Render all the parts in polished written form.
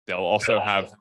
they'll also have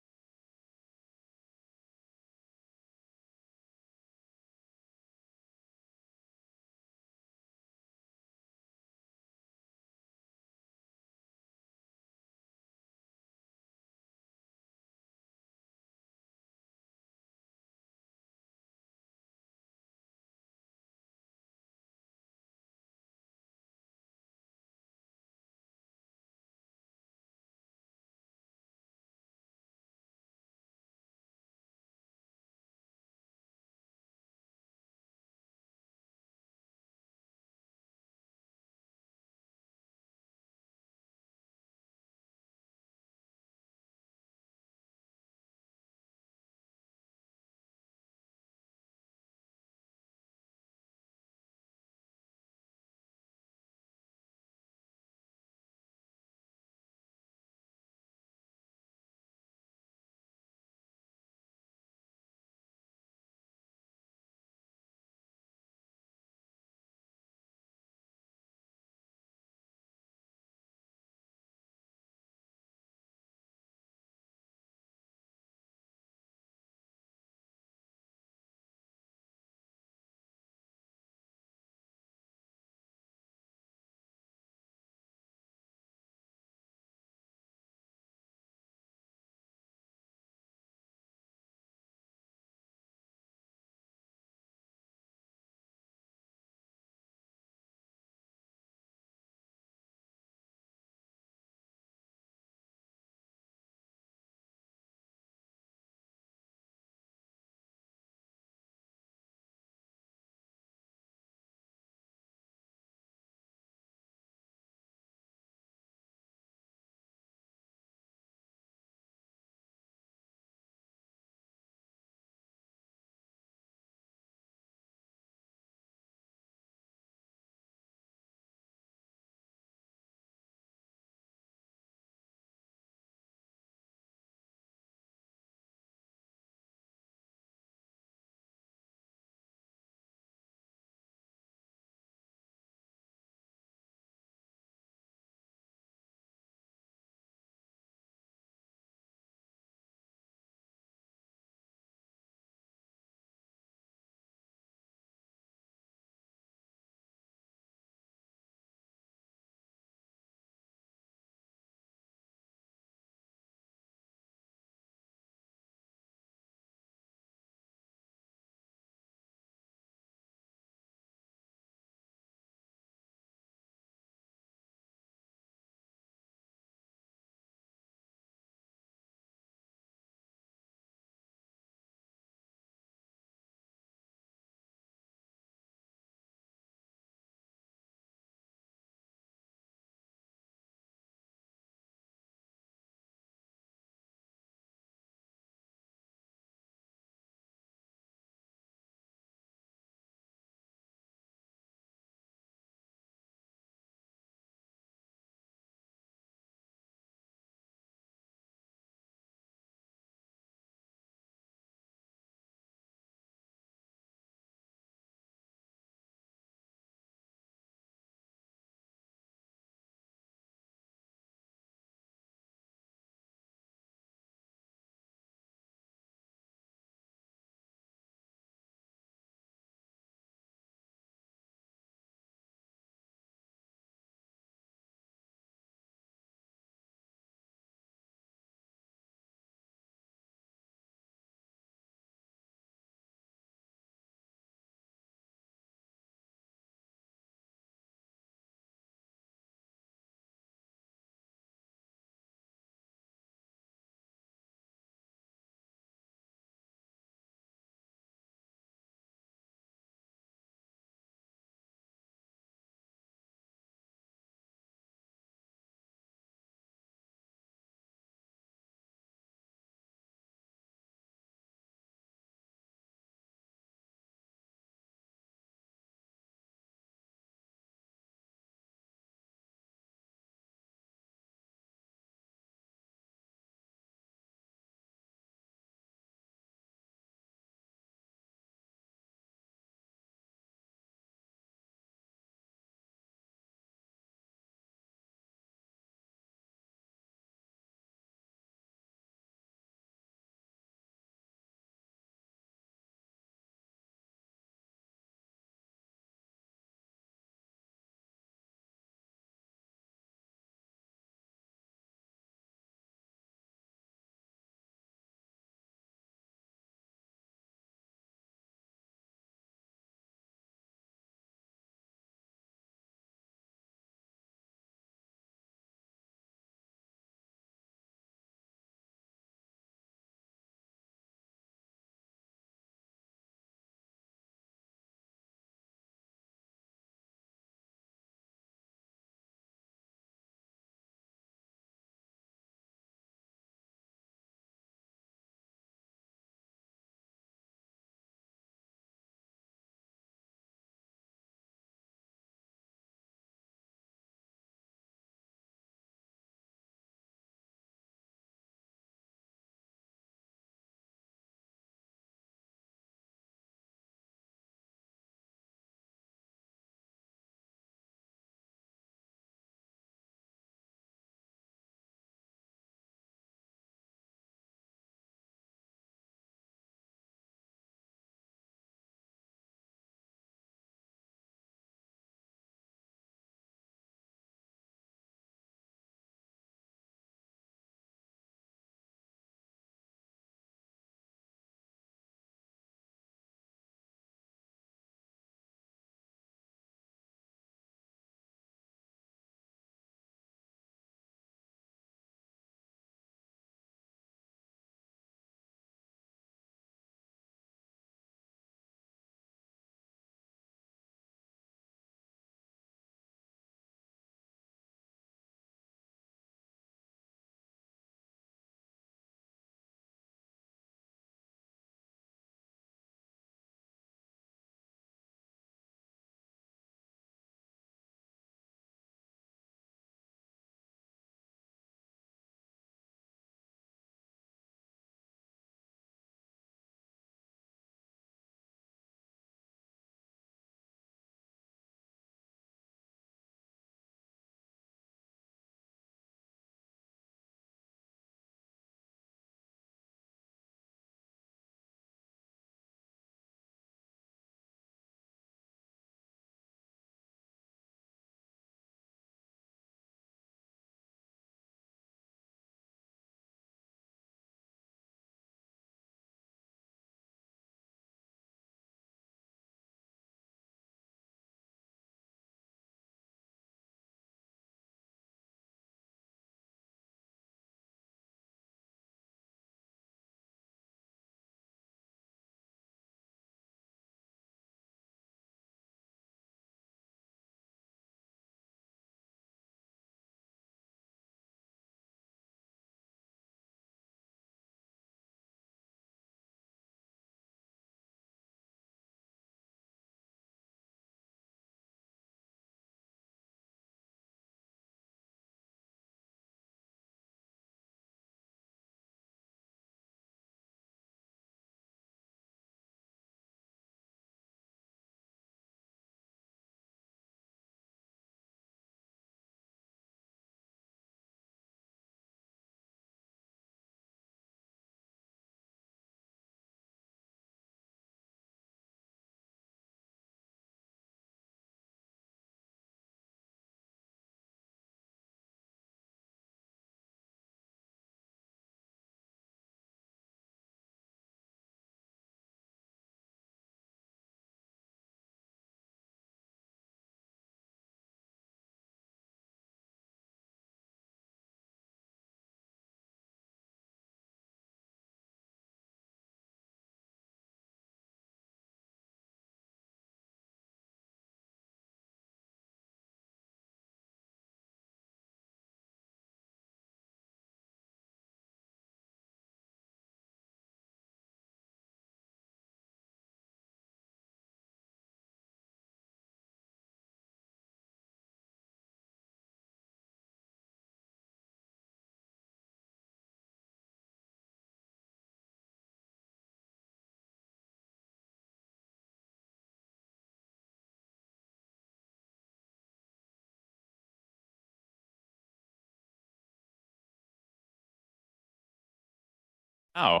Oh,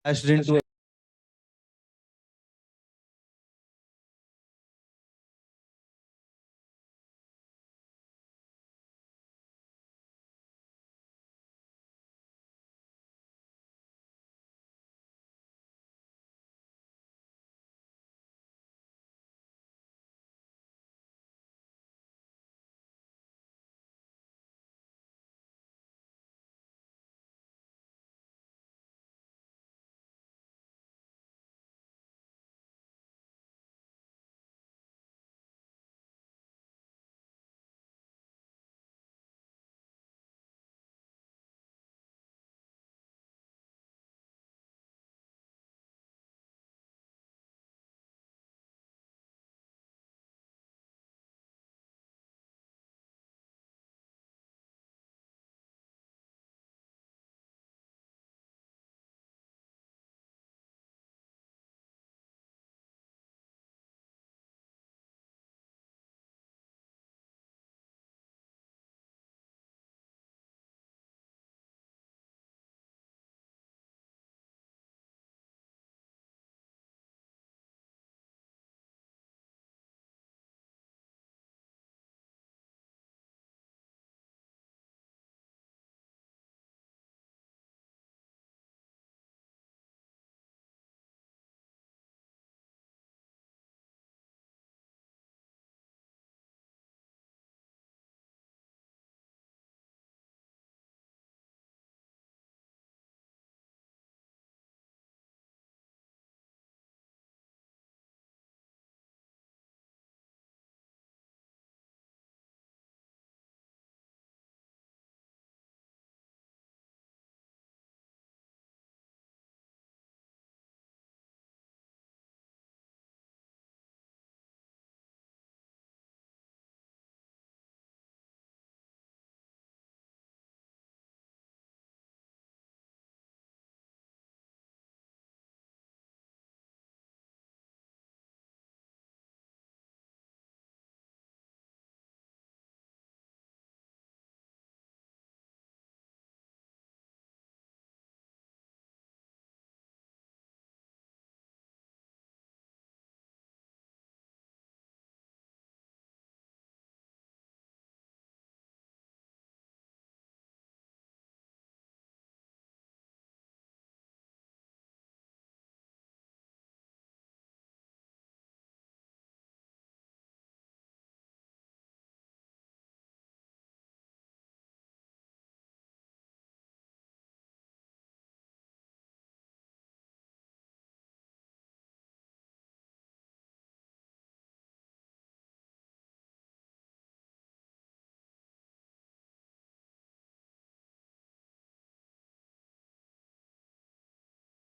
Dashed into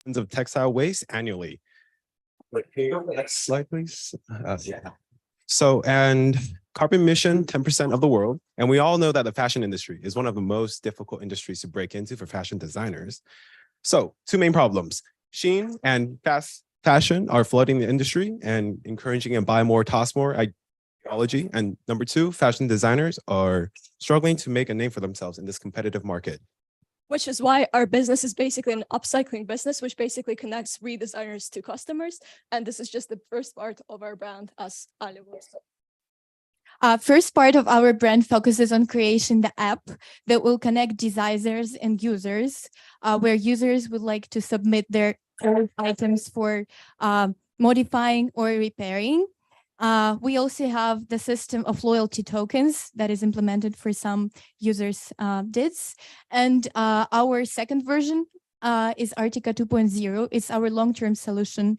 tons of textile waste annually. Next slide, please. Yeah. So, and carbon emission, 10% of the world. And we all know that the fashion industry is one of the most difficult industries to break into for fashion designers. So, two main problems. Shein and fast fashion are flooding the industry and encouraging and buy more, toss more ideology. And number two, fashion designers are struggling to make a name for themselves in this competitive market. Which is why our business is basically an upcycling business, which basically connects redesigners to customers. And this is just the first part of our brand, as Ali was. First part of our brand focuses on creating the app that will connect designers and users, where users would like to submit their items for modifying or repairing. We also have the system of loyalty tokens that is implemented for some users' DIDs. And our second version is Artica 2.0. It's our long-term solution,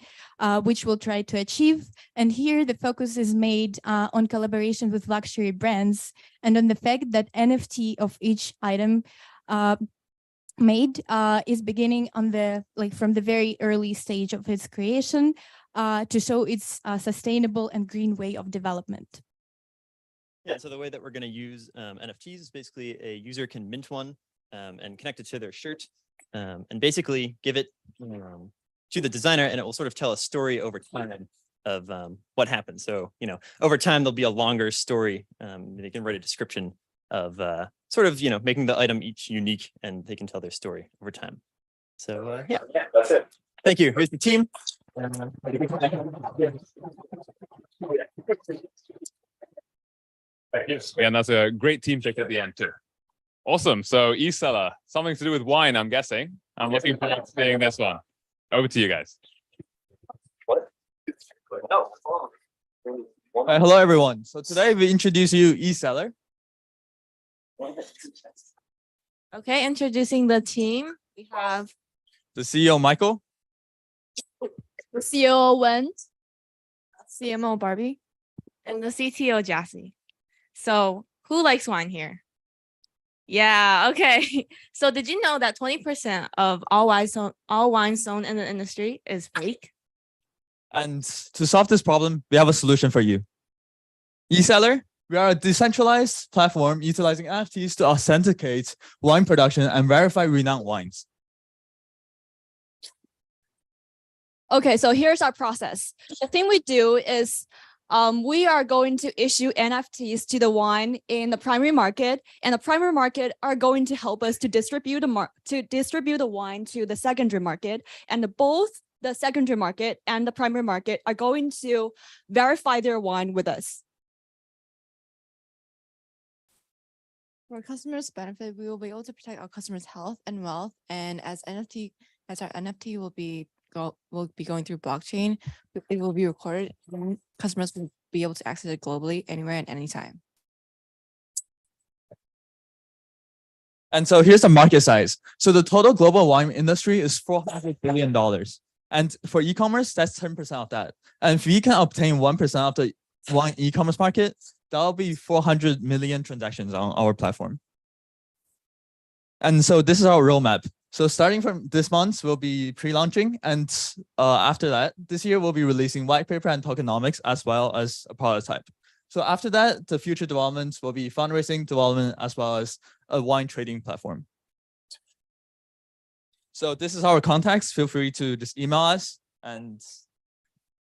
which we'll try to achieve. And here the focus is made on collaboration with luxury brands and on the fact that NFT of each item made is beginning on from the very early stage of its creation to show its sustainable and green way of development. Yeah, so the way that we're going to use NFTs is basically a user can mint one and connect it to their shirt and basically give it to the designer, and it will sort of tell a story over time of what happened. So, over time, there'll be a longer story. They can write a description of sort of, making the item each unique, and they can tell their story over time. So, yeah, that's it. Thank you. Here's the team. And that's a great team pick at the end too. Awesome. So Easya, something to do with wine, I'm guessing. I'm looking forward to seeing this one. Over to you guys. Hello, everyone. So today we introduce you Easya. Okay, introducing the team. We have The CEO, Michael. The CEO went. CMO Barbie, and the CTO Jassy. So who likes wine here? Yeah, okay. So did you know that 20% of all wine sold in the industry is fake? And to solve this problem, we have a solution for you. Easya, we are a decentralized platform utilizing NFTs to authenticate wine production and verify renowned wines. Okay, so here's our process. The thing we do is we are going to issue NFTs to the wine in the primary market, and the primary market are going to help us to distribute the wine to the secondary market, and both the secondary market and the primary market are going to verify their wine with us. For customers' benefit, we will be able to protect our customers' health and wealth, and as our NFT will be going through blockchain, it will be recorded, and customers will be able to access it globally, anywhere and anytime. And so here's the market size. So the total global wine industry is $400 billion. And for e-commerce, that's 10% of that. And if we can obtain 1% of the wine e-commerce market, that'll be 400 million transactions on our platform. And so this is our roadmap. So starting from this month, we'll be pre-launching. And after that, this year, we'll be releasing white paper and tokenomics as well as a prototype. So after that, the future developments will be fundraising development as well as a wine trading platform. So this is our contacts. Feel free to just email us. And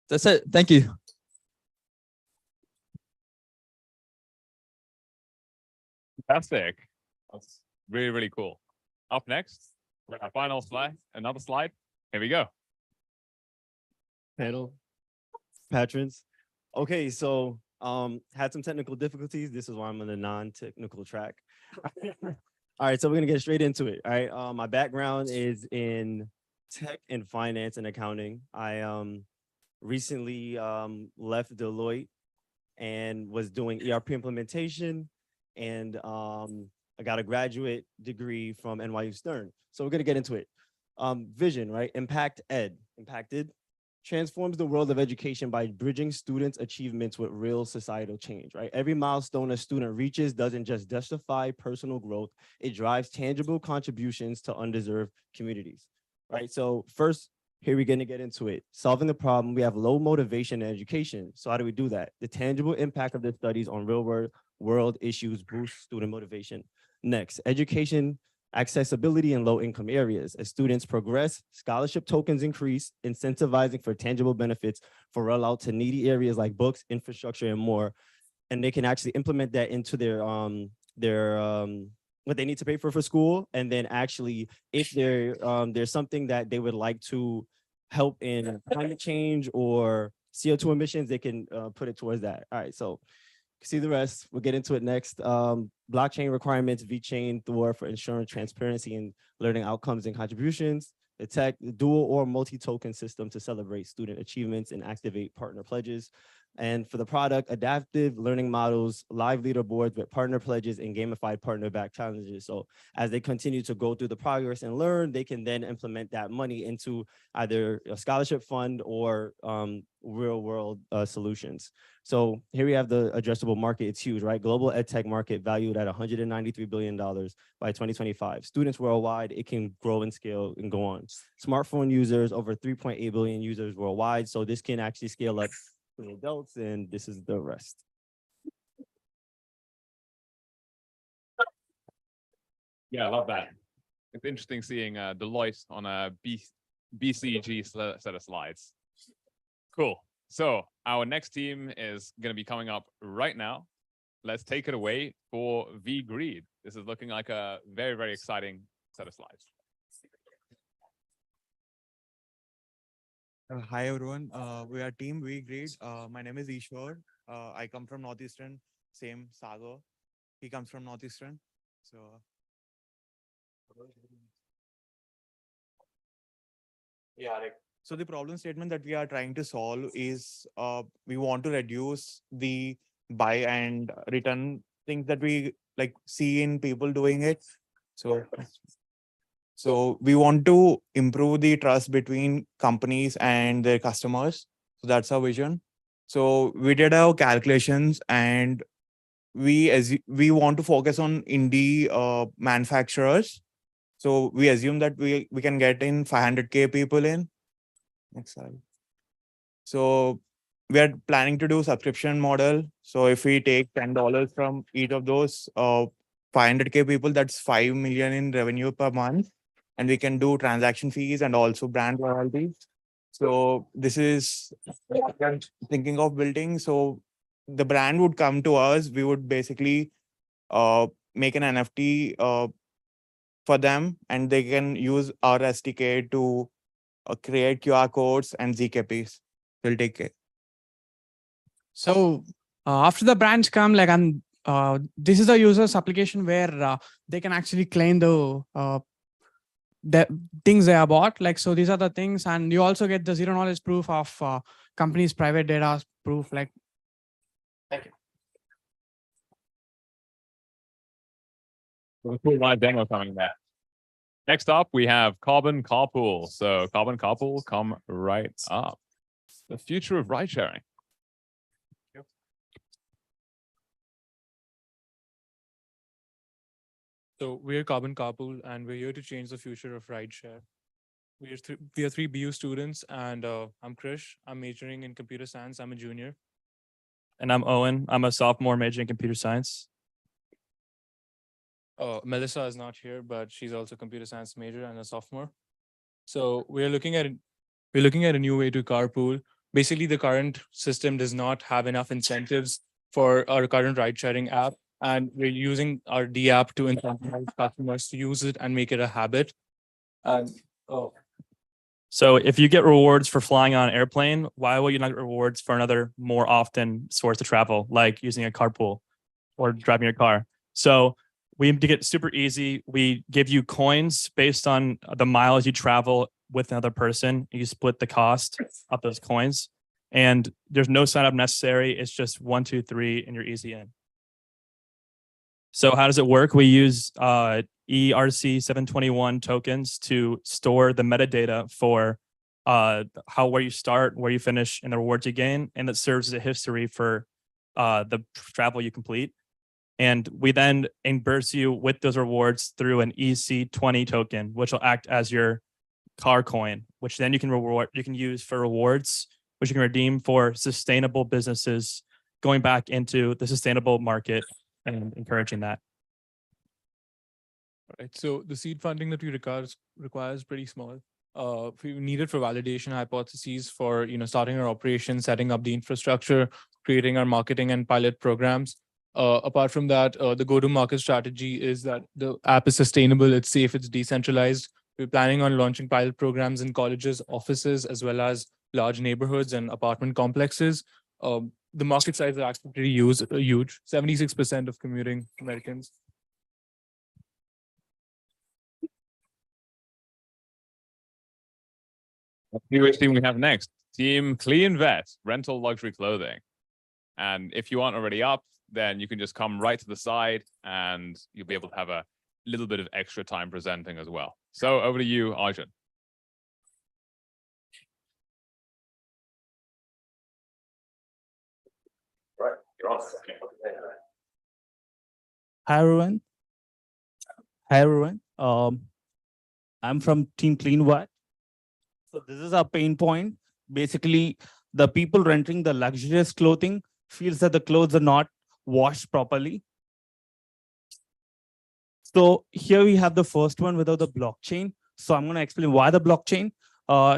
that's it. Thank you. Fantastic. That's really, really cool. Up next, our final slide, another slide. Here we go. Panel, patrons. Okay, so had some technical difficulties. This is why I'm on the non-technical track. All right, so we're gonna get straight into it. All right, my background is in tech and finance and accounting. I recently left Deloitte and was doing ERP implementation, and I got a graduate degree from NYU Stern. So we're gonna get into it. Vision, right? Impacted transforms the world of education by bridging students' achievements with real societal change, right? Every milestone a student reaches doesn't just justify personal growth, it drives tangible contributions to undeserved communities. right? So first, here we're going to get into it. Solving the problem, we have low motivation in education. So how do we do that? The tangible impact of the studies on real world issues boosts student motivation. Next, education accessibility in low income areas. As students progress, scholarship tokens increase, incentivizing for tangible benefits for rollout to needy areas like books, infrastructure, and more. And they can actually implement that into their what they need to pay for school. And then actually, if there's something that they would like to help in climate change or CO2 emissions, they can put it towards that. All right, so see the rest. We'll get into it next. Blockchain requirements, Vechain, Thor for ensuring transparency and learning outcomes and contributions. The dual or multi-token system to celebrate student achievements and activate partner pledges. And for the product, adaptive learning models, live leaderboards with partner pledges and gamified partner back challenges. So as they continue to go through the progress and learn, they can then implement that money into either a scholarship fund or real world solutions. So here we have the addressable market. It's huge, right? Global ed tech market valued at $193 billion by 2025. Students worldwide, it can grow and scale and go on. Smartphone users, over 3.8 billion users worldwide. So this can actually scale up to adults, and this is the rest. Yeah, I love that. It's interesting seeing Deloitte on a BCG set of slides. Cool. So our next team is going to be coming up right now. Let's take it away for V-Greed. This is looking like a very, very exciting set of slides. Hi everyone, we are Team V-Greed. My name is Ishwar. I come from Northeastern, same Sagar. He comes from Northeastern. So so the problem statement that we are trying to solve is we want to reduce the buy and return things that we like see in people doing it. So we want to improve the trust between companies and their customers. So that's our vision. So we did our calculations and we want to focus on indie manufacturers. So we assume that we can get in 500K people in. Next slide. So we are planning to do subscription model. So if we take $10 from each of those 500K people, that's 5 million in revenue per month. And we can do transaction fees and also brand royalties. So this is what I'm thinking of building. So the brand would come to us. We would basically make an NFT for them, and they can use our SDK to create QR codes and ZKPs. We'll take it. So after the brands come, like, and this is the user's application where they can actually claim the things they have bought. Like, so these are the things, and you also get the zero knowledge proof of company's private data proof. Like, thank you. A cool live demo coming there. Next up, we have Carbon Carpool. So Carbon Carpool, come right up. The future of ride sharing. So we're Carbon Carpool, and we're here to change the future of rideshare. We are three BU students, and I'm Krish. I'm majoring in computer science. I'm a junior. And I'm Owen. I'm a sophomore majoring in computer science. Melissa is not here, but she's also a computer science major and a sophomore. So we're looking at a new way to carpool. Basically, the current system does not have enough incentives for our current ride-sharing app, and we're using our D app to incentivize customers to use it and make it a habit. So if you get rewards for flying on an airplane, why will you not get rewards for another more often source of travel, like using a carpool or driving your car? So we make it super easy. We give you coins based on the miles you travel with another person. You split the cost of those coins, and there's no sign up necessary. It's just 1, 2, 3, and you're easy in. So how does it work? We use ERC-721 tokens to store the metadata for where you start, where you finish, and the rewards you gain, and it serves as a history for the travel you complete. And we then reimburse you with those rewards through an EC20 token, which will act as your car coin, which then you can use for rewards, which you can redeem for sustainable businesses going back into the sustainable market and encouraging that. Right. So the seed funding that we requires pretty small. We need it for validation hypotheses for starting our operation, setting up the infrastructure, creating our marketing and pilot programs. Apart from that, the go-to-market strategy is that the app is sustainable, it's safe, it's decentralized. We're planning on launching pilot programs in colleges, offices, as well as large neighborhoods and apartment complexes. The market size is actually pretty huge. 76% of commuting Americans. Let's see which team we have next. Team Clean Vet, rental luxury clothing. And if you aren't already up, then you can just come right to the side and you'll be able to have a little bit of extra time presenting as well. So over to you, Arjun. Right, you're on. Hi everyone. Hi everyone. I'm from Team Clean Vet. So this is our pain point. Basically, the people renting the luxurious clothing feels that the clothes are not washed properly. So here we have the first one without the blockchain. So I'm going to explain why the blockchain.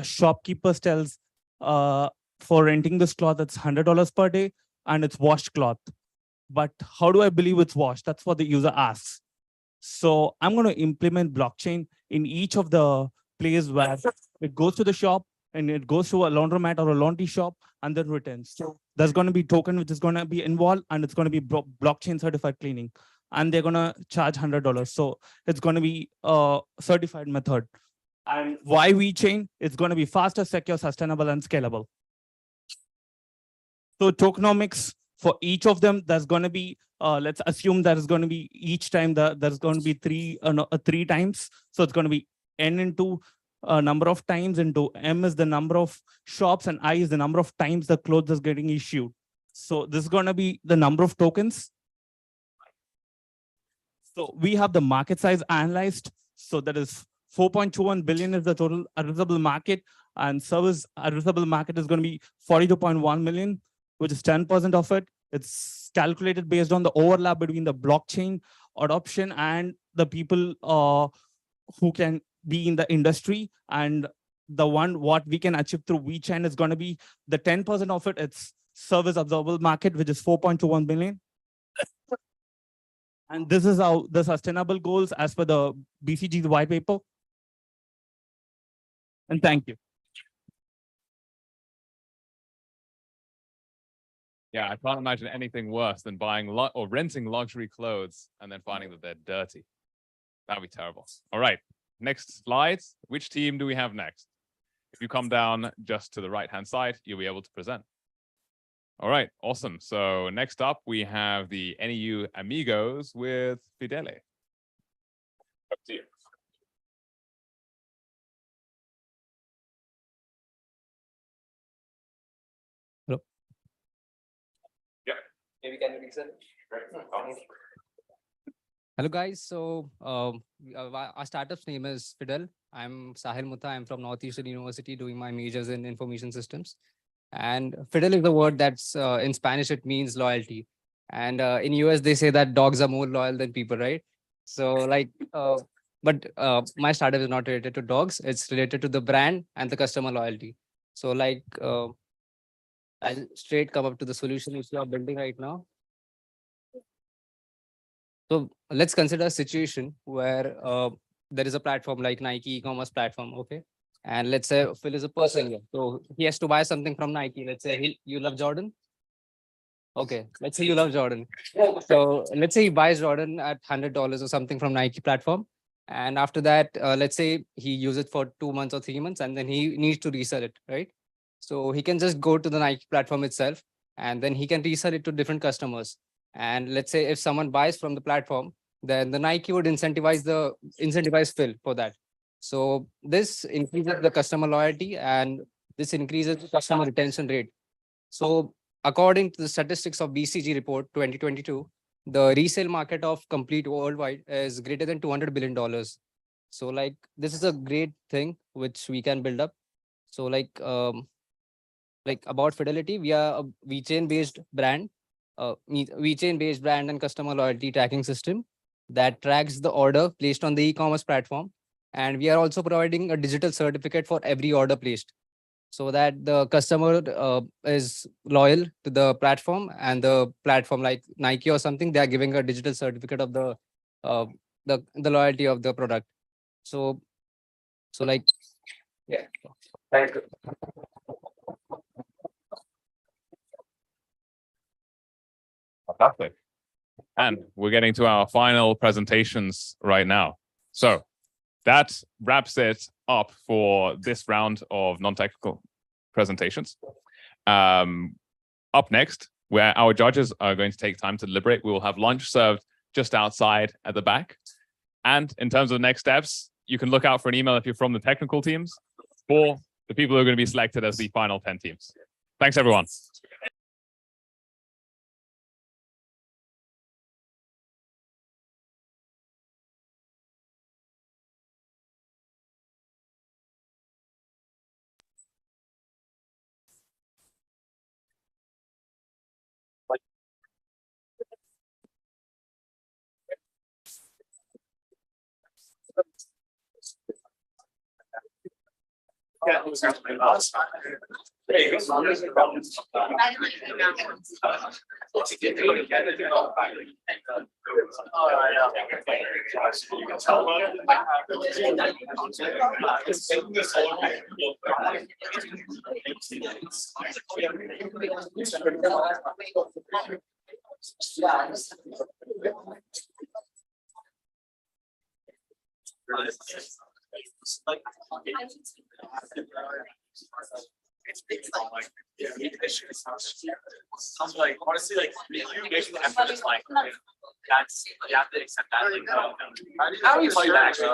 Shopkeepers tells for renting this cloth, that's $100 per day and it's washed cloth. But how do I believe it's washed? That's what the user asks. So I'm going to implement blockchain in each of the places where it goes to the shop and it goes to a laundromat or a laundry shop and then returns. So there's going to be token which is going to be involved and it's going to be blockchain certified cleaning. And they're going to charge $100. So it's going to be a certified method. And why Vechain? It's going to be faster, secure, sustainable, and scalable. So tokenomics for each of them, there's going to be, let's assume there is going to be each time there's going to be three times. So it's going to be N into number of times into M is the number of shops and I is the number of times the clothes is getting issued. So this is going to be the number of tokens. So we have the market size analyzed. So that is 4.21 billion is the total addressable market, and service addressable market is going to be 42.1 million, which is 10% of it. It's calculated based on the overlap between the blockchain adoption and the people who can be in the industry. And the one what we can achieve through Vechain is going to be the 10% of it. It's service observable market, which is 4.21 billion. And this is how the sustainable goals as per the BCG's white paper. And thank you. Yeah, I can't imagine anything worse than buying or renting luxury clothes and then finding that they're dirty. That'd be terrible. All right, next slide. Which team do we have next? If you come down just to the right-hand side, you'll be able to present. All right, awesome. So next up, we have the NEU Amigos with Fidele. Up to you. Hello. Yeah. Maybe can you reset? Hello guys. So our startup's name is Fidel. I'm Sahil Mutta. I'm from Northeastern University doing my majors in information systems. And Fidel is the word that's in Spanish, it means loyalty. And in US, they say that dogs are more loyal than people, right? So like, but my startup is not related to dogs. It's related to the brand and the customer loyalty. So like, I'll straight come up to the solution which we are building right now. So let's consider a situation where there is a platform like Nike e-commerce platform, okay? And let's say Phil is a person here. So he has to buy something from Nike. Let's say you love Jordan. Okay, let's say you love Jordan. So let's say he buys Jordan at $100 or something from Nike platform. And after that, let's say he uses it for 2 months or 3 months, and then he needs to resell it, right? So he can just go to the Nike platform itself, and then he can resell it to different customers. And let's say if someone buys from the platform, then the Nike would incentivize Phil for that. So this increases the customer loyalty and this increases the customer retention rate. So according to the statistics of BCG report 2022, the resale market of complete worldwide is greater than $200 billion. So like this is a great thing which we can build up. So like about Fidelity, we are a VChain based brand, VChain based brand and customer loyalty tracking system that tracks the order placed on the e-commerce platform. And we are also providing a digital certificate for every order placed, so that the customer is loyal to the platform, and the platform like Nike or something, they are giving a digital certificate of uh, the loyalty of the product. So like yeah. Thank you. Fantastic. And we're getting to our final presentations right now. So that wraps it up for this round of non-technical presentations. Up next, where our judges are going to take time to deliberate, we will have lunch served just outside at the back. And in terms of next steps, you can look out for an email if you're from the technical teams, for the people who are going to be selected as the final 10 teams. Thanks, everyone. Like honestly, like you make the effort, it's like that's you have to accept that. Like, how do you play that actually?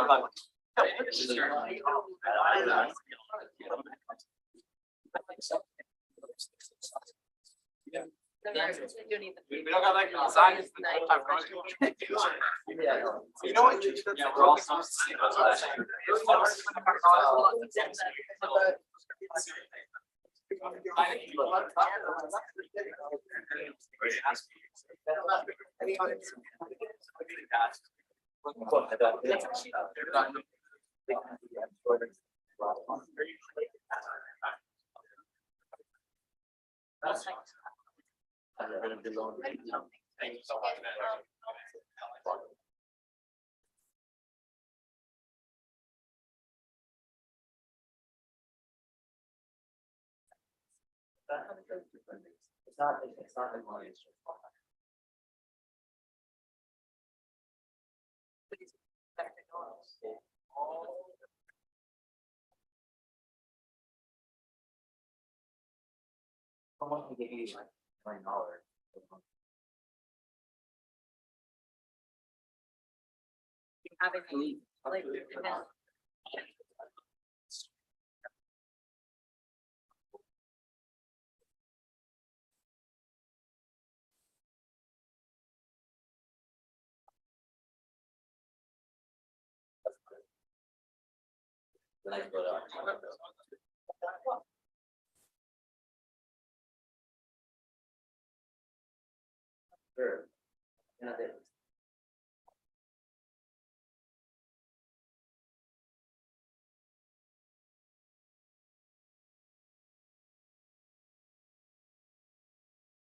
We don't got like design. You know what? Yeah, we're all Thank you so much. It's not the money. Someone can give you like $9. Have any like sure. Yeah,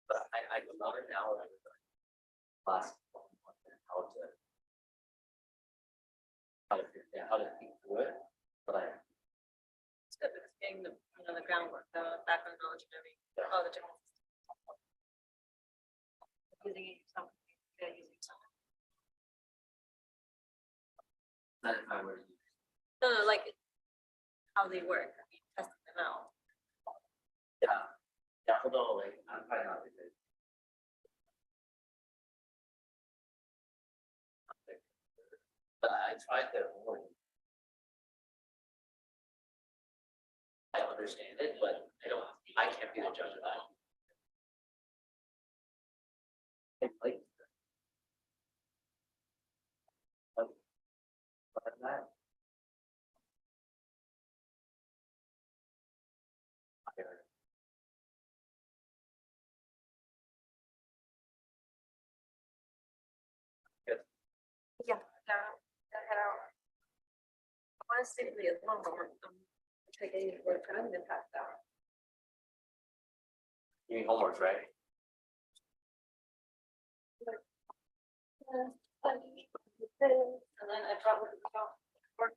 but I love it now. Last how to think through it, but it's good because getting the the groundwork, the background knowledge and everything, all the different using it yourself, using it yourself. Not if I were no, like how they work, I mean, testing them out. Yeah, although like I'm probably not because but I tried their own. I understand it, but I can't be the judge of that. Like that. Yeah. Honestly, taking work and then pass down. You mean homework, right? And then I probably don't work.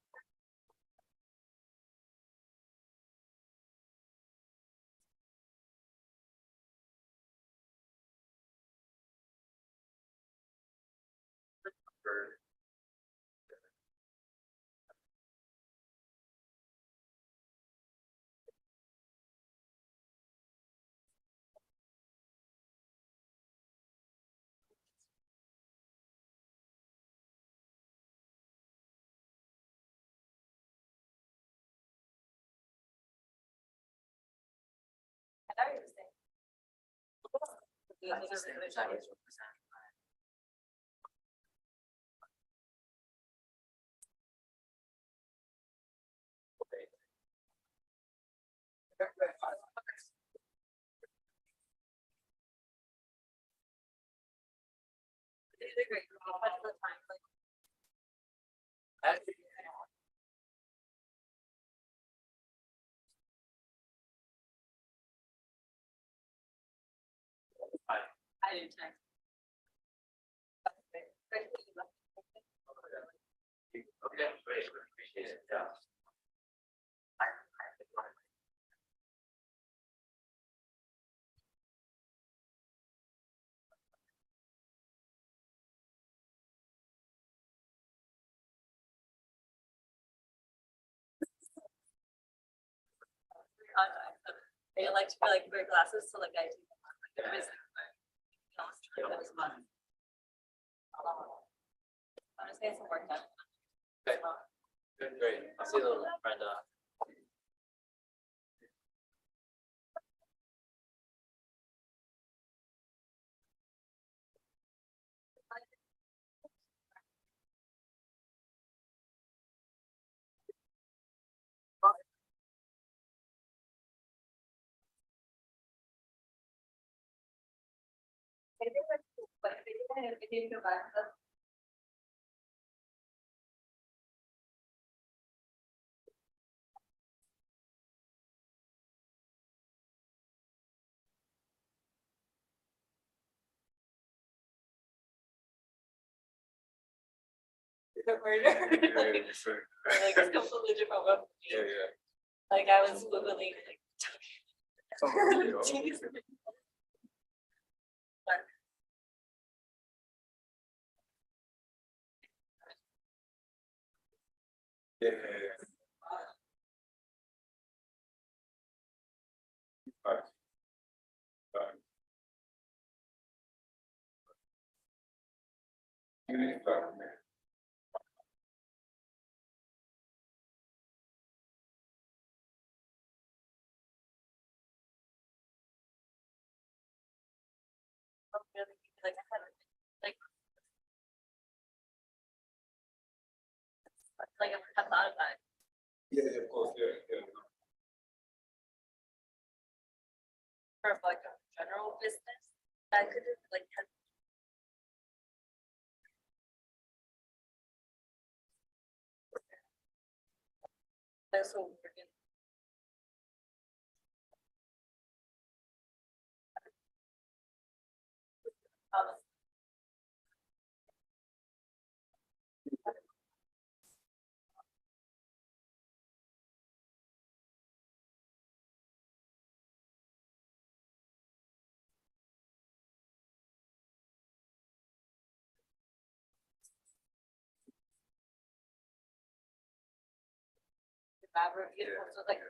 I didn't check. Okay, great, appreciate it, yeah. I like to wear glasses, so like I do. There is. It was fun. I'm just getting some work done. Okay. Good, great. I'll see you later, Brenda. Murder. Like it's completely different one. Yeah. Like I was literally like. Jeez. Yeah. Like I had like I thought of that. Yeah, of course, yeah. For like a general business, I could have like had. That's so weird. Fabric, so like.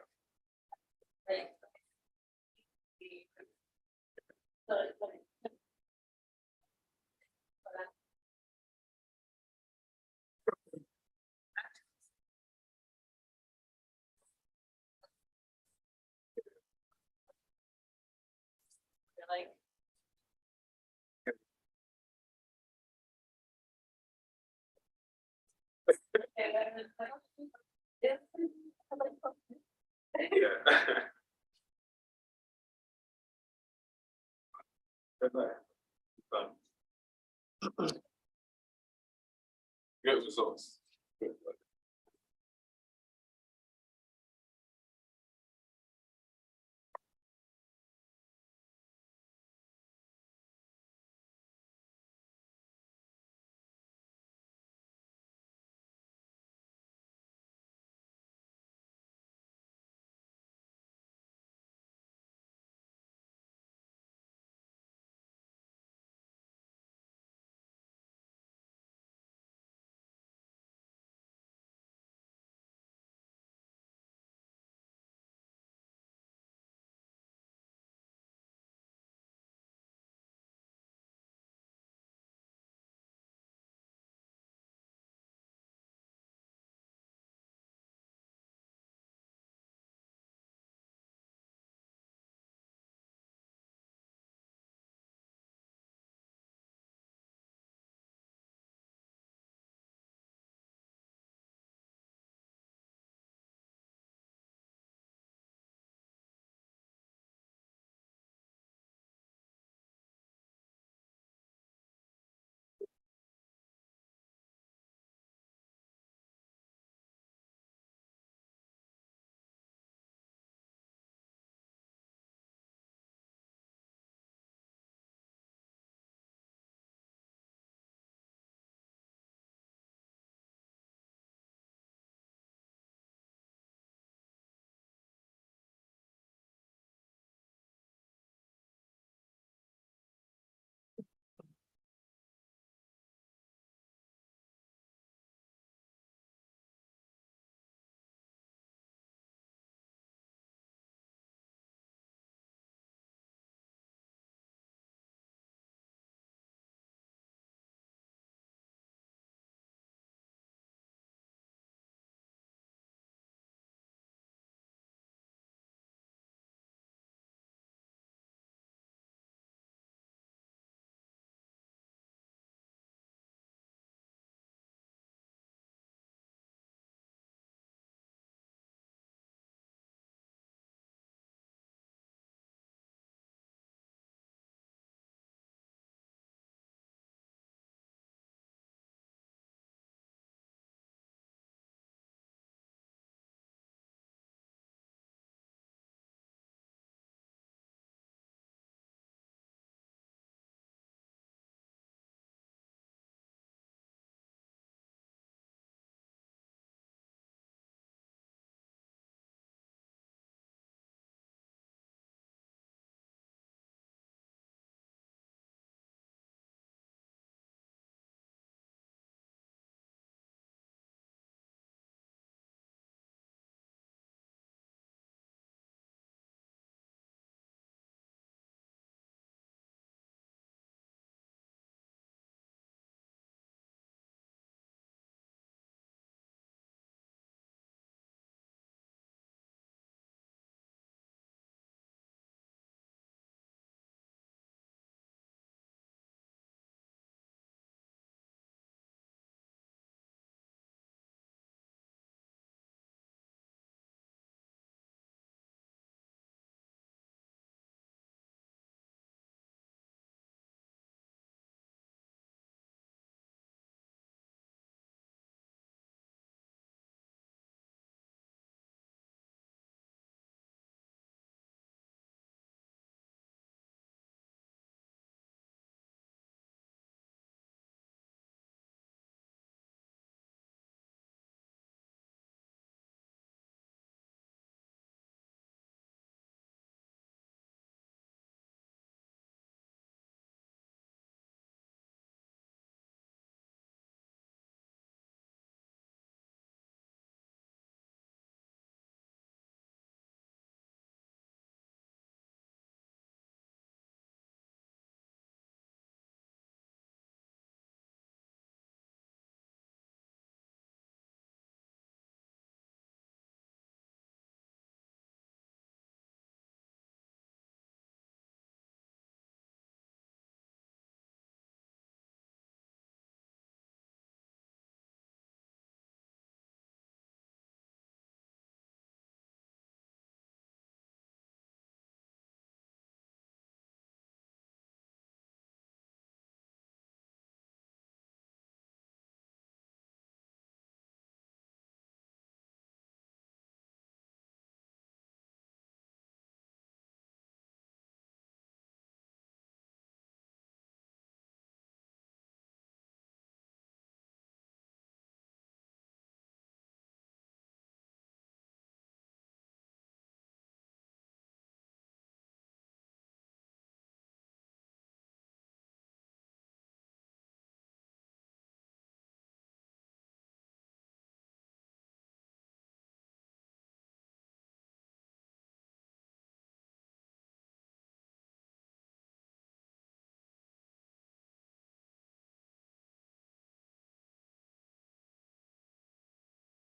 Like. Yeah. Good results. Good.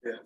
Yeah.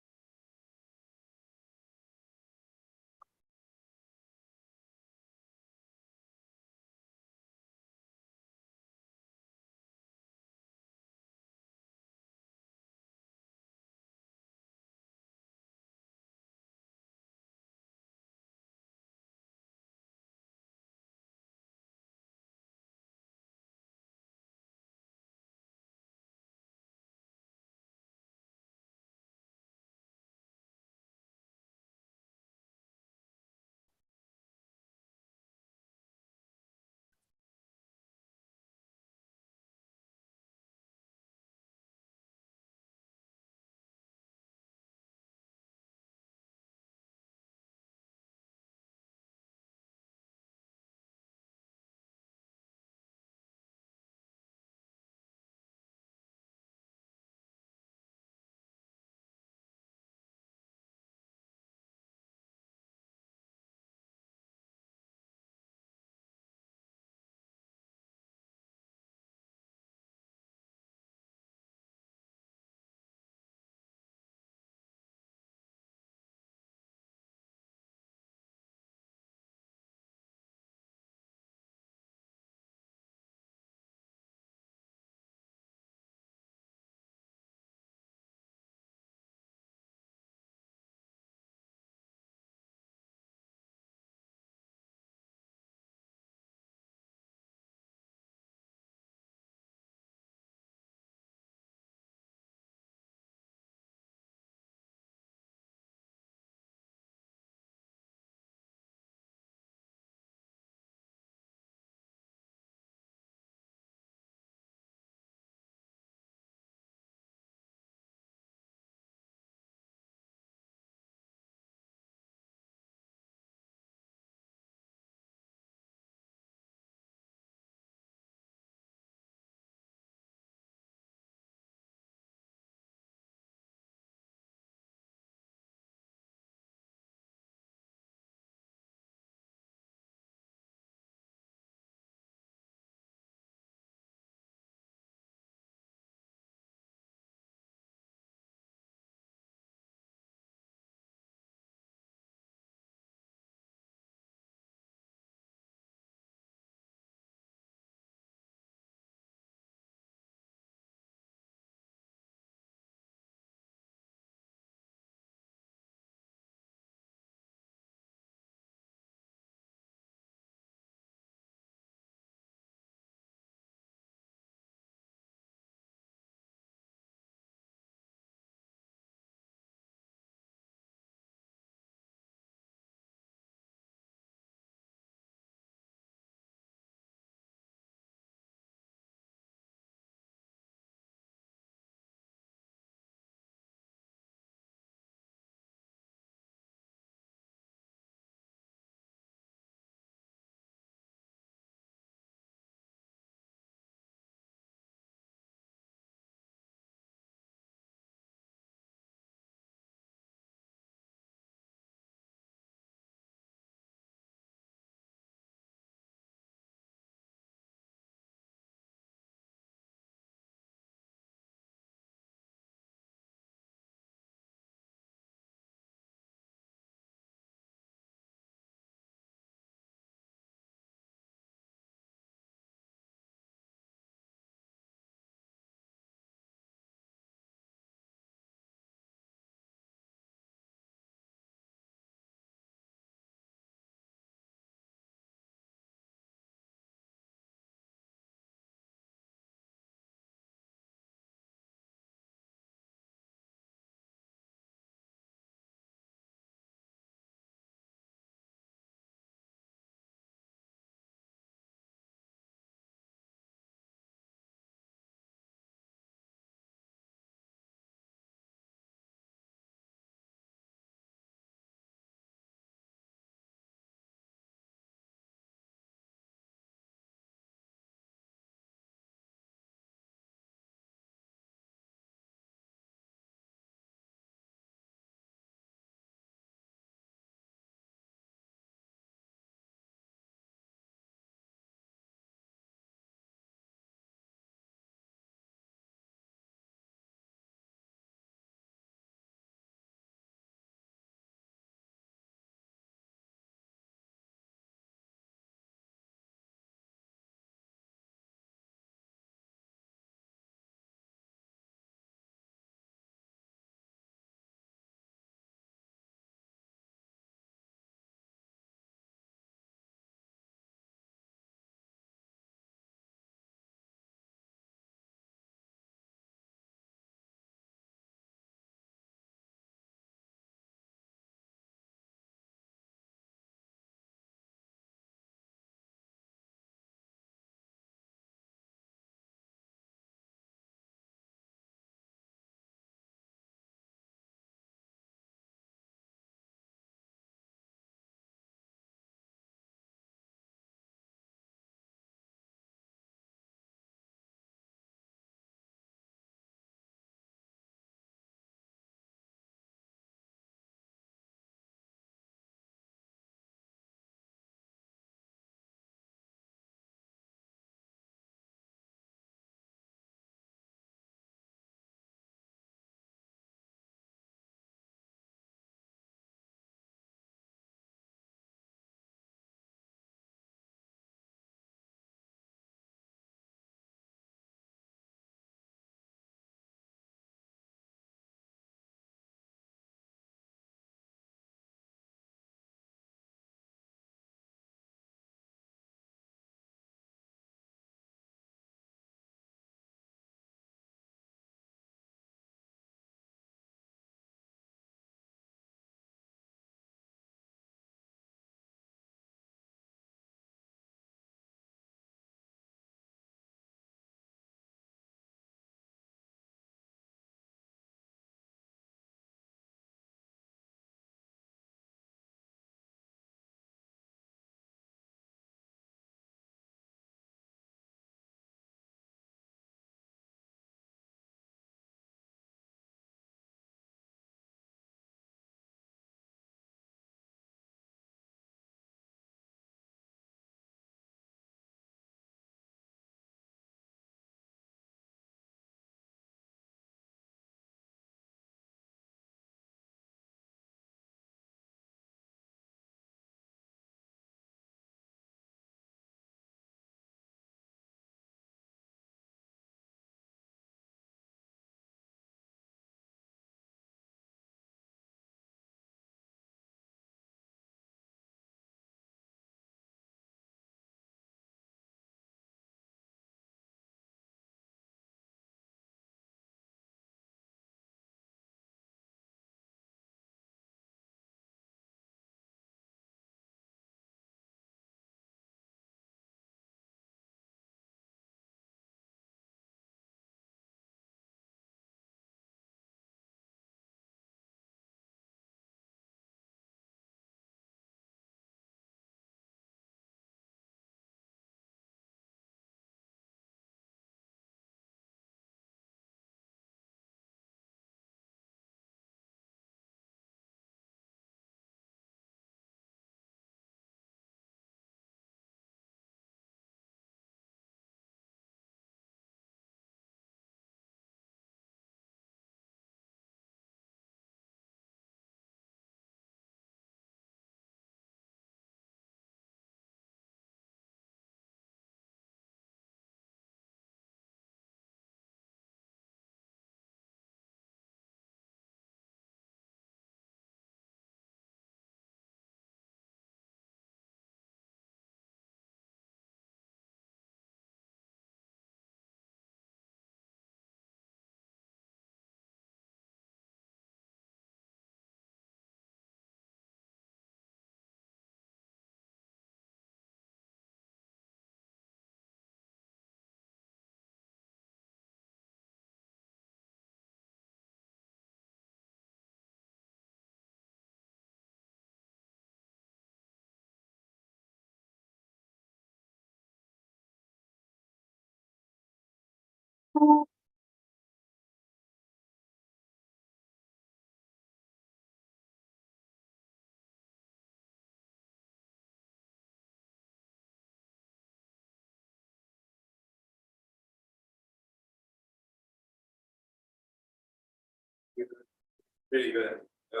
Pretty good. Yeah.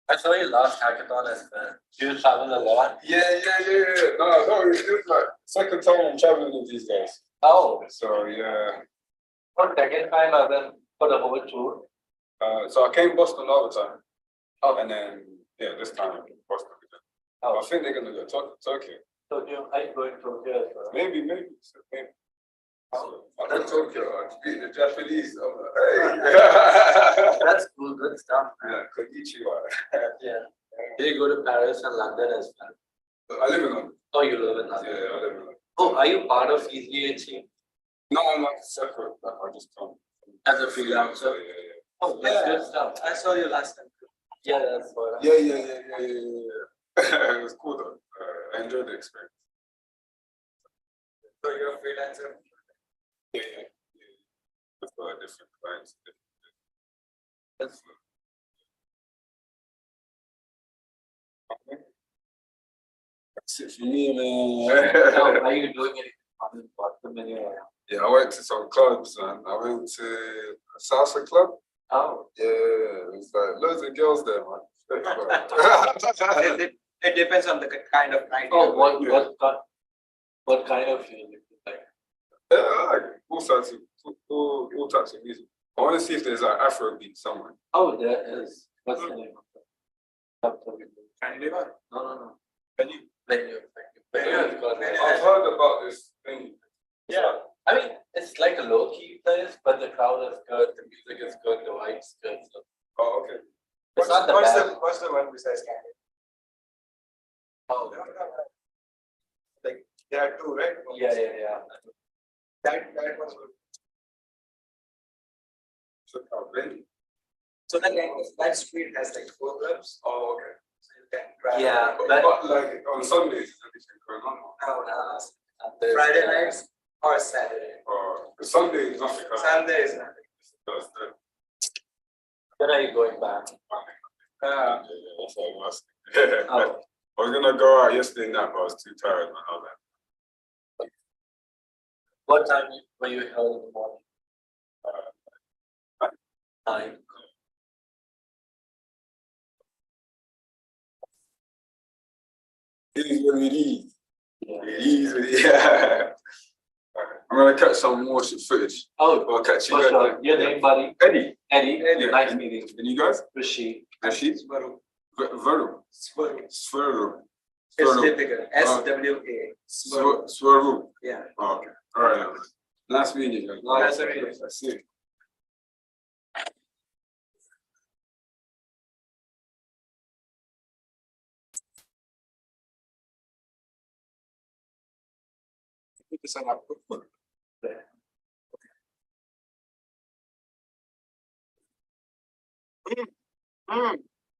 I saw your last hackathon as well. You travel a lot. Yeah. No, it's like second time I'm traveling with these guys. Oh. So yeah. For second time as in for the whole tour. So I came Boston all the time. Oh. And then yeah, this time I'm in Boston again. Oh. I think they're gonna go to Tokyo. Tokyo, are you going to Tokyo as well? Maybe. So, I'm in Tokyo. I speak the Japanese. I'm like, hey. That's cool, good stuff. Yeah, konnichiwa. Yeah. Did you go to Paris and London as well? I live in London. Oh, you live in London? Yeah, I live in London. Oh, are you part of Easya team? No, I'm like separate. Like I just come. As a freelancer? Yeah. Oh, that's good stuff. I saw you last time. Yeah, that's what. Yeah. It was cool though. I enjoyed the experience. So you're a freelancer? Yeah. With different clients. That's That's it for me, man. so are you doing anything on the bottom anywhere? Yeah, I went to some clubs, man. I went to a salsa club. Oh. Yeah, it's like loads of girls there, man. It depends on the kind of night. Oh, what kind of music? Like? Yeah, I like all types of music. I want to see if there's like Afrobeat somewhere. Oh, there is. What's the name of it? Can you do it? No. Venue. I've heard about this thing. Yeah, I mean, it's like a low-key place, but the crowd is good, the music is good, the vibe's good. So. Oh, okay. It's not the bad. What's the one besides Canada? Oh, Like there are two, right? yeah. That was good. So venue. So that street has like 4 clubs. Oh, okay. So you can drive. Yeah, but like on Sundays, is anything going on? No. Friday nights or Saturday. Or Sunday is nothing. Sunday is nothing. Thursday. When are you going back? Yeah, that's what I was asking. Oh. I was gonna go out yesterday night, but I was too tired, man. I was like, What time were you held in the morning? 9. it is what it is. It is what it is. Yeah. I'm gonna catch some more footage. Oh, I'll catch you for guys. sure. Your name, buddy? Eddie. Eddie. Yeah. Nice meeting. And you guys? Rishi. Rishi? Veru. Sveru. It's difficult. SWA. Sveru. Yeah. Oh, okay. All right. Nice meeting you guys. Nice meeting you. I see.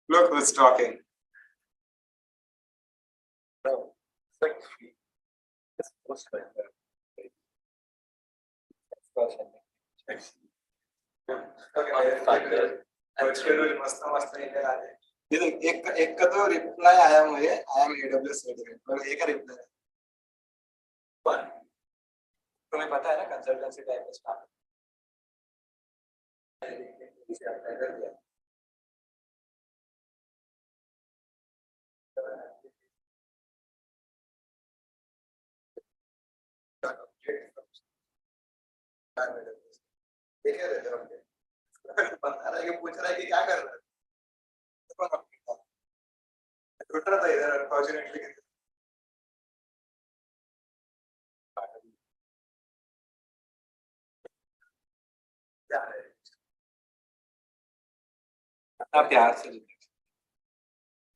Look who's talking. No, it's like it's supposed to be एक का तो reply आया मुझे I am AWS certificate और एक का reply तुम्हें पता है ना कंसल्टेंसी टाइप का स्टाफ बता रहा है कि पूछ रहा है कि क्या कर रहा है रुक रहा था इधर अनफॉर्चुनेटली आप प्यार से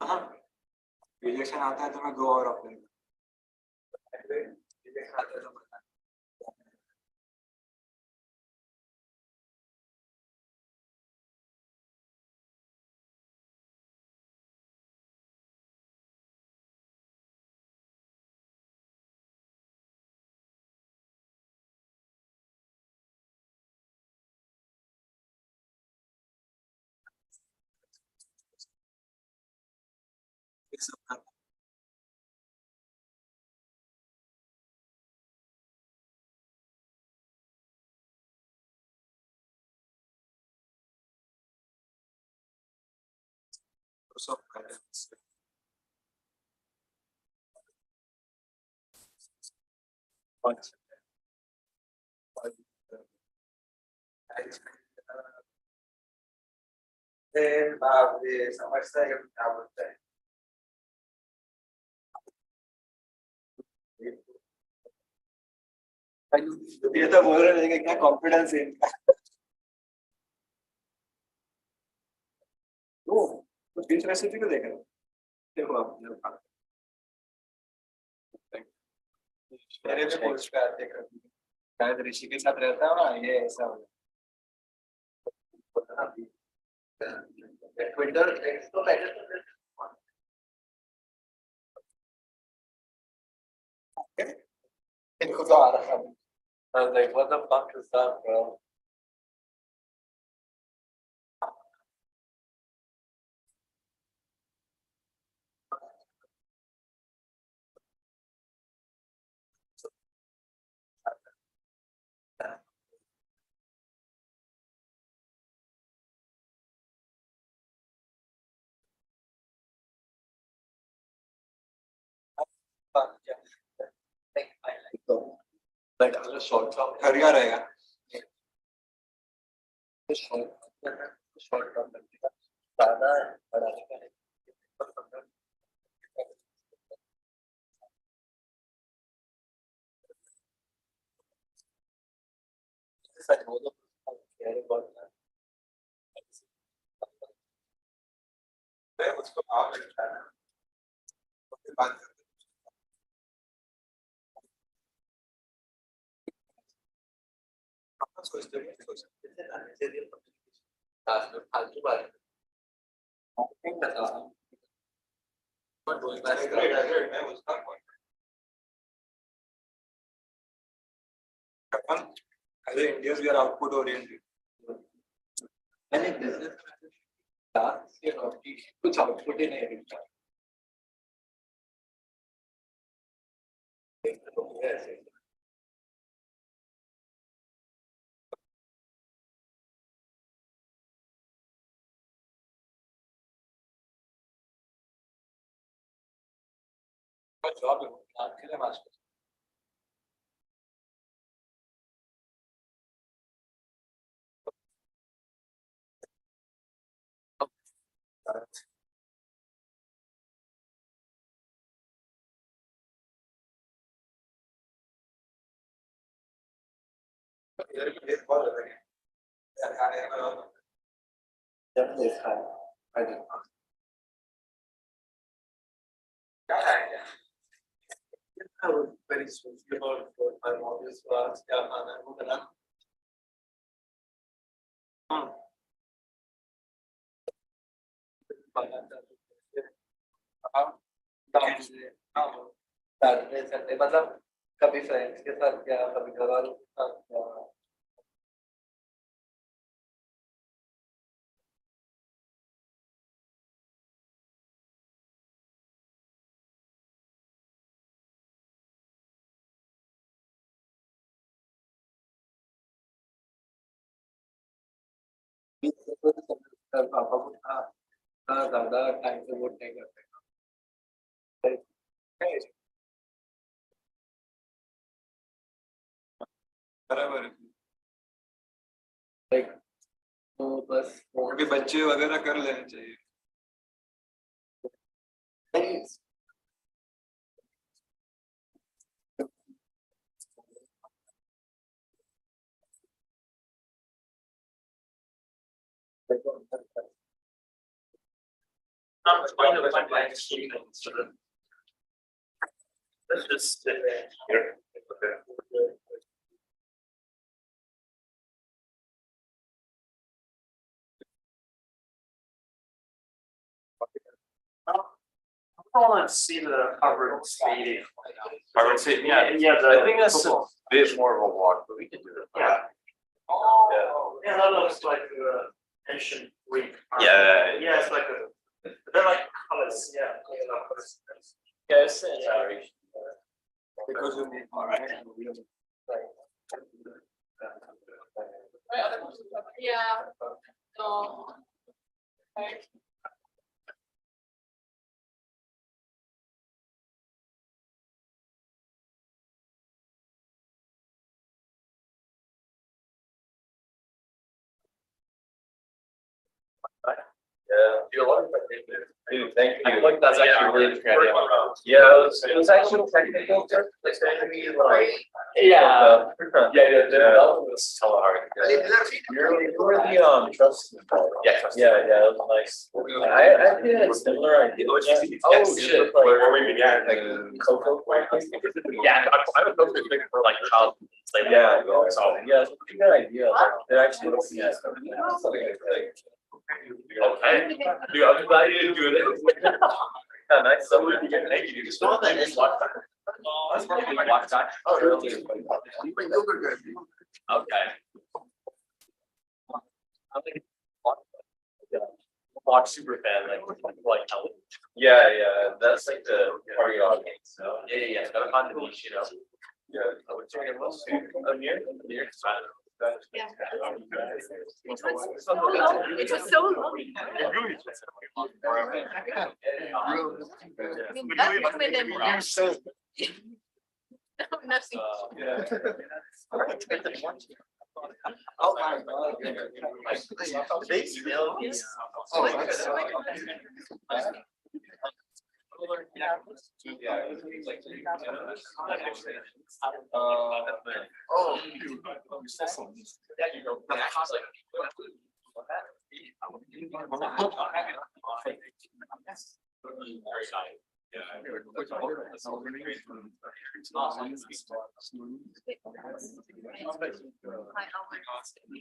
हाँ रिलेशन आता है तो मैं गो और अपने रिलेशन आता है तो समझता है कि क्या बोलता है ये तो बोल रहे हैं क्या कॉन्फिडेंस है इनका वो बीच रेसिपी को देख रहे हो देखो आप मेरे भी पोस्ट पे आते हैं शायद ऋषि के साथ रहता है ना ये ऐसा हो ट्विटर तो इनको तो आ रहा है I was like, what the fuck is that, bro? Like, I'll just short term. Career रहेगा. Short term लगेगा. ज़्यादा बढ़ाने का नहीं. सच बोलो. मैं उसको आप लगता है. उसके बाद सोचते हैं फालतू बात मैं उसका as an Indians we are output oriented मैंने business कुछ output ही नहीं दिखता जॉब है आपके लिए master I was very sweet about what my mom is क्या खाना है वो बना सैटरडे संडे मतलब कभी फ्रेंड्स के साथ गया कभी घर वालों के साथ गया पापा को ज्यादा टाइम से वोट नहीं करते बराबर है लाइक तो बस उनके बच्चे वगैरह कर लेने चाहिए I'm trying to find my students. Let's just sit here. I want to see the Harvard Stadium. Harvard Stadium, yeah. Yeah, I think that's a bit more of a walk, but we can do it. Yeah. Oh, yeah, that looks like ancient Greek. Yeah. Yeah, it's like they're like colors. Yeah. Yeah, do a lot of dude, thank you. I feel like that's actually really creative. Yeah, it was actually technical. Yeah. Yeah, that was hella hard. You're the trust. Yeah, that was nice. I did a similar idea. Oh shit, where we began, like Coco. Yeah, I was supposed to for like child. Yeah, so yeah, it's a pretty good idea. They're actually looking at something like. Okay. Dude, I'm glad you didn't do it. Yeah, nice. So we can make you just not that is watch time. Oh, that's probably watch time. Oh, really? Okay. I'm like watch super fan like yeah, that's like the party audience. So yeah. Gotta find the niche, you know. Yeah. I would say it was near. Yeah. It was so long. Oh my god. They still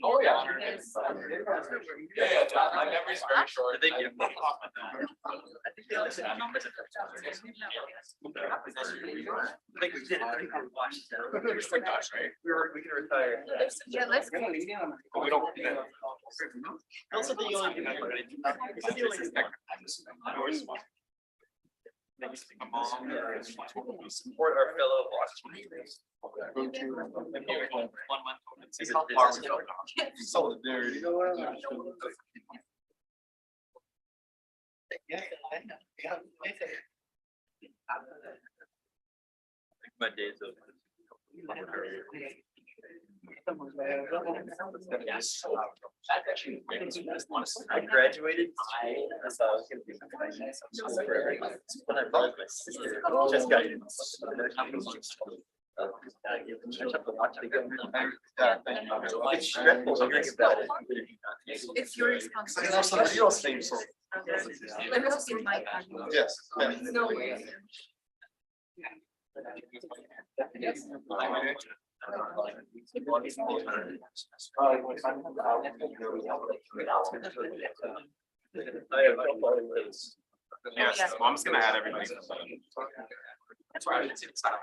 Oh yeah. Yeah, my memory's very short. They give me I think they listen to numbers. Like we did it. I think we watched it. Right? We can retire. Yeah, let's go. We don't. Also, the only support our fellow watchers. See how far we go. Solidarity. My days of I graduated. I thought I was going to be when I brought my sister. Just got in. It's stressful hearing about it. It's your responsibility. Let me see my card. Yes. No way. Yes, well, I'm just gonna add everybody. That's why I didn't see the stop.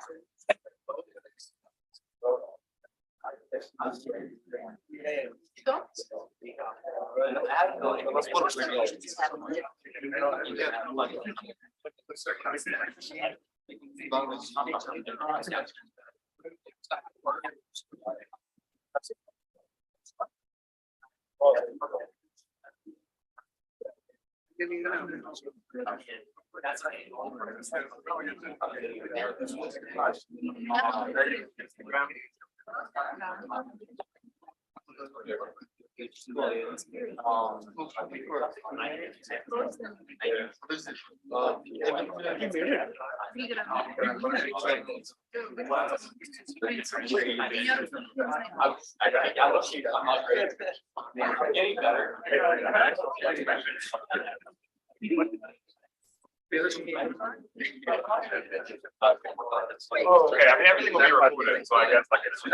Oh, okay, I mean, everything will be recorded, so I guess like it's,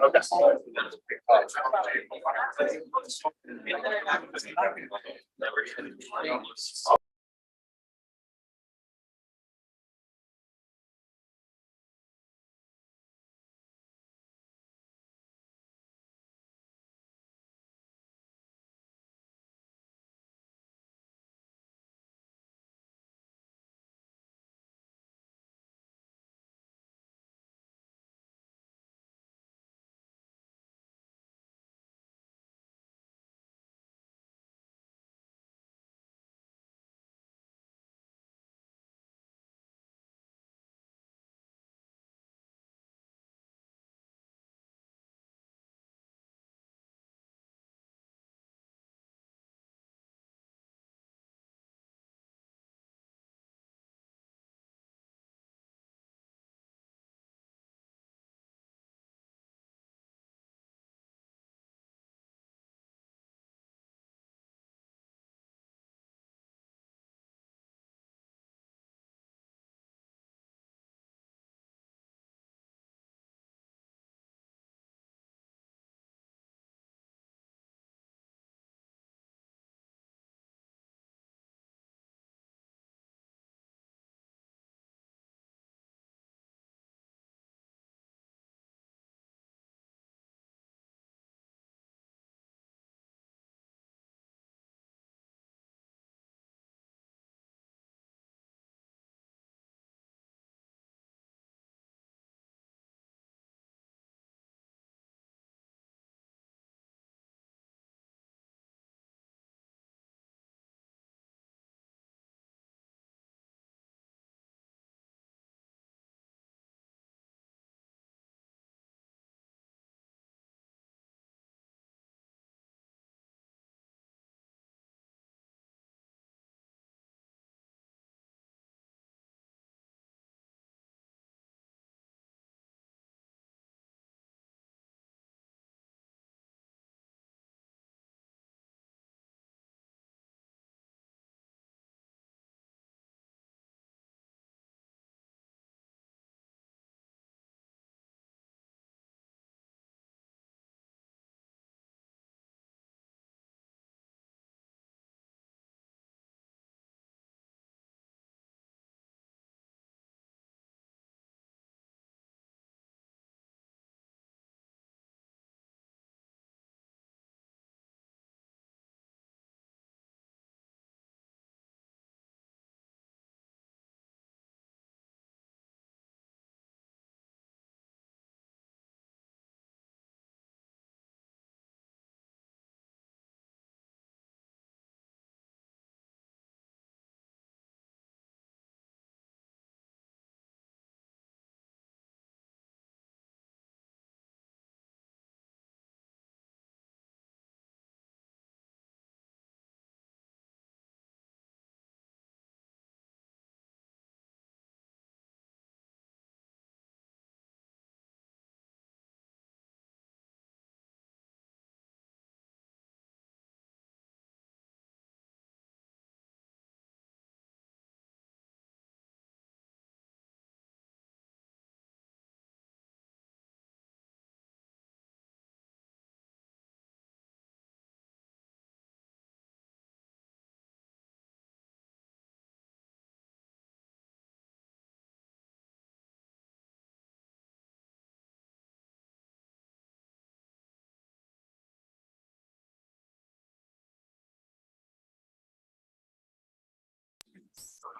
Okay.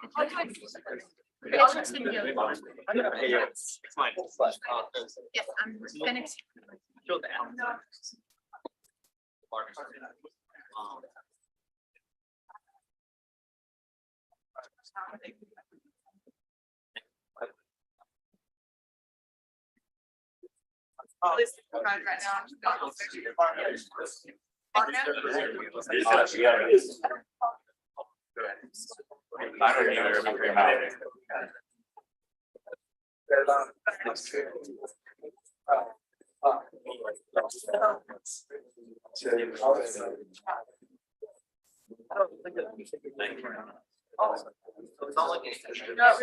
It's mine. Yes, I'm finished. You're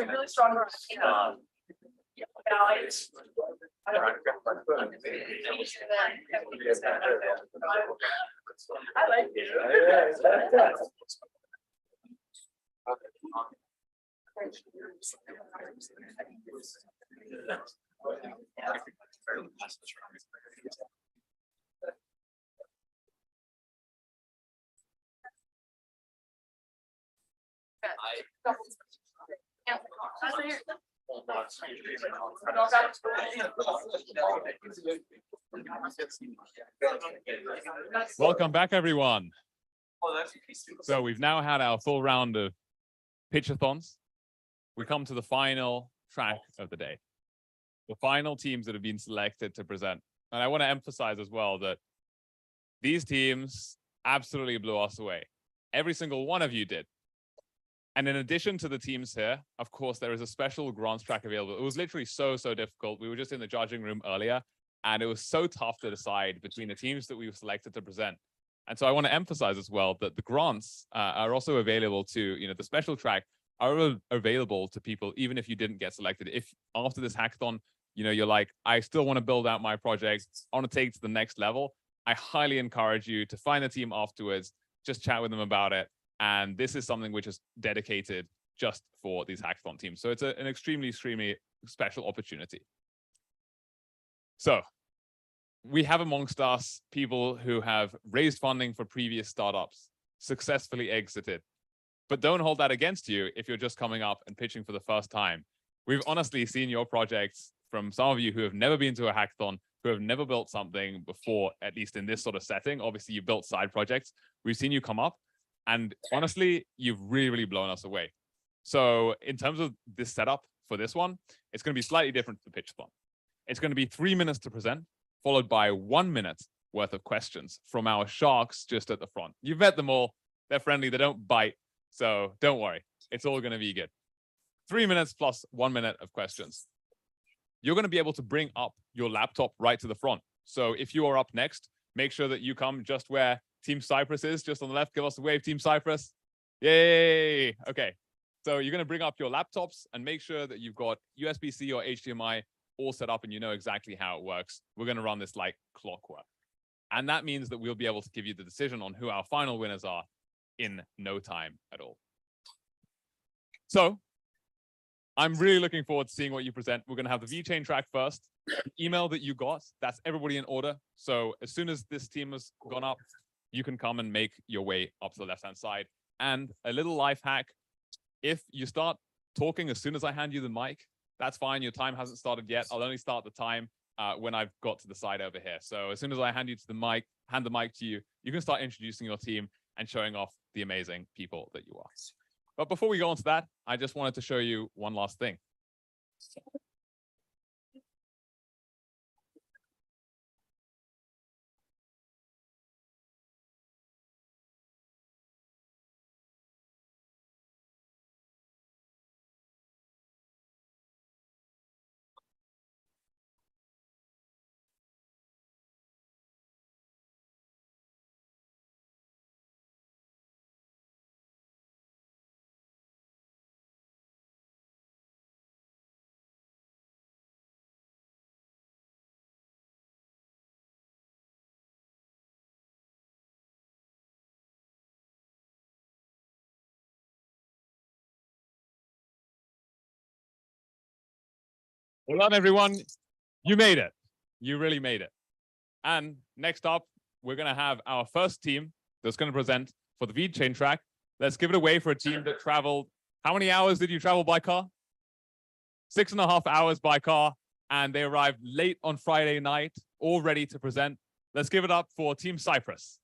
really strong. I like it. Welcome back, everyone. So we've now had our full round of pitchathons. We come to the final track of the day. The final teams that have been selected to present. And I want to emphasize as well that these teams absolutely blew us away. Every single one of you did. And in addition to the teams here, of course, there is a special grants track available. It was literally so difficult. We were just in the judging room earlier, and it was so tough to decide between the teams that we were selected to present. And so I want to emphasize as well that the grants are also available to, the special track are available to people, even if you didn't get selected. If after this hackathon, you're like, I still want to build out my project, I want to take it to the next level, I highly encourage you to find a team afterwards, just chat with them about it. And this is something which is dedicated just for these hackathon teams. So it's an extremely special opportunity. So we have amongst us people who have raised funding for previous startups, successfully exited. But don't hold that against you if you're just coming up and pitching for the first time. We've honestly seen your projects from some of you who have never been to a hackathon, who have never built something before, at least in this sort of setting. Obviously, you built side projects. We've seen you come up, and honestly, you've really blown us away. So in terms of this setup for this one, it's going to be slightly different to the pitchathon. It's going to be 3 minutes to present, followed by 1 minute worth of questions from our sharks just at the front. You've met them all. They're friendly. They don't bite. So don't worry. It's all going to be good. 3 minutes plus 1 minute of questions. You're going to be able to bring up your laptop right to the front. So if you are up next, make sure that you come just where Team Cyprus is, just on the left. Give us a wave, Team Cyprus. Yay. Okay. So you're going to bring up your laptops and make sure that you've got USB-C or HDMI all set up and you know exactly how it works. We're going to run this like clockwork. And that means that we'll be able to give you the decision on who our final winners are in no time at all. So I'm really looking forward to seeing what you present. We're going to have the Vechain track first. The email that you got, that's everybody in order. So as soon as this team has gone up, you can come and make your way up to the left-hand side. And a little life hack, if you start talking as soon as I hand you the mic, that's fine. Your time hasn't started yet. I'll only start the time when I've got to the side over here. So as soon as I hand the mic to you, you can start introducing your team and showing off the amazing people that you are. But before we go on to that, I just wanted to show you one last thing. Well done, everyone. You made it. You really made it. And next up, we're going to have our first team that's going to present for the Vechain track. Let's give it away for a team that traveled How many hours did you travel by car? 6.5 hours by car, and they arrived late on Friday night, all ready to present. Let's give it up for Team Cyprus.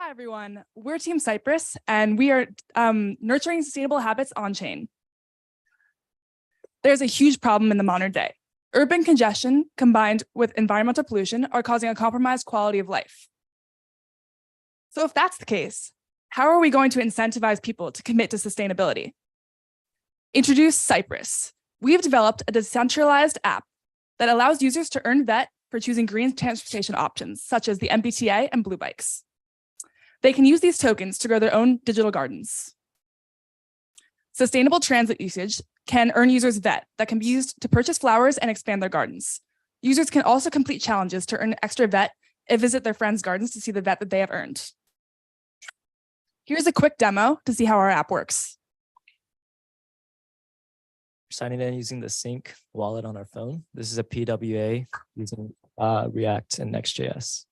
Hi, everyone. We're Team Cyprus, and we are nurturing sustainable habits on chain. There's a huge problem in the modern day. Urban congestion combined with environmental pollution are causing a compromised quality of life. So if that's the case, how are we going to incentivize people to commit to sustainability? Introduce Cyprus. We have developed a decentralized app that allows users to earn VET for choosing green transportation options, such as the MBTA and Blue Bikes. They can use these tokens to grow their own digital gardens. Sustainable transit usage can earn users VET that can be used to purchase flowers and expand their gardens. Users can also complete challenges to earn extra VET and visit their friends' gardens to see the VET that they have earned. Here's a quick demo to see how our app works. Signing in using the Sync wallet on our phone. This is a PWA using React and Next.js.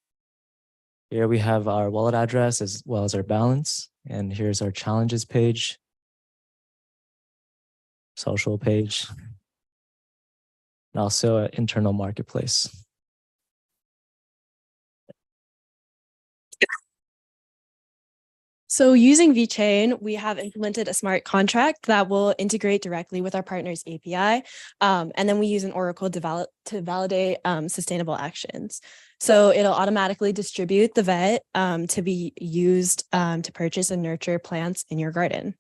Here we have our wallet address as well as our balance. And here's our challenges page, social page, and also an internal marketplace. So using Vechain, we have implemented a smart contract that will integrate directly with our partner's API. And then we use an Oracle to validate sustainable actions. So it'll automatically distribute the VET to be used to purchase and nurture plants in your garden.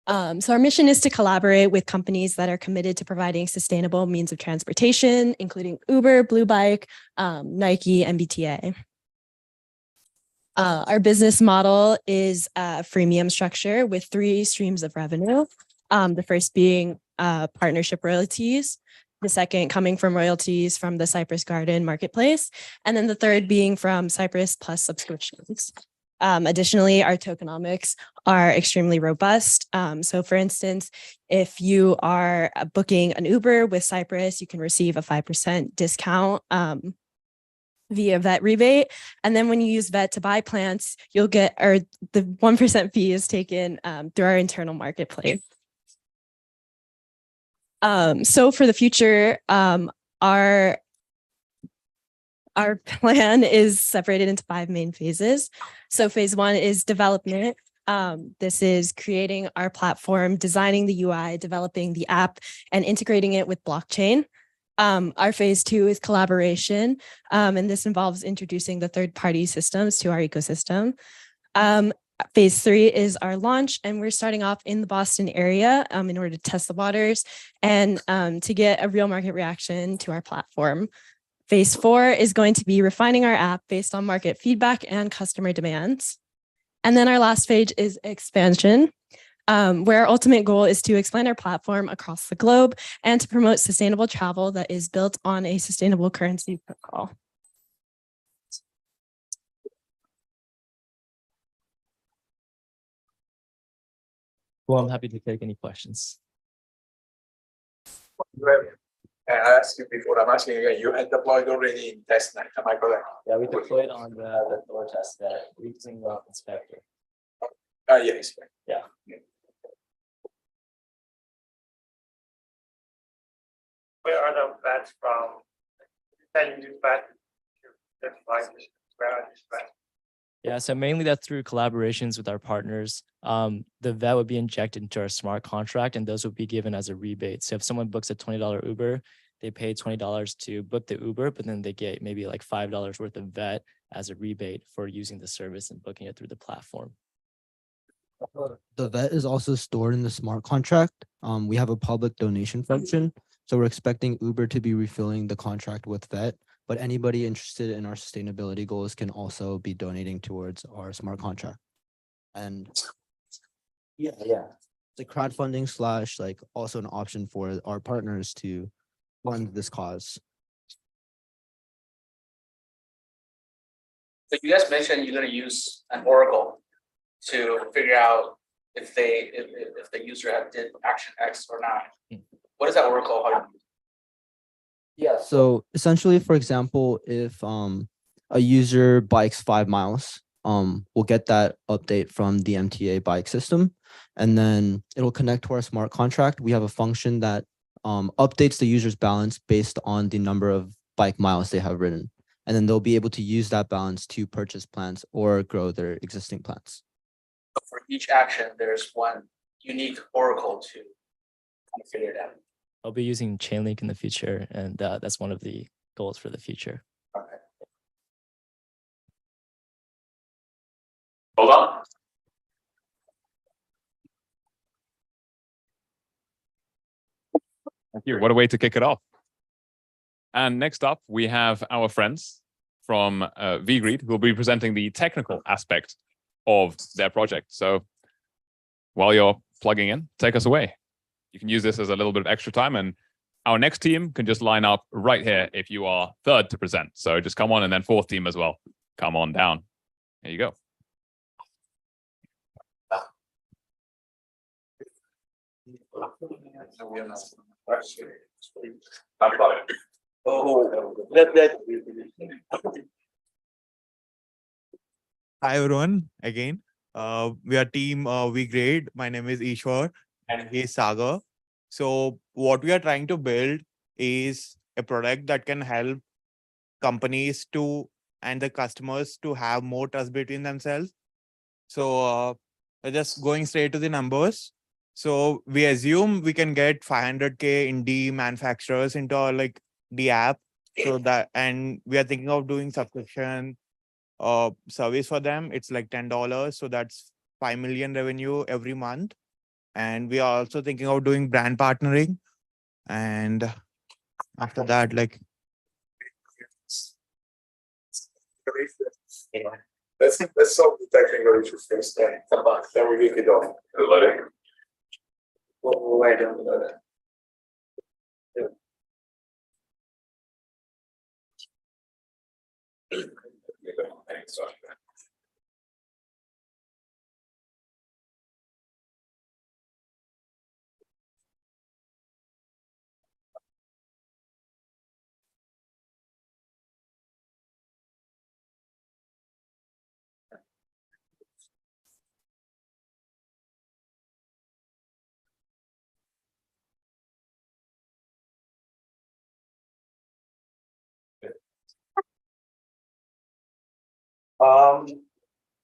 So our mission is to collaborate with companies that are committed to providing sustainable means of transportation, including Uber, Blue Bike, Nike, and MBTA. Our business model is a freemium structure with 3 streams of revenue. The first being partnership royalties, the second coming from royalties from the Cypress Garden marketplace, and then the third being from Cypress Plus subscriptions. Additionally, our tokenomics are extremely robust. So for instance, if you are booking an Uber with Cypress, you can receive a 5% discount via VET rebate. And then when you use VET to buy plants, you'll get, or the 1% fee is taken through our internal marketplace. So for the future, our plan is separated into 5 main phases. So phase 1 is development. This is creating our platform, designing the UI, developing the app, and integrating it with blockchain. Our phase 2 is collaboration, and this involves introducing the third-party systems to our ecosystem. Phase 3 is our launch, and we're starting off in the Boston area in order to test the waters and to get a real market reaction to our platform. Phase 4 is going to be refining our app based on market feedback and customer demands. And then our last phase is expansion, where our ultimate goal is to expand our platform across the globe and to promote sustainable travel that is built on a sustainable currency protocol. Well, I'm happy to take any questions. I asked you before, I'm asking again, you had deployed already in testnet, am I correct? Yeah, we deployed on the Thor test net using the inspector. Yes. Yeah. Where are the bets from? Can you do bet? Where are these bets? Yeah, so mainly that's through collaborations with our partners. The VET would be injected into our smart contract, and those would be given as a rebate. So if someone books a $20 Uber, they pay $20 to book the Uber, but then they get maybe like $5 worth of VET as a rebate for using the service and booking it through the platform. The VET is also stored in the smart contract. We have a public donation function, so we're expecting Uber to be refilling the contract with VET, but anybody interested in our sustainability goals can also be donating towards our smart contract. And yeah. it's a crowdfunding slash like also an option for our partners to fund this cause. So you guys mentioned you're going to use an oracle to figure out if the user did action X or not. What is that oracle? How do you Yeah. So essentially, for example, if a user bikes 5 miles, we'll get that update from the MTA bike system, and then it'll connect to our smart contract. We have a function that updates the user's balance based on the number of bike miles they have ridden. And then they'll be able to use that balance to purchase plants or grow their existing plants. for each action, there's one unique oracle to kind of figure it out. I'll be using Chainlink in the future, and that's one of the goals for the future. Okay. Hold on. Thank you. What a way to kick it off. And next up, we have our friends from VGreed who will be presenting the technical aspect of their project. So while you're plugging in, take us away. You can use this as a little bit of extra time, and our next team can just line up right here if you are third to present. So just come on, and then fourth team as well. Come on down. There you go. Hi everyone, again. We are team VGreed. My name is Ishwar and he is Sagar. So what we are trying to build is a product that can help companies to and the customers to have more trust between themselves. So we're just going straight to the numbers. So we assume we can get 500K indie manufacturers into our the app. So that, and we are thinking of doing subscription service for them. It's like $10. So that's 5 million revenue every month. And we are also thinking of doing brand partnering. And after that, Let's solve the technical issues first, then we make it off. Why don't we do that?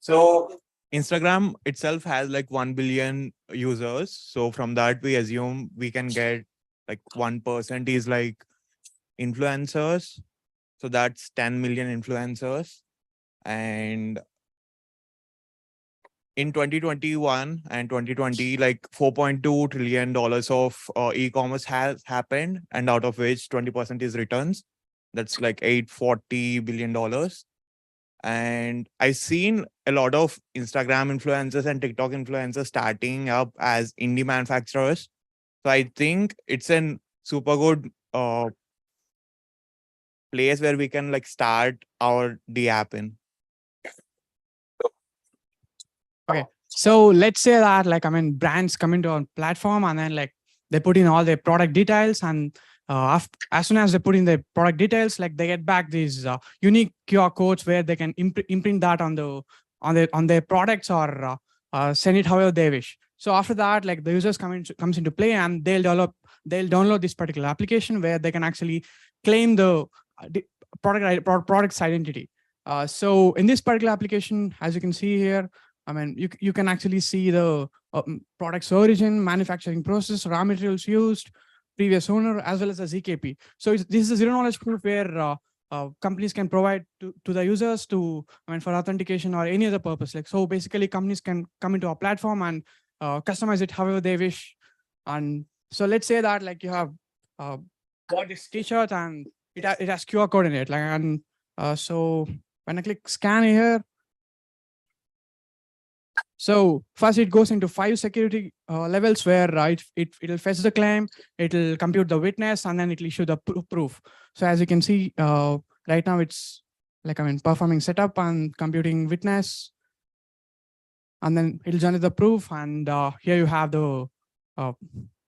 So Instagram itself has like 1 billion users. So from that, we assume we can get like 1% is like influencers. So that's 10 million influencers. And in 2021 and 2020, like $4.2 trillion of e-commerce has happened, and out of which 20% is returns. That's like $840 billion. And I've seen a lot of Instagram influencers and TikTok influencers starting up as indie manufacturers. So I think it's a super good place where we can like start our D app in. Okay. So let's say that brands come into our platform and then they put in all their product details, and as soon as they put in the product details, they get back these unique QR codes where they can imprint that on their products or send it however they wish. So after that, the users comes into play, and they'll download this particular application where they can actually claim the product's identity. So in this particular application, as you can see here, you can actually see the product's origin, manufacturing process, raw materials used, previous owner, as well as the ZKP. So this is a zero knowledge proof where companies can provide to the users for authentication or any other purpose. So basically, companies can come into our platform and customize it however they wish. And so let's say that you have bought this T-shirt and it has QR code in it. So when I click scan here, So first it goes into 5 security levels where it'll fetch the claim, it'll compute the witness, and then it'll issue the proof. So as you can see, right now it's like, performing setup and computing witness, and then it'll generate the proof. And here you have the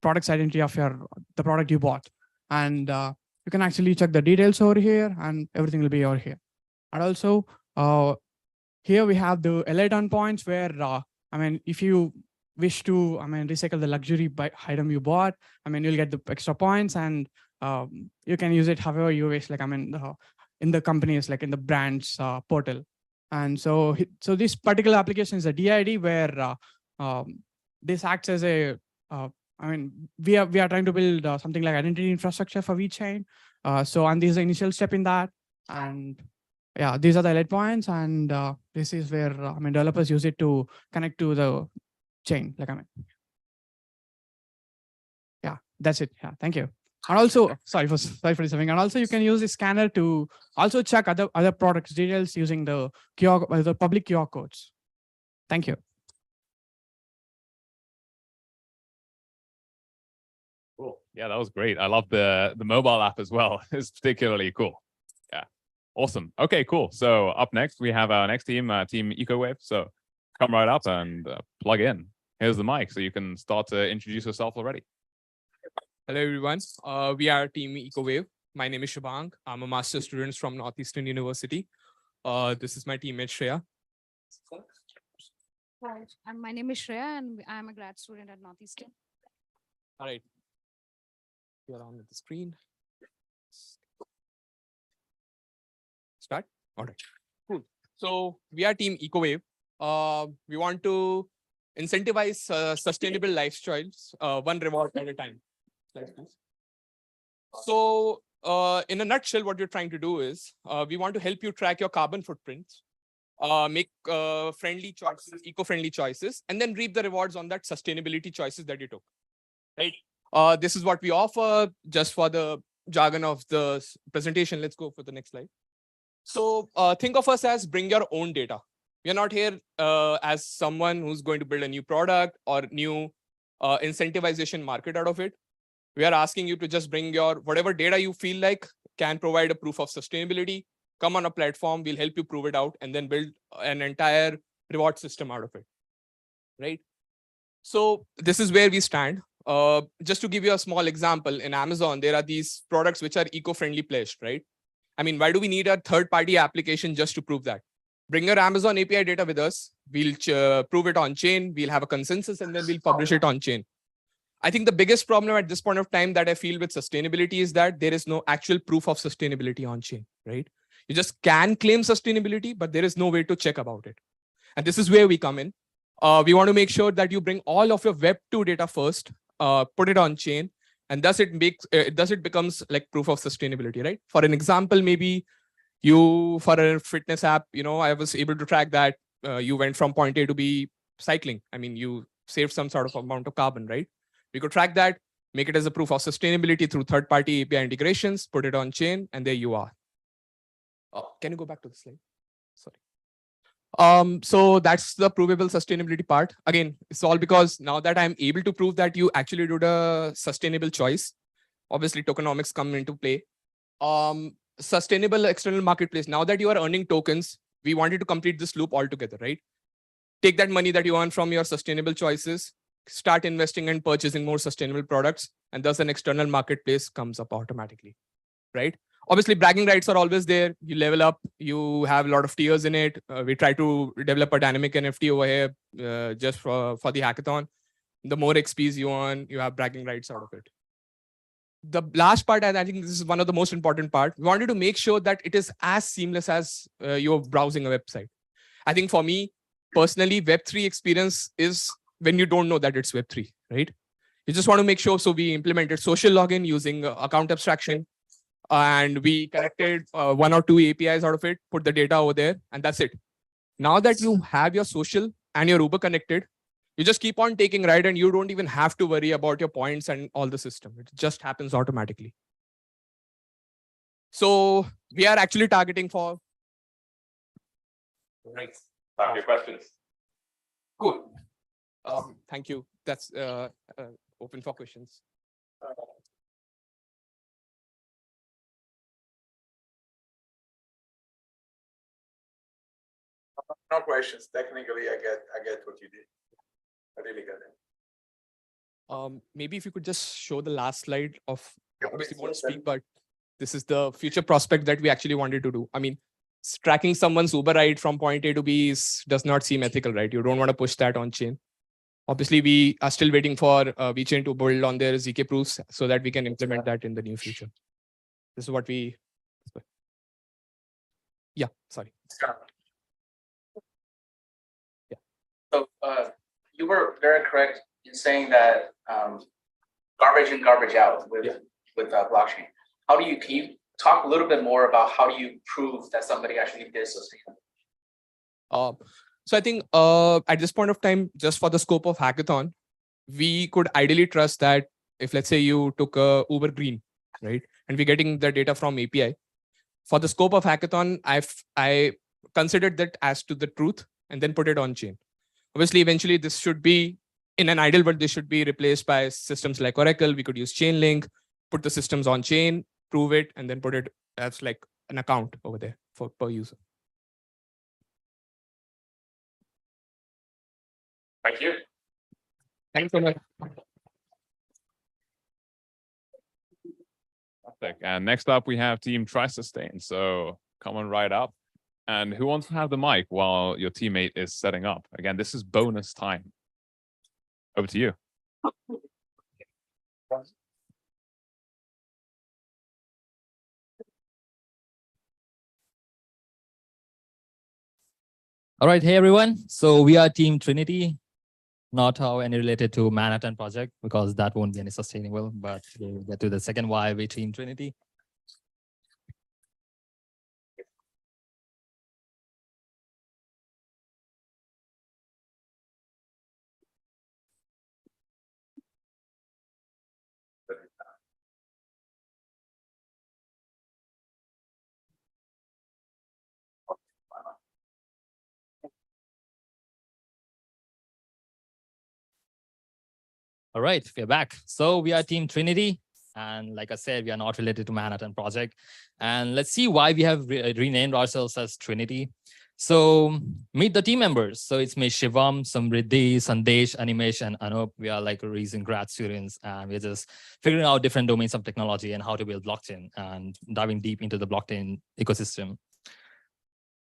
product's identity of the product you bought. And you can actually check the details over here, and everything will be over here. And also, here we have the alert endpoints where, if you wish to, recycle the luxury item you bought, you'll get the extra points, and you can use it however you wish, like, in the companies, like in the brand's portal. And so this particular application is a DID where this acts as a, we are trying to build something like identity infrastructure for Vechain. And this is the initial step in that. And yeah, these are the alert points, and this is where developers use it to connect to the chain. Like, yeah, that's it. Yeah, thank you. And also, sorry for disturbing. And also, you can use the scanner to also check other products details using the QR, the public QR codes. Thank you. Cool. Yeah, that was great. I love the mobile app as well. It's particularly cool. Yeah, awesome. Okay, cool. So up next, we have our next team, Team EcoWave. So come right up and plug in. Here's the mic, so you can start to introduce yourself already. Hello, everyone. We are Team EcoWave. My name is Shubhang. I'm a master's student from Northeastern University. This is my teammate Shreya. Hi, my name is Shreya, and I'm a grad student at Northeastern. All right. You're on the screen. Start. All right. Cool. So we are Team EcoWave. We want to incentivize sustainable lifestyles, one reward at a time. So in a nutshell, what you're trying to do is we want to help you track your carbon footprints, make friendly choices, eco-friendly choices, and then reap the rewards on that sustainability choices that you took. Right. This is what we offer. Just for the jargon of the presentation, let's go for the next slide. So think of us as bring your own data. We're not here as someone who's going to build a new product or new incentivization market out of it. We are asking you to just bring your whatever data you feel like can provide a proof of sustainability. Come on a platform, we'll help you prove it out and then build an entire reward system out of it. Right. So this is where we stand. Just to give you a small example, in Amazon, there are these products which are eco-friendly pledged, right? Why do we need a third-party application just to prove that? Bring your Amazon API data with us. We'll prove it on chain. We'll have a consensus and then we'll publish it on chain. I think the biggest problem at this point of time that I feel with sustainability is that there is no actual proof of sustainability on chain, right? You just can claim sustainability, but there is no way to check about it. And this is where we come in. We want to make sure that you bring all of your Web2 data first, put it on chain, and thus it becomes like proof of sustainability, right? For an example, maybe you, for a fitness app, I was able to track that you went from point A to B cycling. You saved some sort of amount of carbon, right? We could track that, make it as a proof of sustainability through third-party API integrations, put it on chain, and there you are. Can you go back to the slide? Sorry. So that's the provable sustainability part. Again, it's all because now that I'm able to prove that you actually did a sustainable choice, obviously tokenomics come into play. Sustainable external marketplace. Now that you are earning tokens, we wanted to complete this loop altogether, right? Take that money that you earn from your sustainable choices, start investing and purchasing more sustainable products, and thus an external marketplace comes up automatically, right? Obviously, bragging rights are always there. You level up, you have a lot of tiers in it. We try to develop a dynamic NFT over here just for the hackathon. The more XPs you earn, you have bragging rights out of it. The last part, and I think this is one of the most important part, we wanted to make sure that it is as seamless as you're browsing a website. I think for me, personally, Web3 experience is when you don't know that it's Web3, right? You just want to make sure. So we implemented social login using account abstraction. And we connected 1 or 2 APIs out of it, put the data over there, and that's it. Now that you have your social and your Uber connected, you just keep on taking ride and you don't even have to worry about your points and all the system. It just happens automatically. So we are actually targeting for. Right. Your questions. Cool. Thank you. That's open for questions. No questions. Technically, I get what you did. I really get it. Maybe if you could just show the last slide of, obviously you won't speak, but this is the future prospect that we actually wanted to do. I mean, tracking someone's Uber ride from point A to B does not seem ethical, right? You don't want to push that on chain. Obviously, we are still waiting for Vechain to build on their ZK proofs so that we can implement that in the near future. This is what we. Yeah, sorry. So you were very correct in saying that garbage in, garbage out with blockchain. Can you talk a little bit more about how do you prove that somebody actually did sustainable? So I think at this point of time, just for the scope of hackathon, we could ideally trust that if, let's say, you took Uber Green, right, and we're getting the data from API, for the scope of hackathon, I considered that as to the truth and then put it on chain. Obviously, eventually, this should be, in an ideal world, this should be replaced by systems like Oracle. We could use Chainlink, put the systems on chain, prove it, and then put it as like an account over there for per user. Thank you. Thanks so much. Fantastic. And next up, we have Team TriSustain. So come on right up. And who wants to have the mic while your teammate is setting up? Again, this is bonus time. Over to you. All right, hey everyone. So we are Team Trinity, not how any related to Manhattan Project, because that won't be any sustainable, but we'll get to the second why we Team Trinity. All right, we're back. So we are Team Trinity. And like I said, we are not related to Manhattan Project. And let's see why we have renamed ourselves as Trinity. So meet the team members. So it's me, Shivam, Samriddhi, Sandesh, Animesh, and Anup. We are like recent grad students, and we're just figuring out different domains of technology and how to build blockchain and diving deep into the blockchain ecosystem.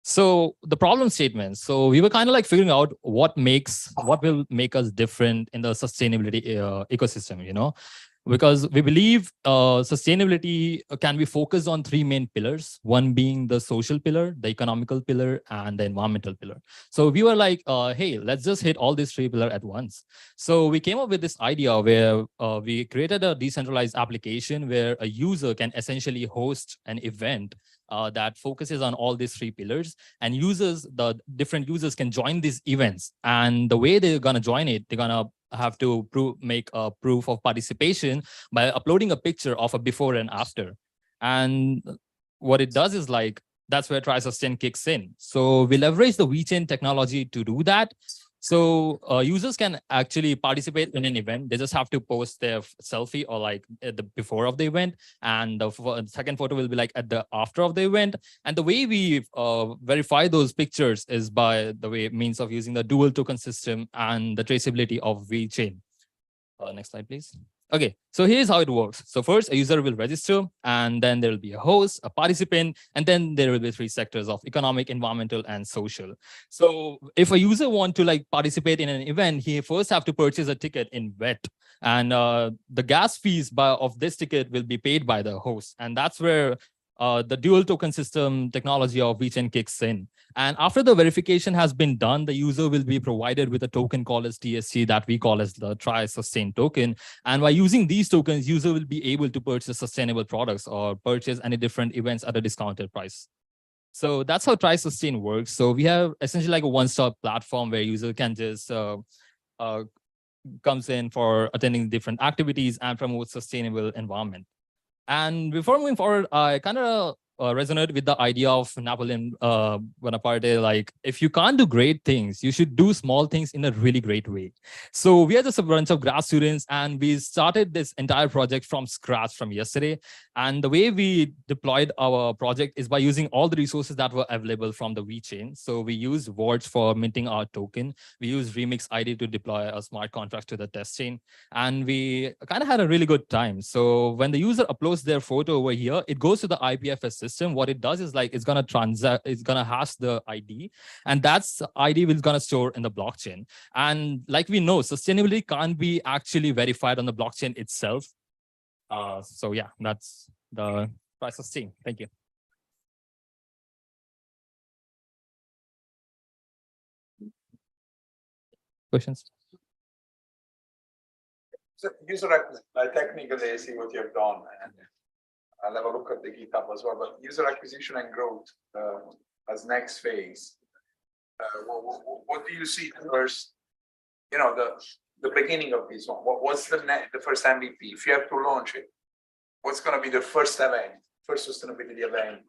So the problem statement. So we were kind of like figuring out what will make us different in the sustainability ecosystem, you know, because we believe sustainability can be focused on three main pillars, one being the social pillar, the economical pillar, and the environmental pillar. So we were like, hey, let's just hit all these three pillars at once. So we came up with this idea where we created a decentralized application where a user can essentially host an event that focuses on all these three pillars, and the different users can join these events. And the way they're going to join it, they're going to have to make a proof of participation by uploading a picture of a before and after. And what it does is like, that's where TriSustain kicks in. So we leverage the Vechain technology to do that. So users can actually participate in an event. They just have to post their selfie or like at the before of the event. And the second photo will be like at the after of the event. And the way we verify those pictures is by the means of using the dual token system and the traceability of Vechain. Next slide, please. Okay, so here's how it works. So first, a user will register, and then there will be a host, a participant, and then there will be three sectors of economic, environmental, and social. So if a user want to like participate in an event, he first have to purchase a ticket in VET, and the gas fees of this ticket will be paid by the host, and that's where the dual token system technology of Vechain kicks in. And after the verification has been done, the user will be provided with a token called as TSC that we call as the TriSustain token. And by using these tokens, user will be able to purchase sustainable products or purchase any different events at a discounted price. So that's how TriSustain works. So we have essentially like a one-stop platform where user can just comes in for attending different activities and promote sustainable environment. And before moving forward, I kind of resonate with the idea of Napoleon Bonaparte. Like, if you can't do great things, you should do small things in a really great way. So we are just a bunch of grad students, and we started this entire project from scratch from yesterday. And the way we deployed our project is by using all the resources that were available from the Vechain. So we use Words for minting our token. We use Remix ID to deploy a smart contract to the test chain. And we kind of had a really good time. So when the user uploads their photo over here, it goes to the IPFS system. What it does is like, it's gonna hash the ID, and that's ID is gonna store in the blockchain. And like we know, sustainability can't be actually verified on the blockchain itself. So yeah, that's the price of Steam. Thank you. Questions? So user technically, I see what you have done, and I'll have a look at the GitHub as well. But user acquisition and growth as next phase. What do you see first? You know, the beginning of this one. What's the first MVP? If you have to launch it, what's going to be the first event, first sustainability event,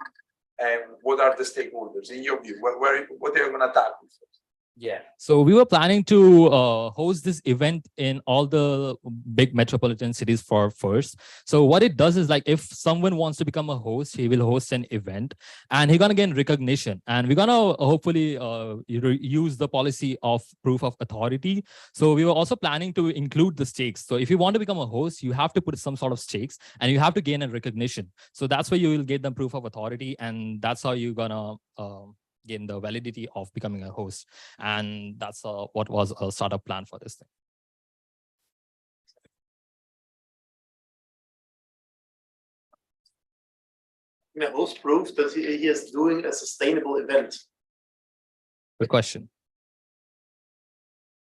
and what are the stakeholders in your view? What are you going to tackle first? Yeah. So we were planning to host this event in all the big metropolitan cities first. So what it does is like, if someone wants to become a host, he will host an event and he's gonna gain recognition. And we're gonna hopefully use the policy of proof of authority. So we were also planning to include the stakes. So if you want to become a host, you have to put some sort of stakes and you have to gain a recognition. So that's where you will get the proof of authority, and that's how you're gonna gain the validity of becoming a host. And that's what was a startup plan for this thing. The host proof that he is doing a sustainable event. Good question.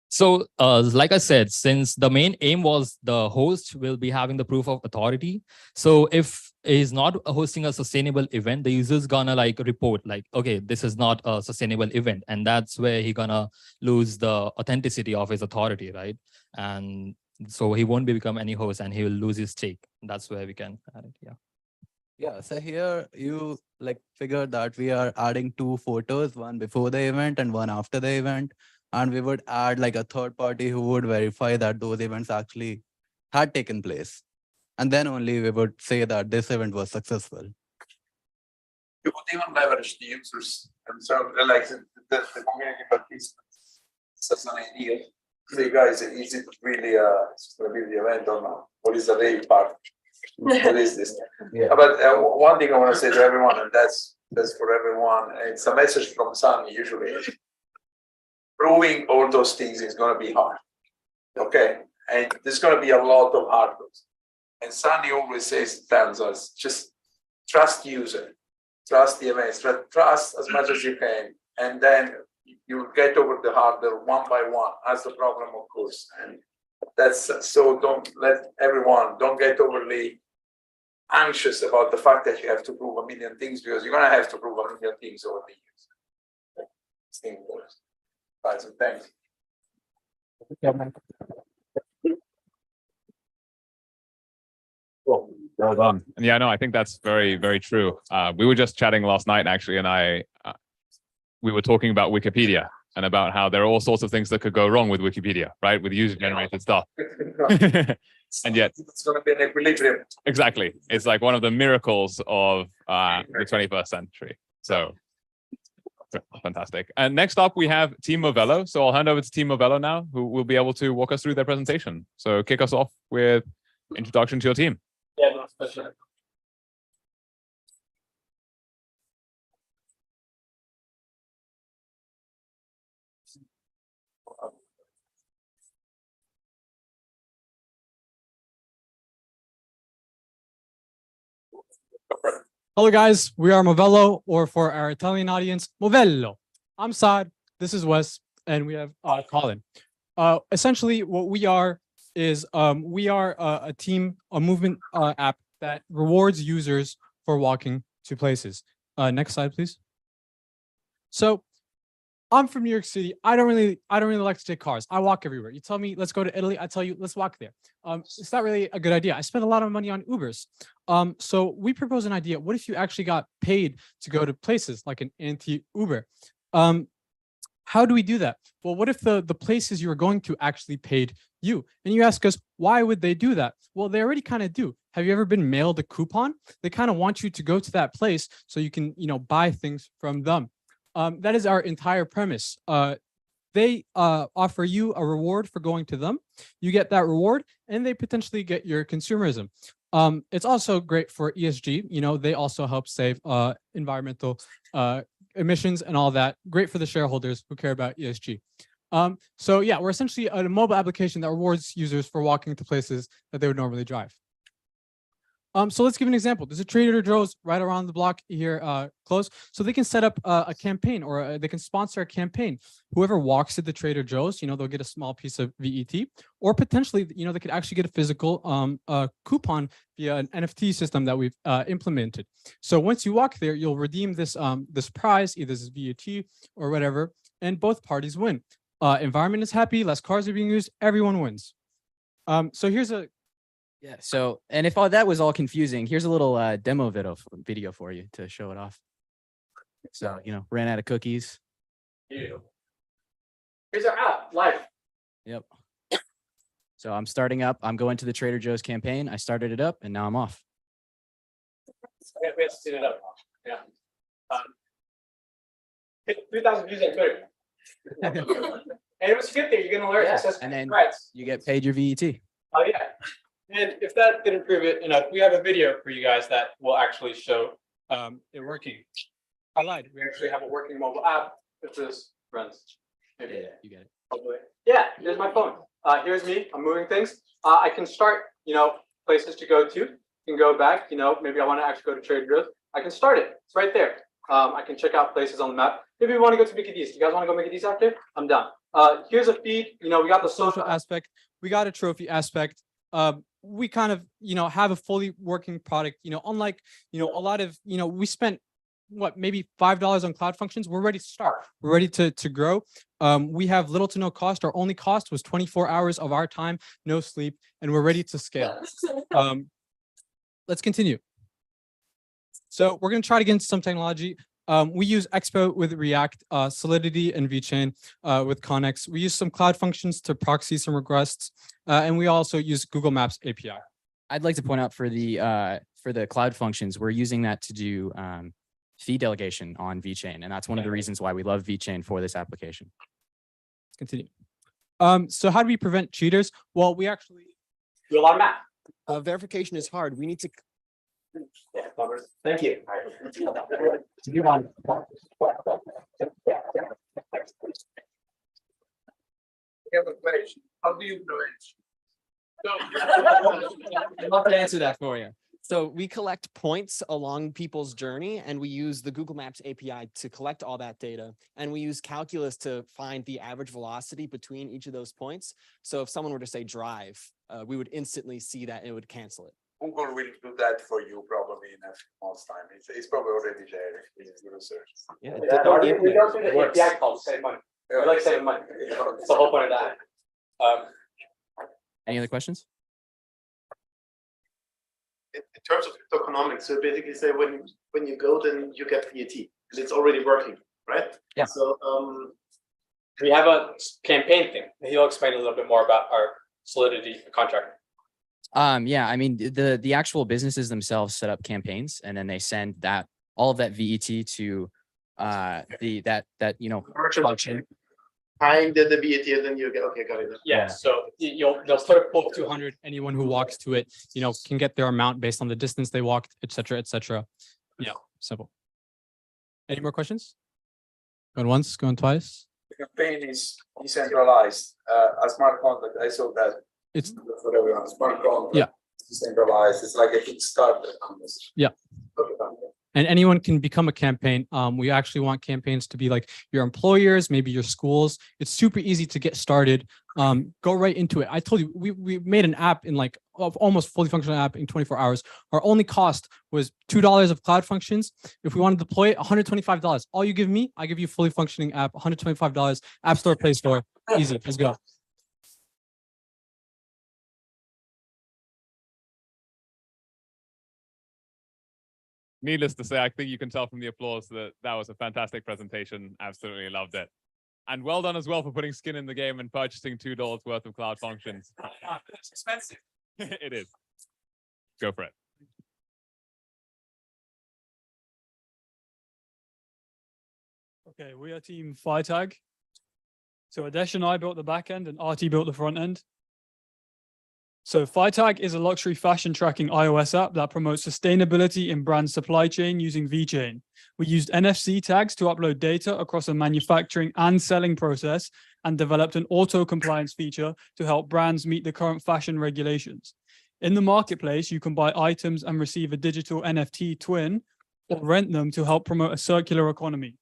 So like I said, since the main aim was the host will be having the proof of authority. So if he's not hosting a sustainable event, the user's gonna like report like, okay, this is not a sustainable event. And that's where he gonna lose the authenticity of his authority, right? And so he won't become any host and he will lose his stake. That's where we can add it, yeah. Yeah, so here you like figure that we are adding 2 photos, one before the event and one after the event. And we would add like a third party who would verify that those events actually had taken place. And then only we would say that this event was successful. You would even leverage the users themselves, like the community participants. That's an idea. Say, guys, is it really a sustainability event or not? What is the rave part? What is this? Yeah. But one thing I want to say to everyone, and that's for everyone, it's a message from Sunny usually. Proving all those things is going to be hard. Okay. And there's going to be a lot of hard work. And Sunny always tells us, just trust user, trust the events, trust as much as you can. And then you'll get over the hurdle one by one as the problem occurs. And that's so don't get overly anxious about the fact that you have to prove a million things, because you're going to have to prove a million things over the years. So thanks. Cool. Well done. And yeah, no, I think that's very, very true. We were just chatting last night, actually, and we were talking about Wikipedia and about how there are all sorts of things that could go wrong with Wikipedia, right? With user-generated stuff. And yet, it's going to be an equilibrium. Exactly. It's like one of the miracles of the 21st century. So fantastic. And next up, we have Team Movello. So I'll hand over to Team Movello now, who will be able to walk us through their presentation. So kick us off with introduction to your team. Yeah, no, especially. Hello guys, we are Movello, or for our Italian audience, Movello. I'm Saad, this is Wes, and we have Colin. Essentially what we are is we are a team, a movement app that rewards users for walking to places. Next slide, please. So I'm from New York City. I don't really like to take cars. I walk everywhere. You tell me, let's go to Italy. I tell you, let's walk there. It's not really a good idea. I spend a lot of money on Ubers. So we propose an idea. What if you actually got paid to go to places like an anti-Uber? How do we do that? Well, what if the places you were going to actually paid you? And you ask us, why would they do that? Well, they already kind of do. Have you ever been mailed a coupon? They kind of want you to go to that place so you can, buy things from them. That is our entire premise. They offer you a reward for going to them. You get that reward, and they potentially get your consumerism. It's also great for ESG. They also help save environmental emissions and all that. Great for the shareholders who care about ESG. So yeah, we're essentially a mobile application that rewards users for walking to places that they would normally drive. So let's give an example. There's a Trader Joe's right around the block here, close. So they can set up a campaign, or they can sponsor a campaign. Whoever walks to the Trader Joe's, they'll get a small piece of VET, or potentially, they could actually get a physical coupon via an NFT system that we've implemented. So once you walk there, you'll redeem this this prize, either this VET or whatever, and both parties win. Environment is happy, less cars are being used, everyone wins. So here's a Yeah. So, and if all that was all confusing, here's a little demo video for you to show it off. So, ran out of cookies. Here's our app, live. Yep. So I'm starting up. I'm going to the Trader Joe's campaign. I started it up, and now I'm off. We have to set it up. Yeah. 3,000 views on Twitter. And it was 50. You're gonna learn. Yeah. And then you get paid your VET. Oh yeah. And if that didn't prove it enough, we have a video for you guys that will actually show it working. I lied. We actually have a working mobile app. If this runs. Maybe. Yeah, you get it. Hopefully. Yeah, here's my phone. Here's me. I'm moving things. I can start, places to go to. You can go back, maybe I want to actually go to Trader Joe's. I can start it. It's right there. I can check out places on the map. Maybe we want to go to Mickey D's. Do you guys want to go Mickey D's after? I'm done. Here's a feed. We got the social aspect. We got a trophy aspect. We kind of, have a fully working product, unlike, a lot of, we spent maybe $5 on cloud functions. We're ready to start. We're ready to grow. We have little to no cost. Our only cost was 24 hours of our time, no sleep, and we're ready to scale. Let's continue. So we're going to try to get into some technology. We use Expo with React, Solidity and Vechain with Connex. We use some cloud functions to proxy some requests, and we also use Google Maps API. I'd like to point out for the cloud functions, we're using that to do fee delegation on Vechain, and that's one of the reasons why we love Vechain for this application. Let's continue. So how do we prevent cheaters? Well, we actually do a lot of math. Verification is hard. We need to. Yeah, thank you. We have a question. How do you prevent? I'd love to answer that for you. So we collect points along people's journey, and we use the Google Maps API to collect all that data. And we use calculus to find the average velocity between each of those points. So if someone were to say drive, we would instantly see that and it would cancel it. Google will do that for you probably in a few months' time. It's probably already there in the research. Yeah, we don't do the API call to save money. We like saving money. It's the whole point of that. Any other questions? In terms of tokenomics, so basically say when you go, then you get VAT, because it's already working, right? Yeah. So we have a campaign thing. He'll explain a little bit more about our Solidity contract. Yeah, I mean, the actual businesses themselves set up campaigns, and then they send all of that VET to function. Tying the VAT, and then you get got it. Yeah, so they'll start a pool of 200. anyone who walks to it, can get their amount based on the distance they walked, et cetera, et cetera. Yeah, simple. Any more questions? Going once, going twice. The campaign is decentralized. A smart contract, I saw that. It's for everyone. Smart contract. Yeah. Decentralized. It's like a Kickstarter. Yeah. and anyone can become a campaign. We actually want campaigns to be like your employers, maybe your schools. It's super easy to get started. Go right into it. I told you, we made an app in like almost fully functional app in 24 hours. Our only cost was $2 of cloud functions. If we want to deploy it, $125. All you give me, I give you fully functioning app, $125, App Store, Play Store. Easy, let's go. Needless to say, I think you can tell from the applause that that was a fantastic presentation. Absolutely loved it. And well done as well for putting skin in the game and purchasing $2 worth of cloud functions. It's expensive. It is. Go for it. Okay, we are team FireTag. So Adesh and I built the back end and RT built the front end. So FireTag is a luxury fashion tracking iOS app that promotes sustainability in brand supply chain using Vechain. We used NFC tags to upload data across a manufacturing and selling process and developed an auto compliance feature to help brands meet the current fashion regulations. In the marketplace, you can buy items and receive a digital NFT twin or rent them to help promote a circular economy.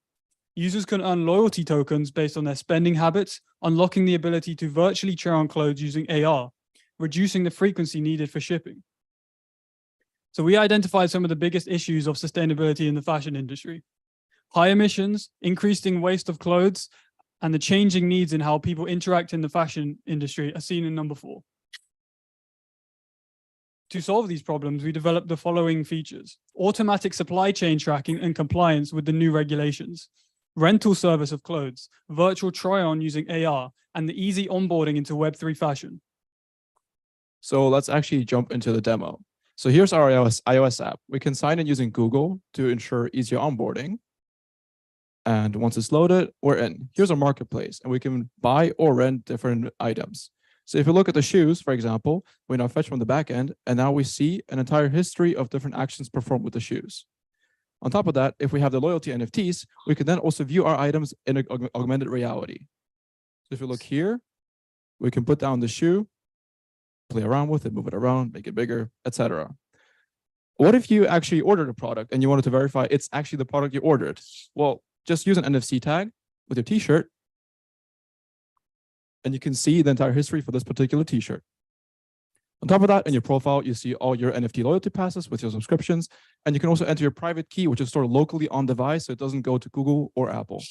Users can earn loyalty tokens based on their spending habits, unlocking the ability to virtually try on clothes using AR, reducing the frequency needed for shipping. So we identified some of the biggest issues of sustainability in the fashion industry. High emissions, increasing waste of clothes, and the changing needs in how people interact in the fashion industry are seen in number 4. To solve these problems, we developed the following features: automatic supply chain tracking and compliance with the new regulations, rental service of clothes, virtual try-on using AR, and the easy onboarding into Web3 fashion. So let's actually jump into the demo. So here's our iOS app. We can sign in using Google to ensure easier onboarding. And once it's loaded, we're in. Here's our marketplace, and we can buy or rent different items. So if you look at the shoes, for example, we now fetch from the back end, and now we see an entire history of different actions performed with the shoes. On top of that, if we have the loyalty NFTs, we can then also view our items in augmented reality. So if you look here, we can put down the shoe, play around with it, move it around, make it bigger, etc. What if you actually ordered a product and you wanted to verify it's actually the product you ordered? Well, just use an NFC tag with your t-shirt, and you can see the entire history for this particular t-shirt. On top of that, in your profile, you see all your NFT loyalty passes with your subscriptions, and you can also enter your private key, which is stored locally on device, so it doesn't go to Google or Apple.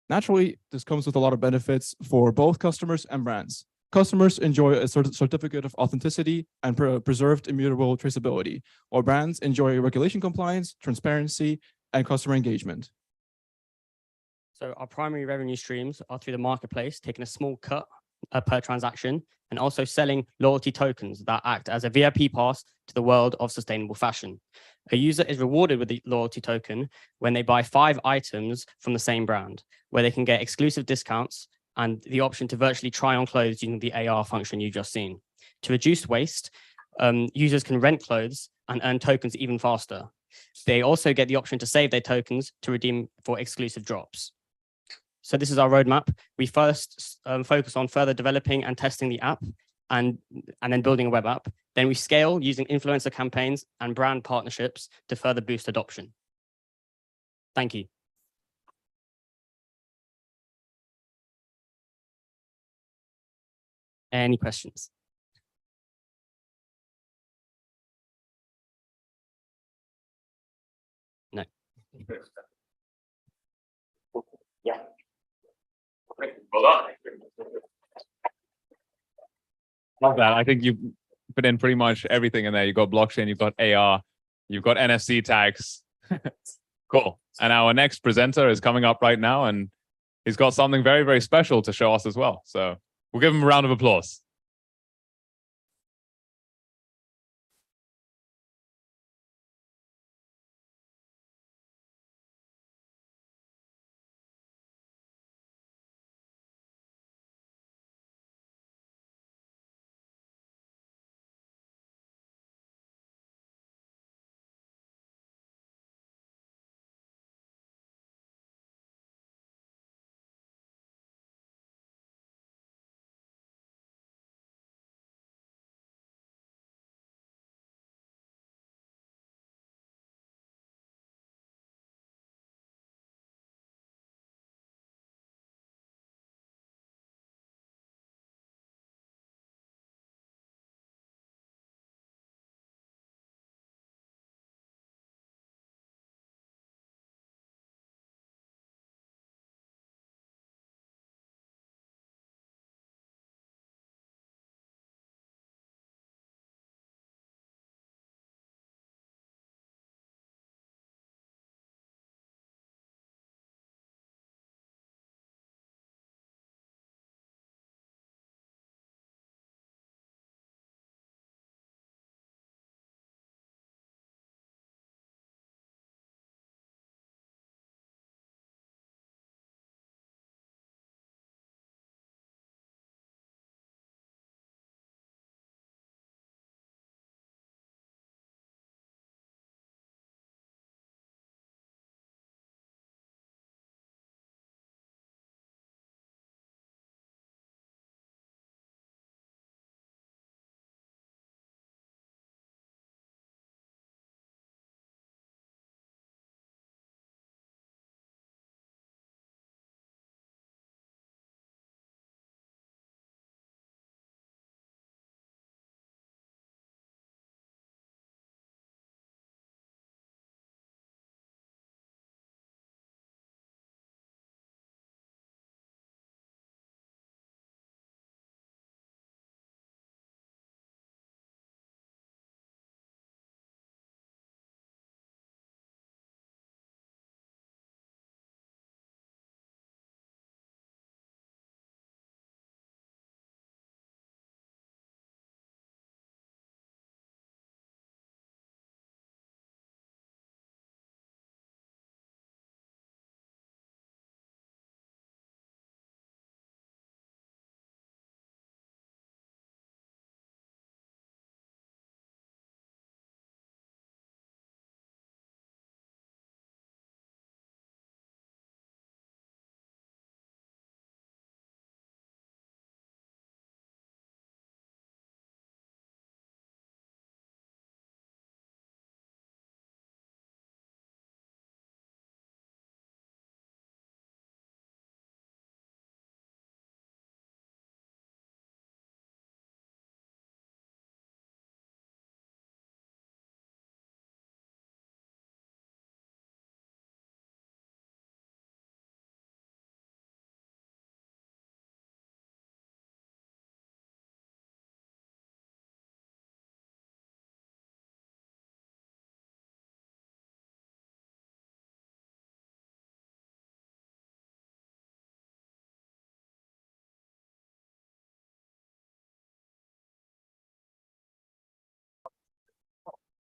Naturally, this comes with a lot of benefits for both customers and brands. Customers enjoy a certificate of authenticity and preserved immutable traceability, while brands enjoy regulation compliance, transparency, and customer engagement. So our primary revenue streams are through the marketplace, taking a small cut per transaction, and also selling loyalty tokens that act as a VIP pass to the world of sustainable fashion. A user is rewarded with the loyalty token when they buy 5 items from the same brand, where they can get exclusive discounts and the option to virtually try on clothes using the AR function you've just seen. To reduce waste, users can rent clothes and earn tokens even faster. They also get the option to save their tokens to redeem for exclusive drops. So this is our roadmap. We first focus on further developing and testing the app and then building a web app. Then we scale using influencer campaigns and brand partnerships to further boost adoption. Thank you. Any questions? No. Yeah. Well done. Love that. I think you put in pretty much everything in there. You've got blockchain, you've got AR, you've got NFC tags. Cool. And our next presenter is coming up right now, and he's got something very, very special to show us as well. So we'll give him a round of applause.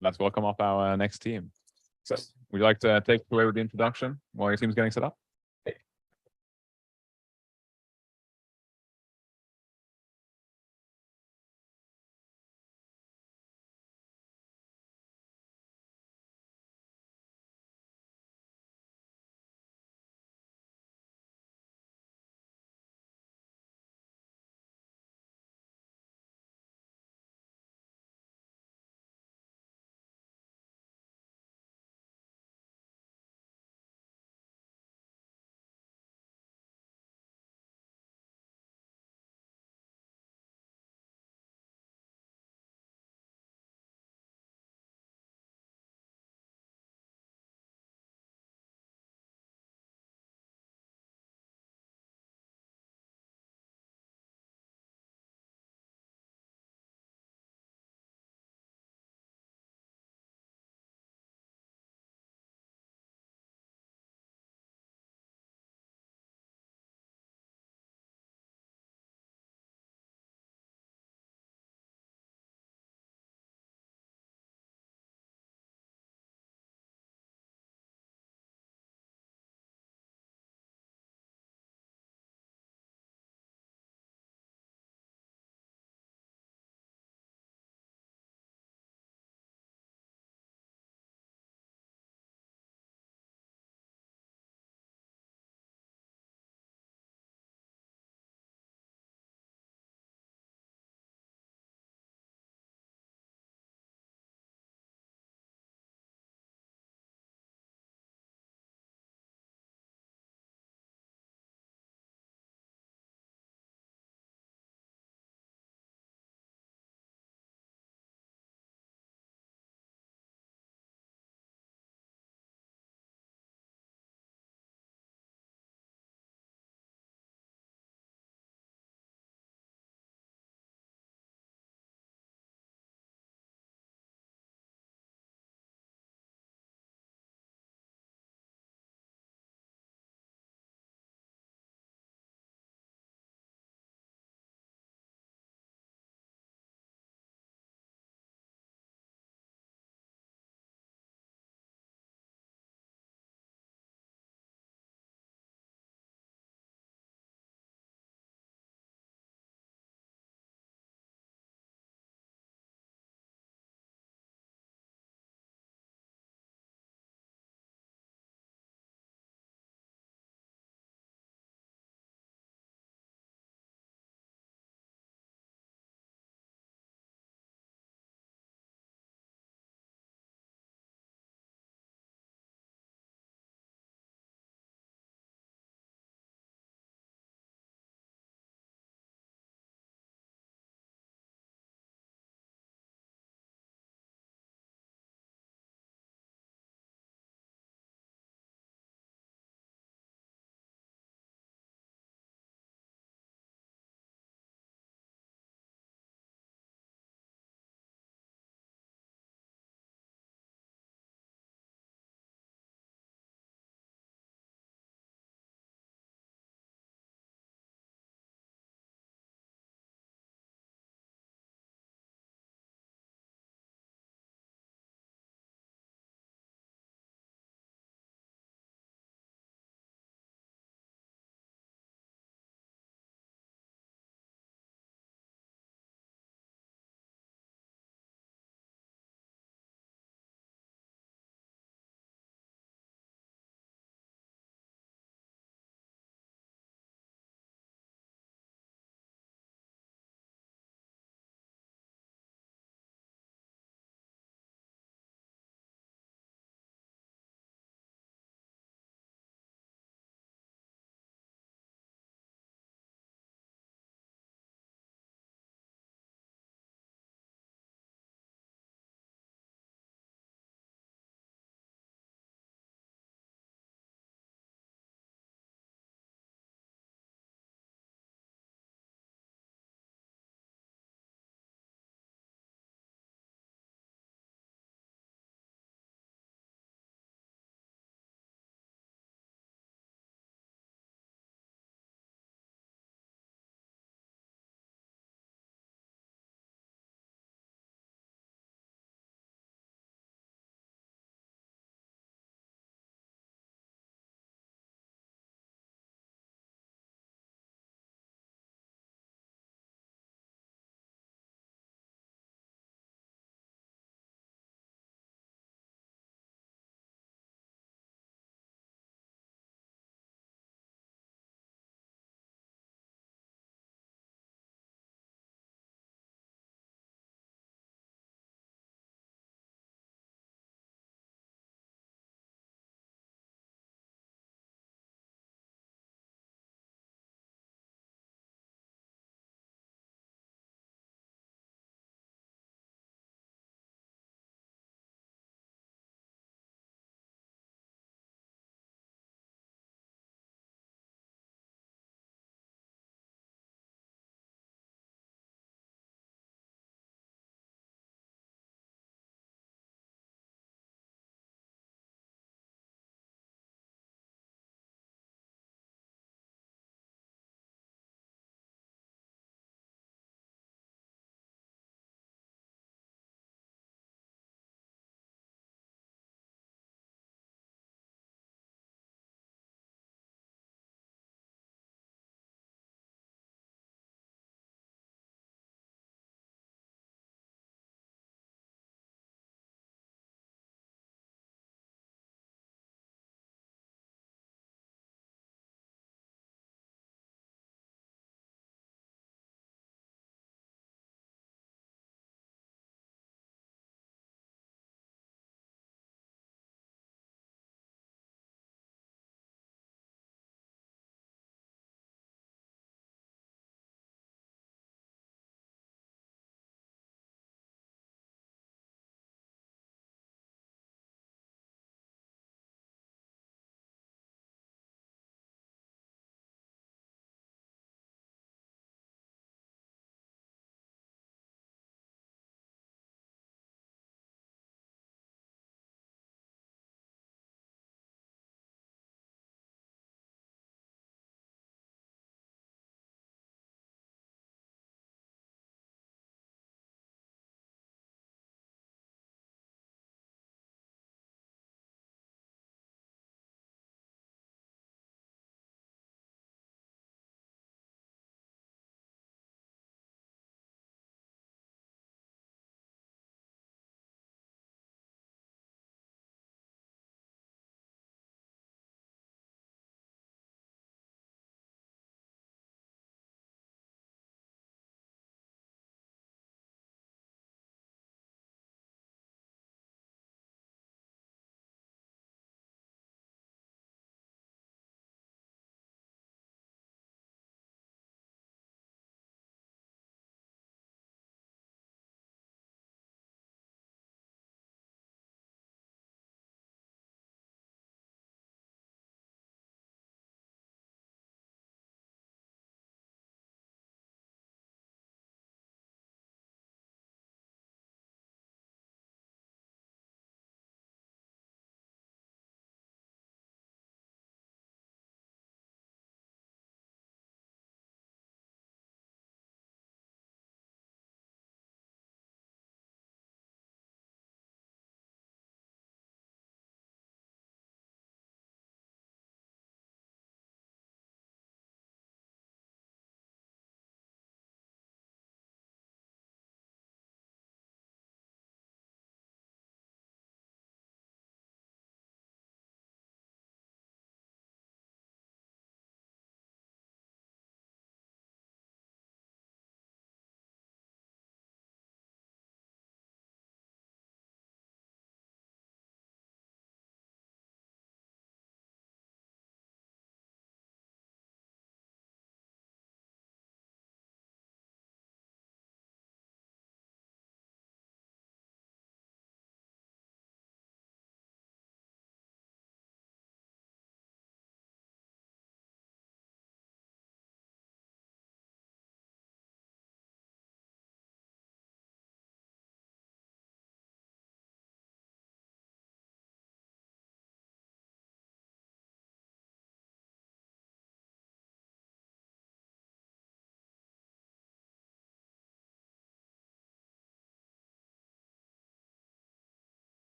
let's welcome up our next team. So, would you like to take away with the introduction while your team's getting set up?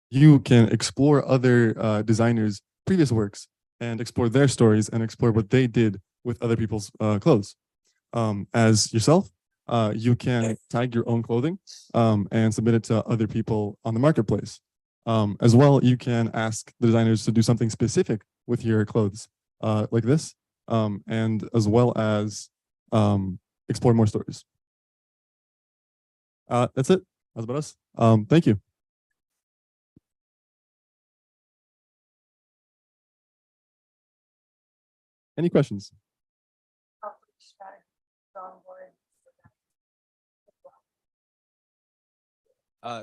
you can explore other designers' previous works and explore their stories and explore what they did with other people's clothes. As yourself, you can tag your own clothing and submit it to other people on the marketplace. As well, you can ask the designers to do something specific with your clothes, like this, and as well as explore more stories. That's it. That's about us. Thank you. Any questions?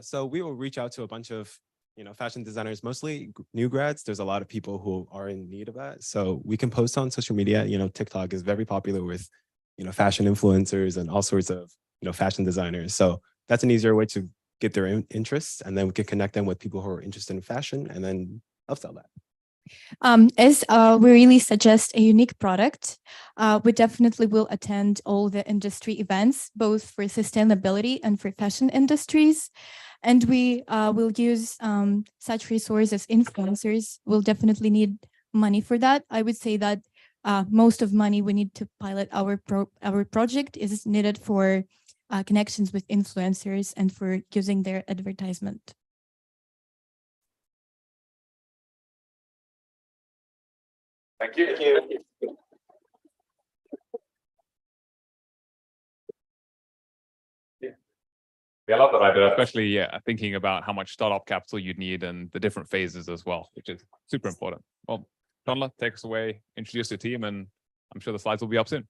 So we will reach out to a bunch of fashion designers, mostly new grads. There's a lot of people who are in need of that. So we can post on social media. TikTok is very popular with fashion influencers and all sorts of fashion designers. So that's an easier way to get their interests, and then we can connect them with people who are interested in fashion and then upsell that. As we really suggest a unique product, we definitely will attend all the industry events, both for sustainability and for fashion industries. And we will use such resources as influencers. We'll definitely need money for that. I would say that most of money we need to pilot our project is needed for connections with influencers and for using their advertisement. Thank you. Thank you. Yeah, I love that idea, especially thinking about how much startup capital you'd need and the different phases as well, which is super important. Well, Chandler, take us away, introduce your team, and I'm sure the slides will be up soon.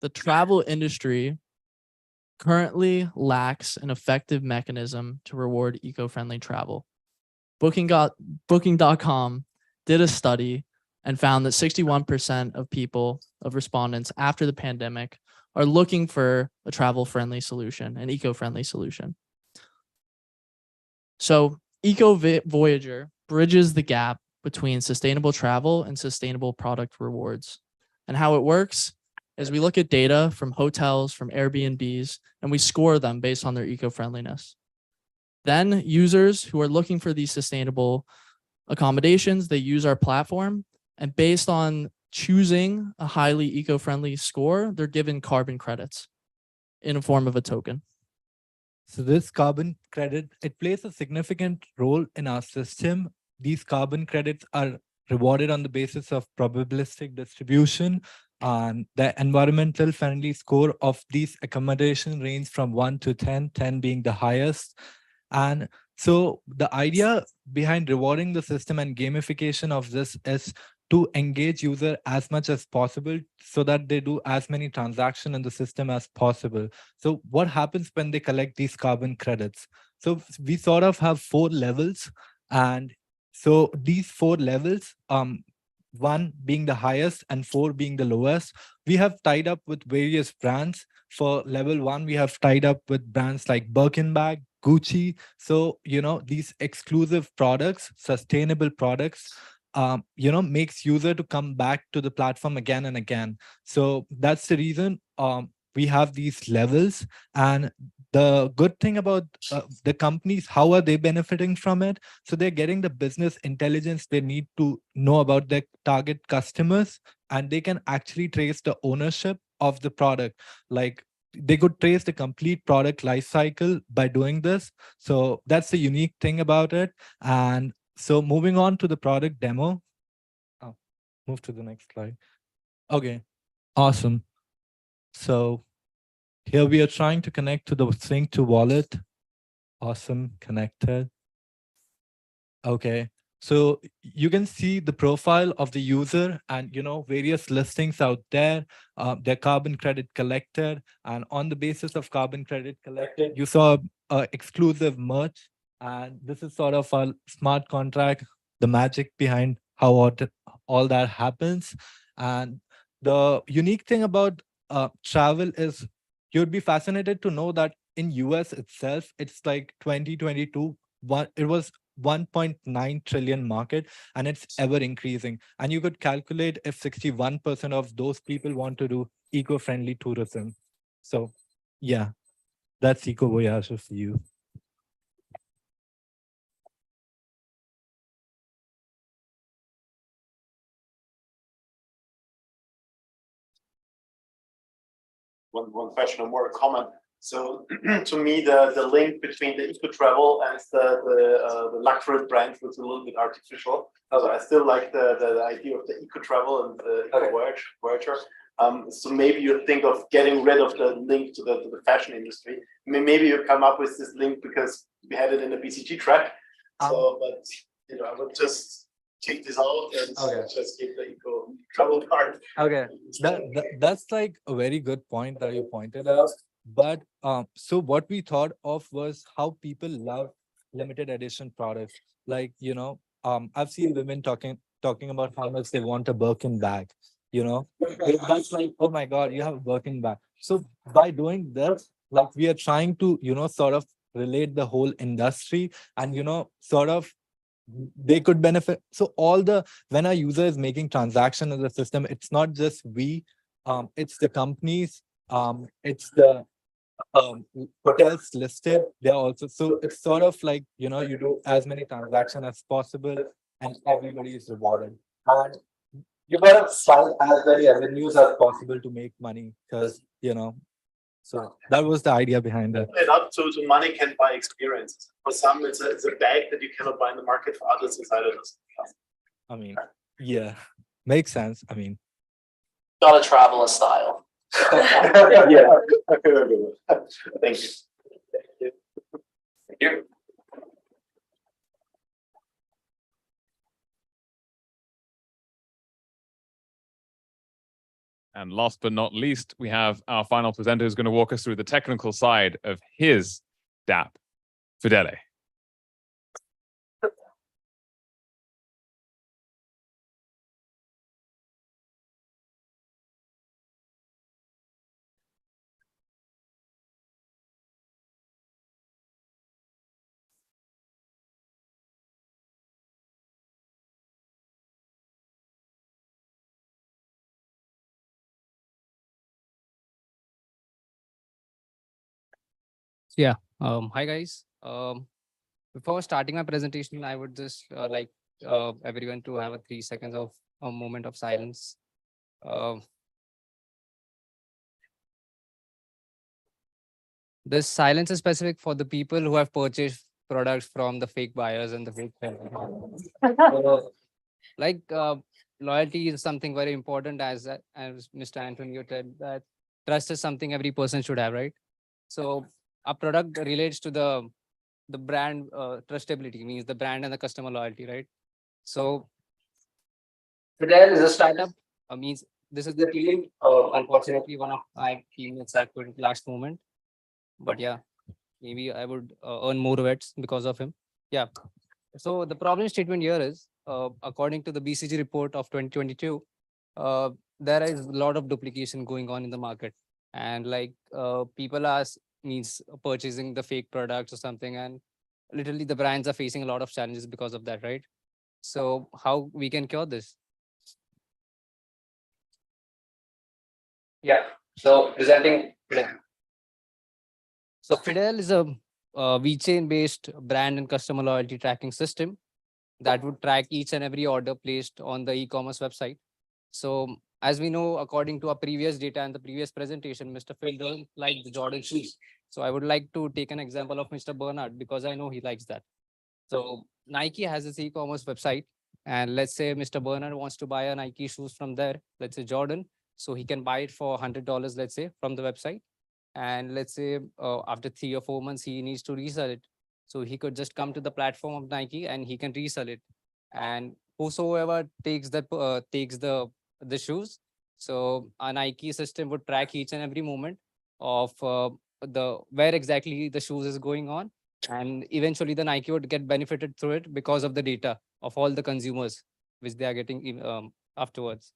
The travel industry currently lacks an effective mechanism to reward eco-friendly travel. Booking.com did a study and found that 61% of respondents after the pandemic are looking for a travel-friendly solution, an eco-friendly solution. So Eco-Voyager bridges the gap between sustainable travel and sustainable product rewards. And how it works is we look at data from hotels, from Airbnbs, and we score them based on their eco-friendliness. Then users who are looking for these sustainable accommodations, they use our platform, and based on choosing a highly eco-friendly score, they're given carbon credits in a form of a token. So this carbon credit, it plays a significant role in our system. These carbon credits are rewarded on the basis of probabilistic distribution, and the environmental friendly score of these accommodation range from 1 to 10, 10 being the highest. And so the idea behind rewarding the system and gamification of this is to engage user as much as possible so that they do as many transactions in the system as possible. So what happens when they collect these carbon credits? So we sort of have 4 levels. And so these 4 levels, 1 being the highest and 4 being the lowest, we have tied up with various brands. For level 1, we have tied up with brands like Birkin bag, Gucci. So, these exclusive products, sustainable products, makes user to come back to the platform again and again. So that's the reason we have these levels. And the good thing about the companies, how are they benefiting from it? So they're getting the business intelligence they need to know about their target customers, and they can actually trace the ownership of the product. Like they could trace the complete product life cycle by doing this. So that's the unique thing about it. And so moving on to the product demo. Oh, move to the next slide. Okay, awesome. So here we are trying to connect to the sync to wallet. Awesome, connected. Okay, so you can see the profile of the user and various listings out there, their carbon credit collected, and on the basis of carbon credit collected, you saw exclusive merch, and this is sort of a smart contract, the magic behind how all that happens. And the unique thing about travel is you'd be fascinated to know that in US itself, it's like 2022. It was 1.9 trillion market, and it's ever increasing. And you could calculate if 61% of those people want to do eco-friendly tourism. So yeah, that's Eco Voyage for you. One question or more comment. So to me, the link between the eco travel and the luxury brand was a little bit artificial. So I still like the idea of the eco travel and the eco voyager. So maybe you think of getting rid of the link to the fashion industry. Maybe you come up with this link because we had it in the BCG track. So, but you know, I would just take this out and just keep the eco travel part. Okay, that's like a very good point that you pointed out. But so what we thought of was how people love limited edition products. Like, you know, I've seen women talking about how much they want a Birkin bag. You know, that's like, oh my God, you have a Birkin bag. So by doing this, like we are trying to, you know, sort of relate the whole industry and, you know, sort of they could benefit. So when a user is making transaction in the system, it's not just it's the companies, it's the hotels listed. They're also, so it's sort of like, you know, you do as many transactions as possible and everybody is rewarded. And you gotta find as many avenues as possible to make money because, you know, so that was the idea behind it. Not so money can buy experiences. For some, it's a bag that you cannot buy in the market. For others, it's either I mean, yeah, makes sense. I mean, Gotta travel in style. yeah. Thank you. Thank you. And last but not least, we have our final presenter who's going to walk us through the technical side of his dApp, Fidele. Yeah. Hi guys. Before starting my presentation, I would just like everyone to have a 3 seconds of a moment of silence. This silence is specific for the people who have purchased products from the fake buyers and the fake sellers. Like loyalty is something very important, as Mr. Antonio said, that trust is something every person should have, right? So a product relates to the brand trustability, means the brand and the customer loyalty, right? So Fidel is a startup. Means this is the team. Unfortunately, one of my teammates that quit last moment. But yeah, maybe I would earn more bets because of him. Yeah. So the problem statement here is, according to the BCG report of 2022, there is a lot of duplication going on in the market, and like people are means purchasing the fake products or something, and literally the brands are facing a lot of challenges because of that, right? So how we can cure this? Yeah. So presenting Fidel. So Fidel is a Vechain based brand and customer loyalty tracking system that would track each and every order placed on the e-commerce website. So as we know, according to our previous data and the previous presentation, Mr. Phil doesn't like the Jordan shoes. So I would like to take an example of Mr. Bernard because I know he likes that. So Nike has its e-commerce website, and let's say Mr. Bernard wants to buy a Nike shoes from there, let's say Jordan. So he can buy it for $100, let's say, from the website. And let's say after 3 or 4 months, he needs to resell it. So he could just come to the platform of Nike and he can resell it. And whosoever takes the shoes, so a Nike system would track each and every moment of the where exactly the shoes is going on, and eventually the Nike would get benefited through it because of the data of all the consumers which they are getting afterwards.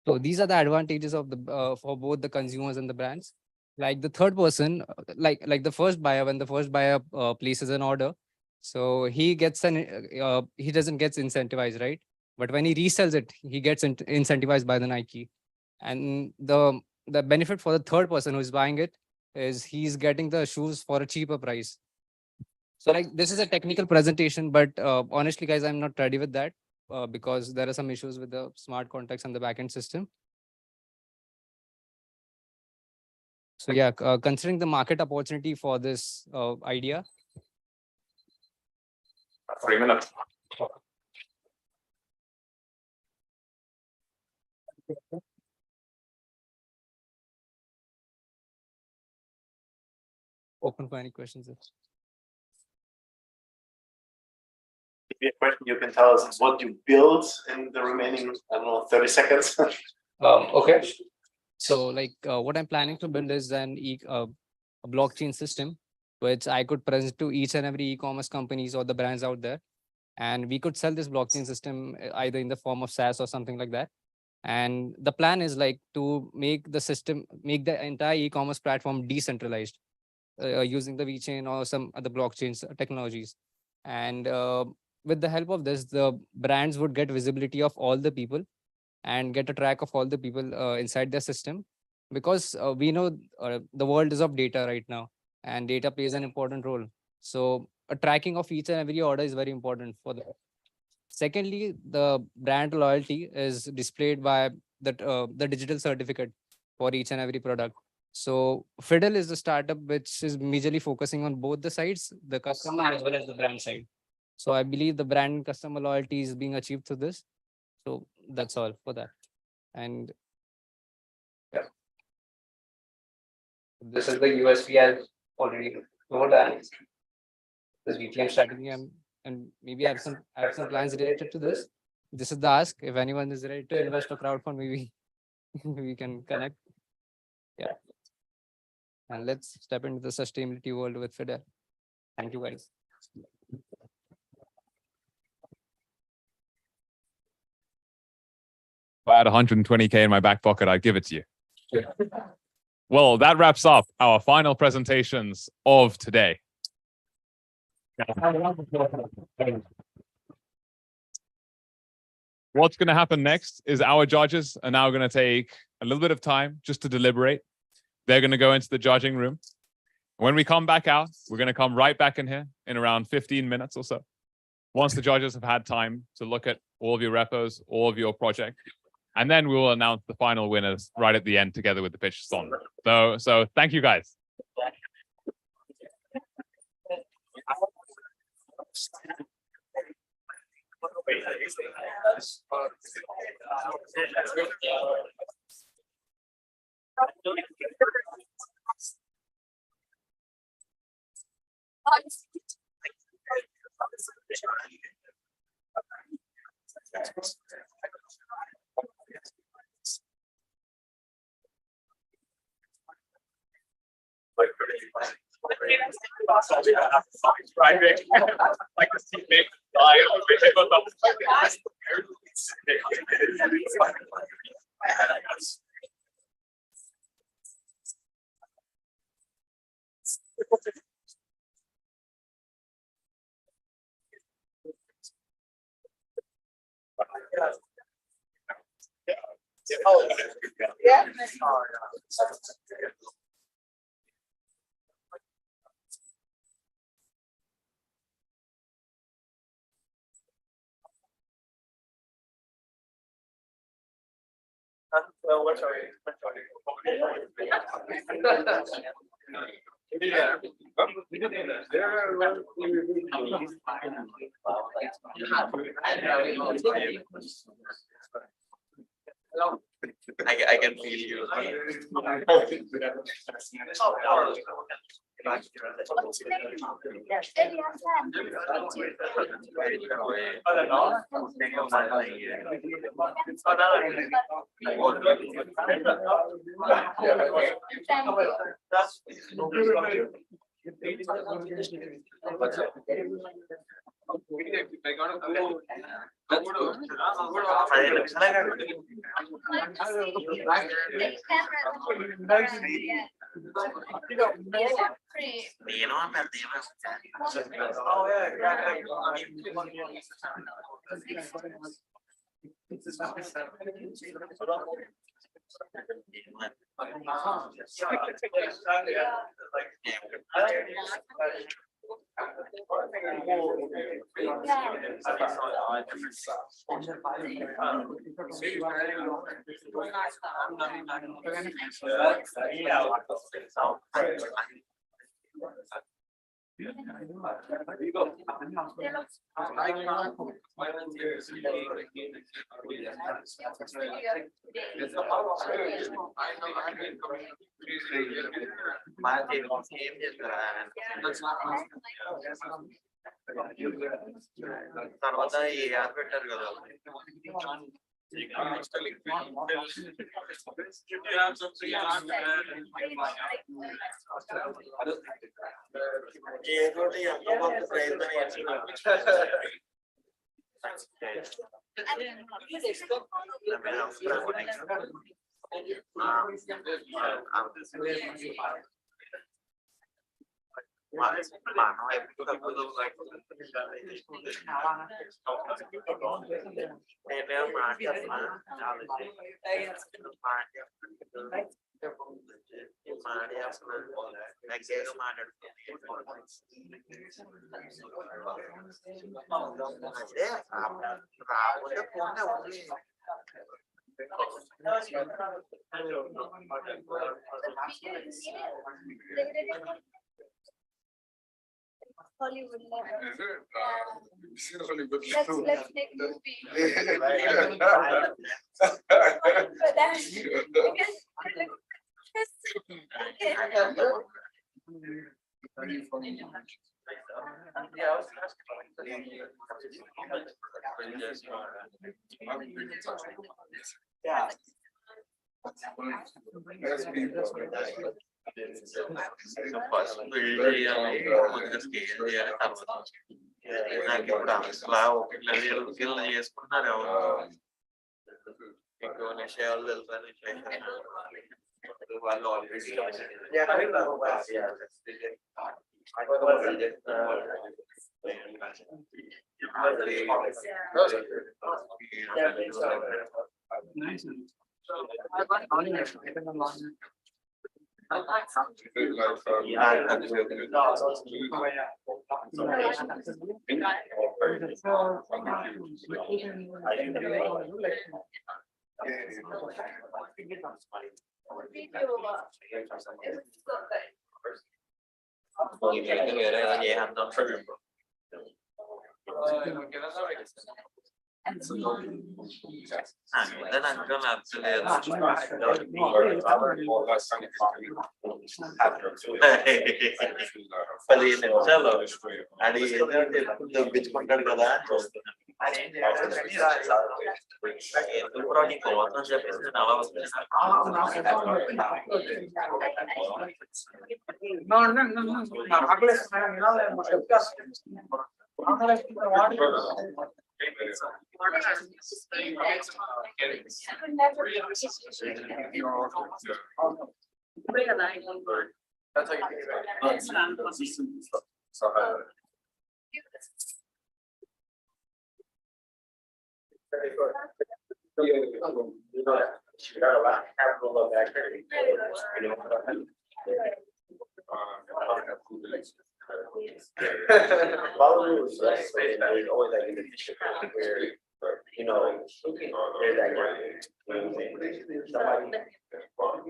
So these are the advantages of the for both the consumers and the brands. Like the third person, like the first buyer, when the first buyer places an order, so he gets he doesn't get incentivized, right? But when he resells it, he gets incentivized by the Nike. And the benefit for the third person who is buying it is he's getting the shoes for a cheaper price. So like this is a technical presentation, but honestly, guys, I'm not ready with that because there are some issues with the smart contracts and the backend system. So yeah, considering the market opportunity for this idea. 3 minutes. Open for any questions. If you have a question, you can tell us what you built in the remaining, I don't know, 30 seconds. Okay. So like what I'm planning to build is a blockchain system, which I could present to each and every e-commerce companies or the brands out there. And we could sell this blockchain system either in the form of SaaS or something like that. And the plan is like to make the system, make the entire e-commerce platform decentralized using the Vechain or some other blockchains technologies. And with the help of this, the brands would get visibility of all the people and get a track of all the people inside their system, because we know the world is of data right now, and data plays an important role. So a tracking of each and every order is very important for that. Secondly, the brand loyalty is displayed by the digital certificate for each and every product. So Fiddle is the startup which is majorly focusing on both the sides, the customer as well as the brand side. So I believe the brand and customer loyalty is being achieved through this. So that's all for that. And yeah, this is the USP as already told, and this VPN strategy, and maybe I have some plans related to this. This is the ask. If anyone is ready to invest or crowdfund, maybe we can connect. Yeah. And let's step into the sustainability world with Fidel. Thank you, guys. If I had 120K in my back pocket, I'd give it to you. Well, that wraps up our final presentations of today. What's going to happen next is our judges are now going to take a little bit of time just to deliberate. They're going to go into the judging room. When we come back out, we're going to come right back in here in around 15 minutes or so. Once the judges have had time to look at all of your repos, all of your project, and then we will announce the final winners right at the end together with the pitch song. So thank you guys. Like the seat big yeah. I can feel you. Hollywood let's take a movie.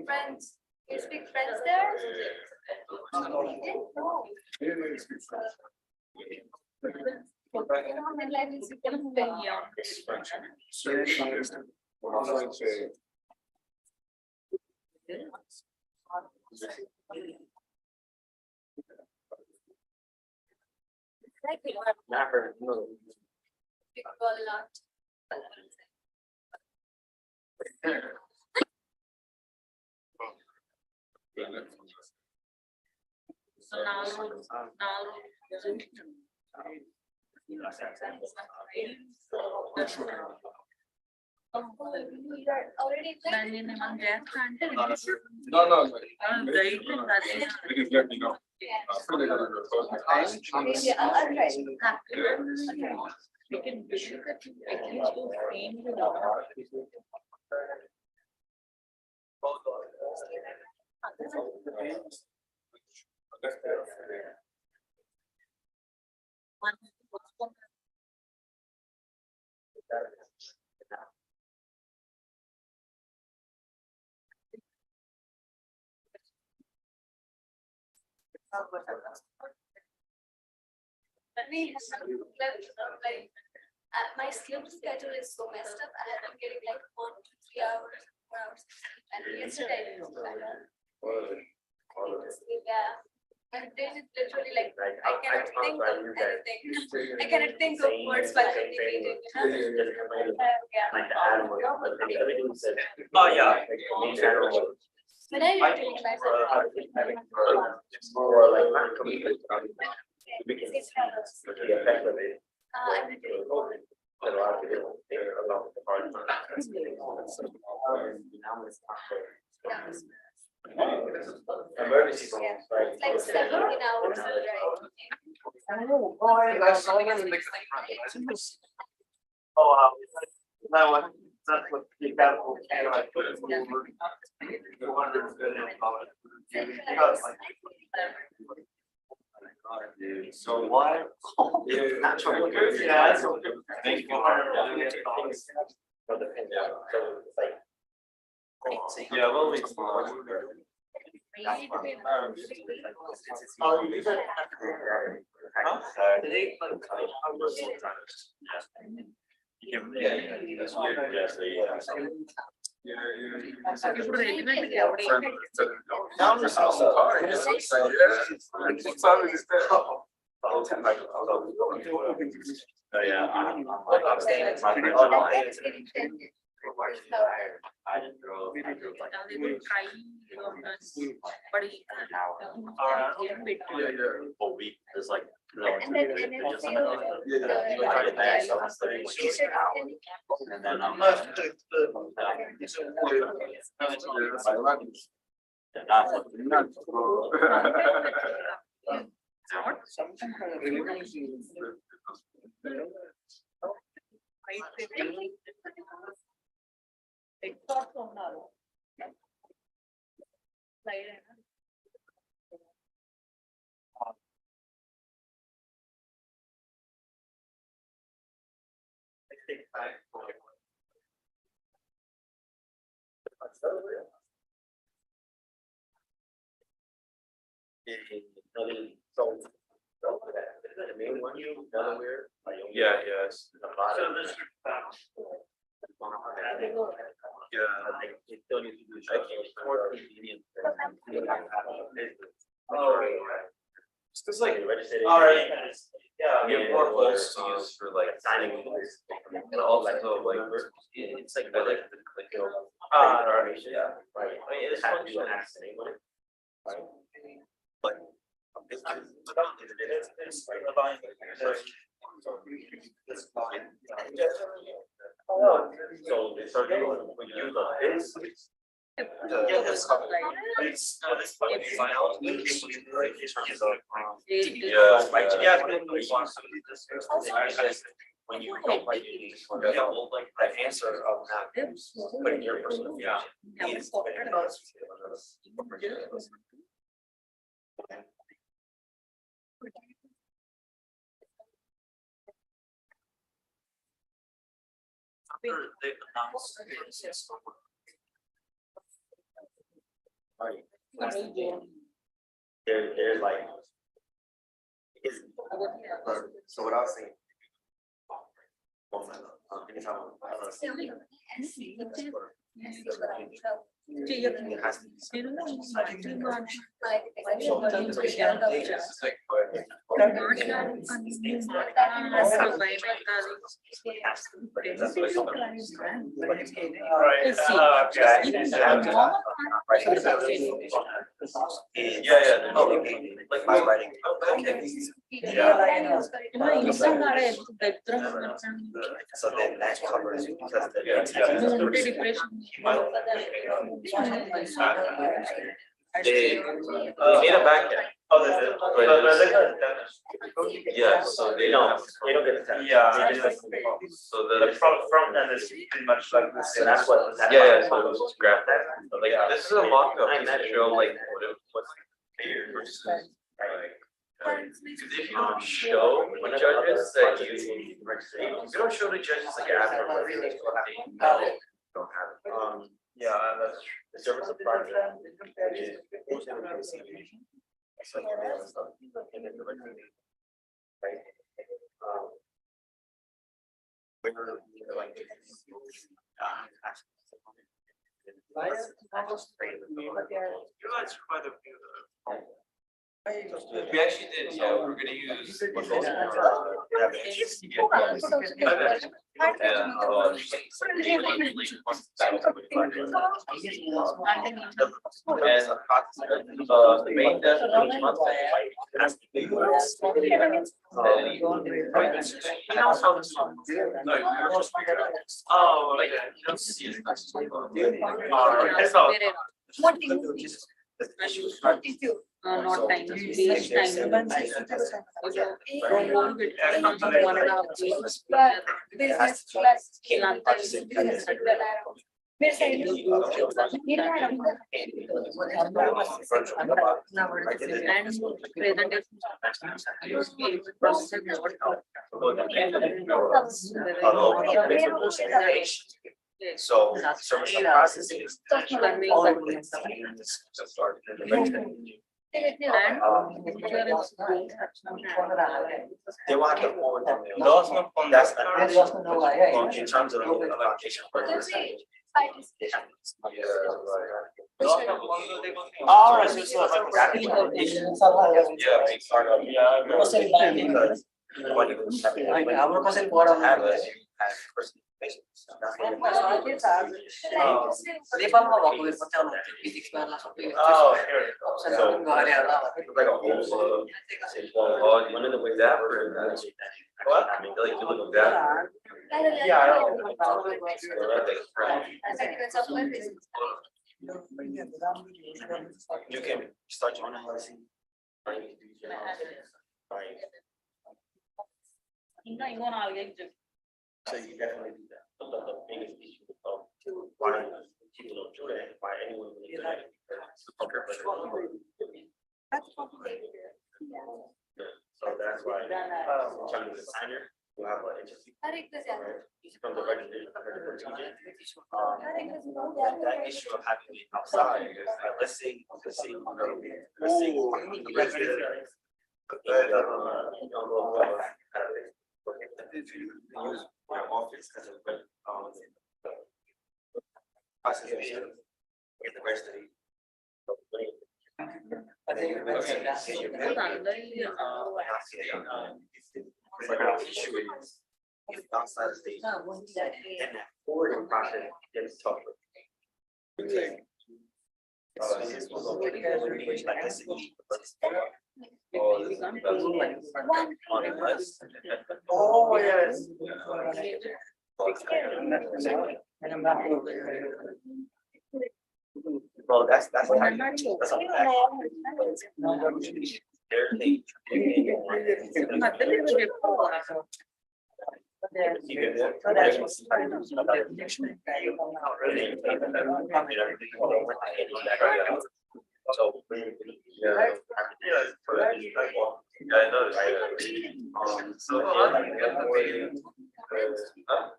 Friends, you speak French there? No. Please let me know. My sleep schedule is so messed up. I have been getting like 1 to 3 hours, 4 hours, and yesterday I didn't sleep. Yeah. And then it's literally like I cannot think of anything. I cannot think of words while meditating. Yeah. Oh yeah. When I meditating myself, It's more like I'm meditating. emergency Yeah. It's like 17 hours, Oh wow. That one. That's what you got. So why? Yeah. Thank you. Yeah, well, it's whole week is like and then the main one, Delaware. Yeah, yes. They still need to do more convenient. It's like, All right. yeah, we have more holes to use for like signing. and also like It's like, I like the click. yeah. Right. I mean, it's fun to ask anyway. Like So they start doing when you use this. When you don't like the answer of that, but in your personal is after they announced They're like. So what I was saying. So then that covers because the they made a backend. Oh, they did. Yeah, so they don't get the test. Yeah. So the front end is pretty much like this. And that's what. Yeah, yeah. So let's grab that. Like this is a mock-up to show like what's here versus like. Because if you don't show the judges that you don't show the judges like after they don't have it. Yeah, that's the service of project, which is right. We actually did, yeah, we're gonna use what's called the main desk each month has to be oh, like not time, waste time. So service processing is they want to hold that's in terms of allocation percentage. One of the ways that what? I mean, like you look at that. Yeah, I don't you can start journalizing. So you definitely do that. But the biggest issue of why people don't do that, why anyone would do that. So that's why telling the designer you have an agency from the registration that issue of having it outside is that let's say if you use your office as a web processing in the rest of the issue is if outside of state and that forwarding process is tougher. Oh yes. Well, that's so yeah, I know, so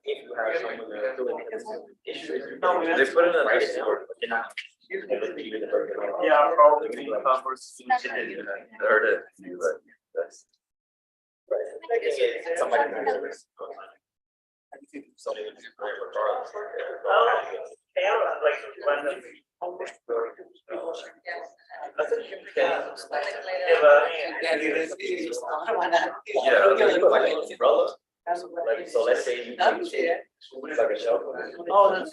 if you have someone they put it in a Discord, but they're not. Yeah, probably heard it, but that's right. Somebody umbrella. Like, so let's say you like a shelf. Oh, that's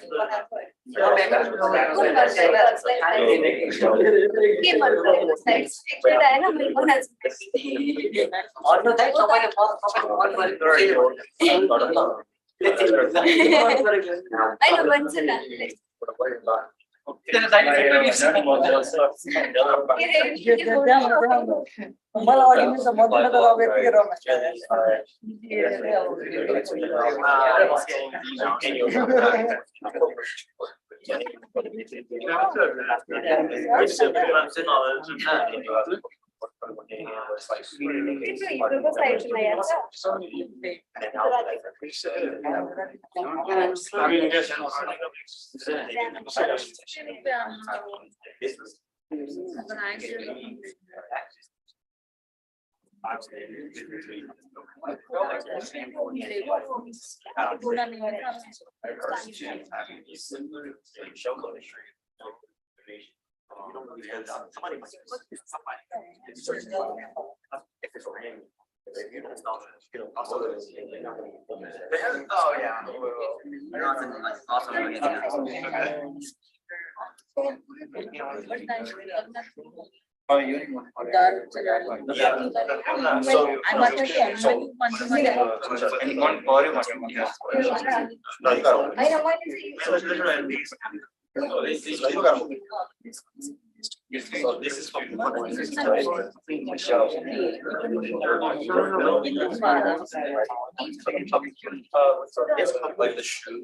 I know once in Oh, yeah. So this is from it's like the shoe.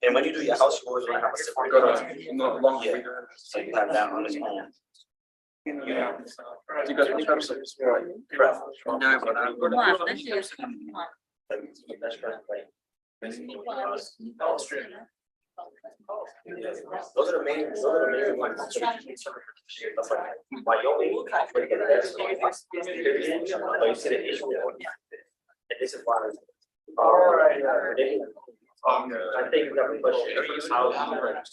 And when you do your house, you always want to have a separate. So you have that on its own. Yeah. Those are the main ones. That's like Wyoming. But you see the issue. And this is why. I think that we should how it works.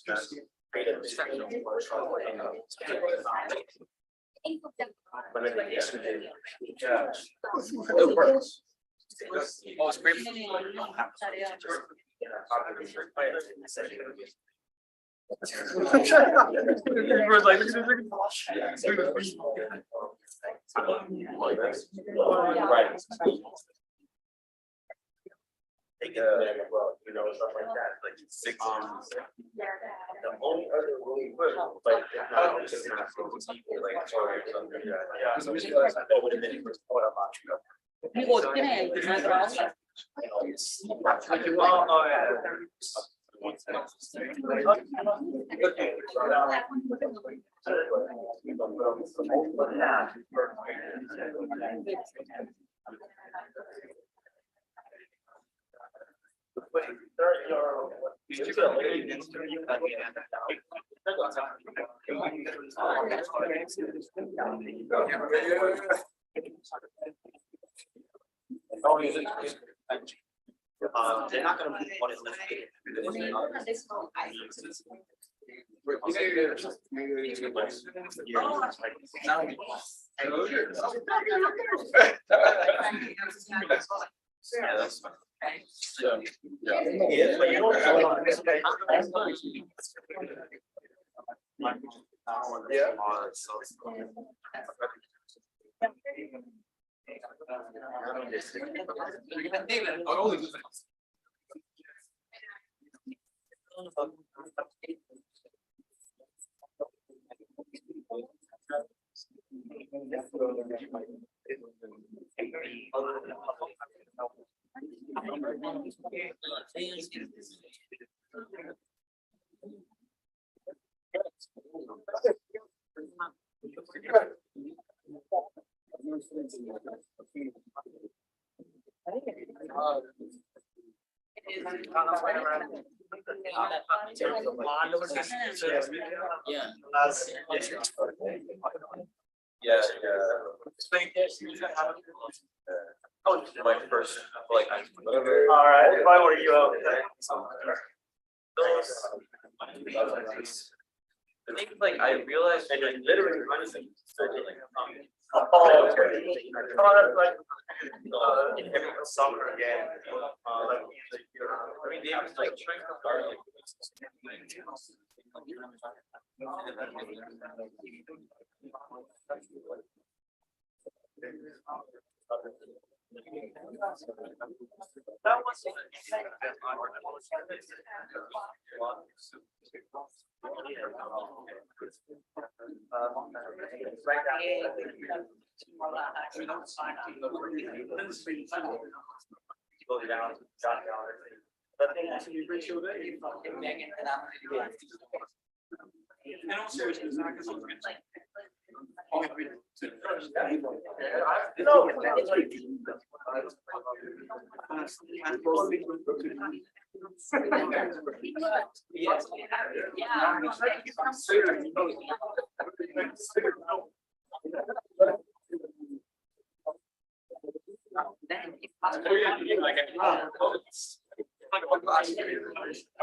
You know, stuff like that, like 6 months. The only other really good, but it's not like something. Yeah, so that would have been what about you. They're not going to move what is left. Yeah, that's fine. Yeah, but you don't Yeah, oh, my first, like, all right, why were you out there? I think like I realized I literally running like soccer again. Like I mean they was like trying to guard like that was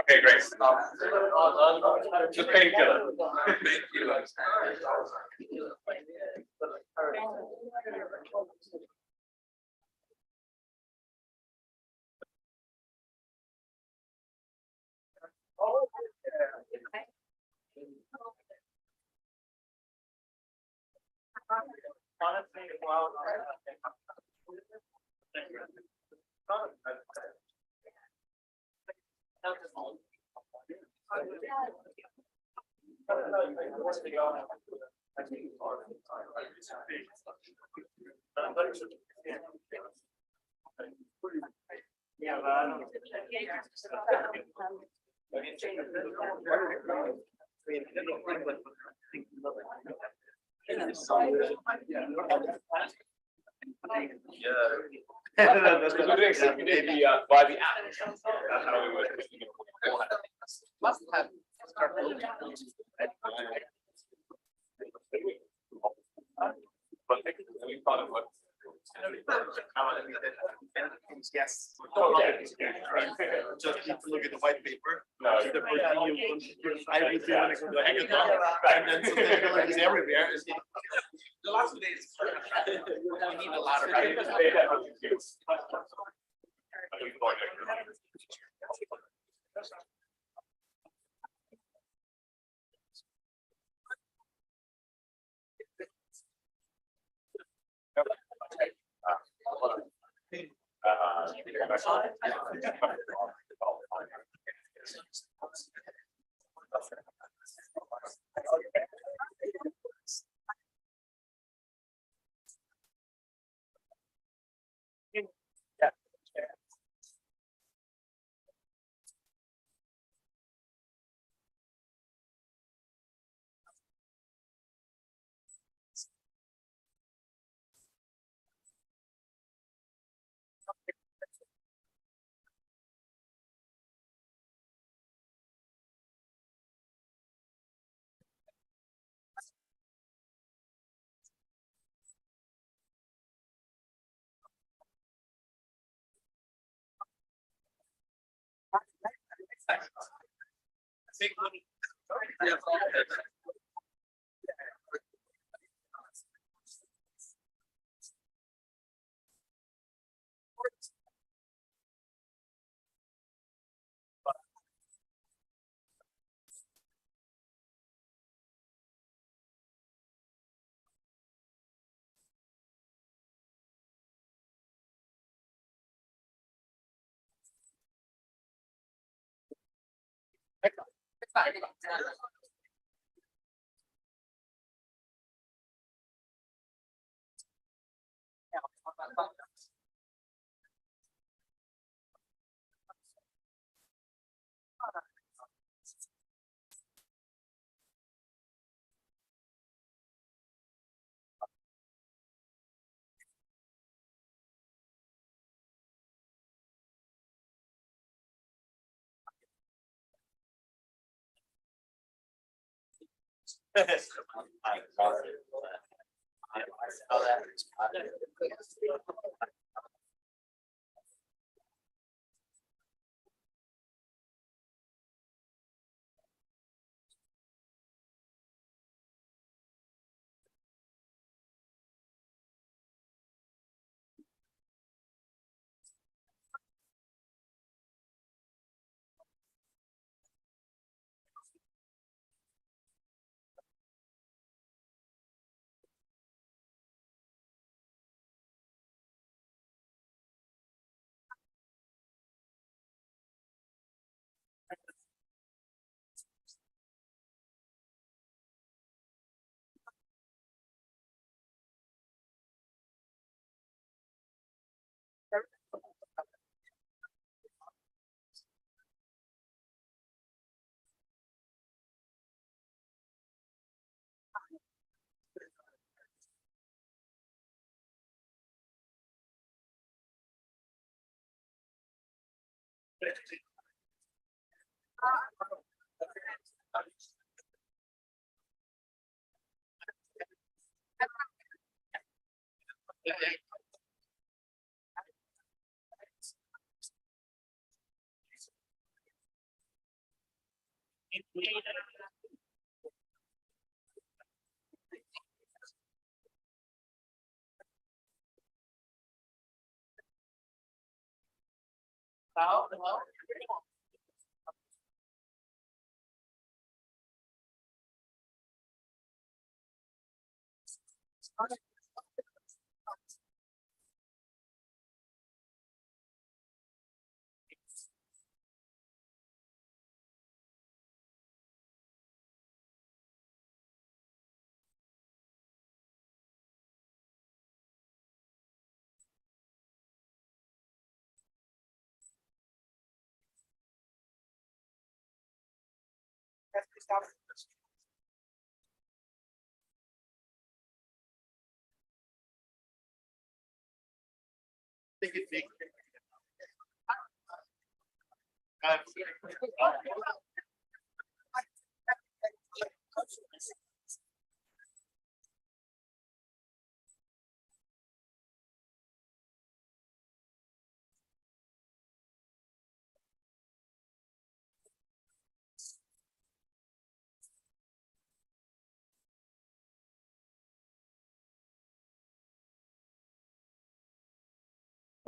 okay, great. Just painkiller. That's what we're doing. So maybe by the app. That's how we would. We thought of what. Yes. Just need to look at the white paper. No, the first thing I would do when I go to Hackathon, and then sustainability is everywhere. The last days. We need a lot of.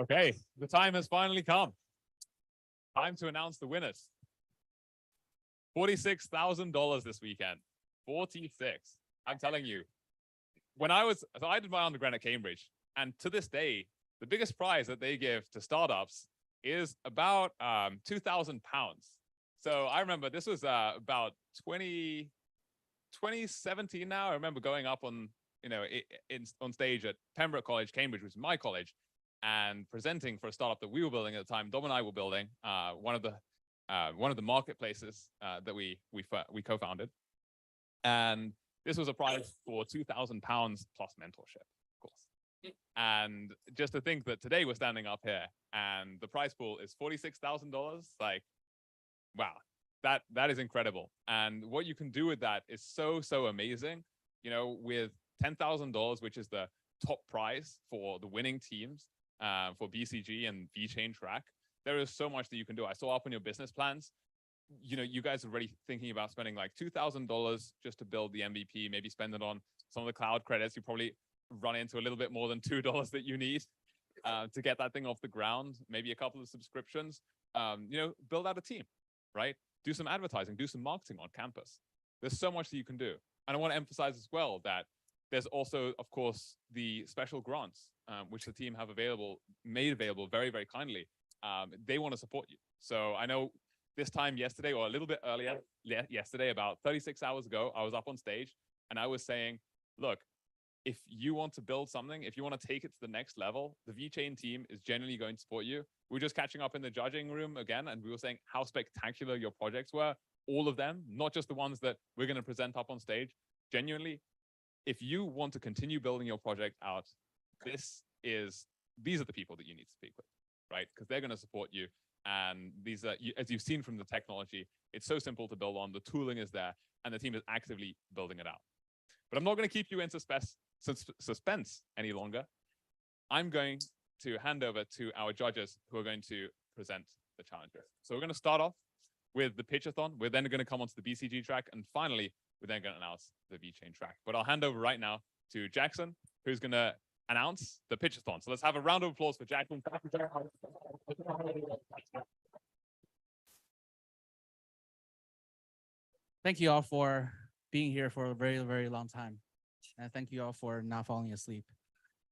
Okay, the time has finally come. Time to announce the winners. $46,000 this weekend. 46. I'm telling you. So I did my undergrad at Cambridge, and to this day, the biggest prize that they give to startups is about 2,000 pounds. So I remember this was about 2017 now. I remember going up on, on stage at Pembroke College, Cambridge, which is my college, and presenting for a startup that we were building at the time. Dom and I were building one of the marketplaces that we co-founded, and this was a prize for 2,000 pounds plus mentorship, of course. And just to think that today we're standing up here and the prize pool is $46,000, like, wow, that is incredible. And what you can do with that is so amazing. With $10,000, which is the top prize for the winning teams for BCG and Vechain track, there is so much that you can do. I saw up on your business plans, you guys are already thinking about spending like $2,000 just to build the MVP, maybe spend it on some of the cloud credits. You probably run into a little bit more than $2 that you need to get that thing off the ground, maybe a couple of subscriptions, build out a team, right? Do some advertising, do some marketing on campus. There's so much that you can do. And I want to emphasize as well that there's also, of course, the special grants, which the team have made available very, very kindly. They want to support you. So I know this time yesterday, or a little bit earlier yesterday, about 36 hours ago, I was up on stage and I was saying, look, if you want to build something, if you want to take it to the next level, the Vechain team is genuinely going to support you. We're just catching up in the judging room again, and we were saying how spectacular your projects were, all of them, not just the ones that we're going to present up on stage. Genuinely, if you want to continue building your project out, these are the people that you need to speak with, right? Because they're going to support you. And these are, as you've seen from the technology, it's so simple to build on. The tooling is there, and the team is actively building it out. But I'm not going to keep you in suspense any longer. I'm going to hand over to our judges who are going to present the challenges. So we're going to start off with the Pitchathon. We're then going to come onto the BCG track. And finally, we're then going to announce the Vechain track. But I'll hand over right now to Jackson, who's going to announce the Pitchathon. So let's have a round of applause for Jackson. Thank you all for being here for a very, very long time. And thank you all for not falling asleep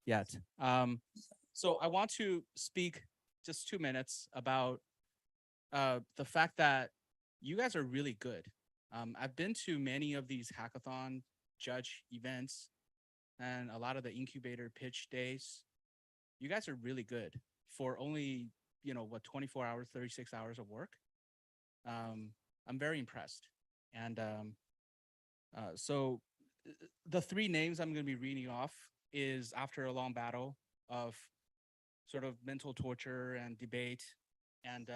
yet. So I want to speak just 2 minutes about the fact that you guys are really good. I've been to many of these hackathon judge events and a lot of the incubator pitch days. You guys are really good for only, 24 hours, 36 hours of work. I'm very impressed. And so the 3 names I'm going to be reading off is after a long battle of sort of mental torture and debate. And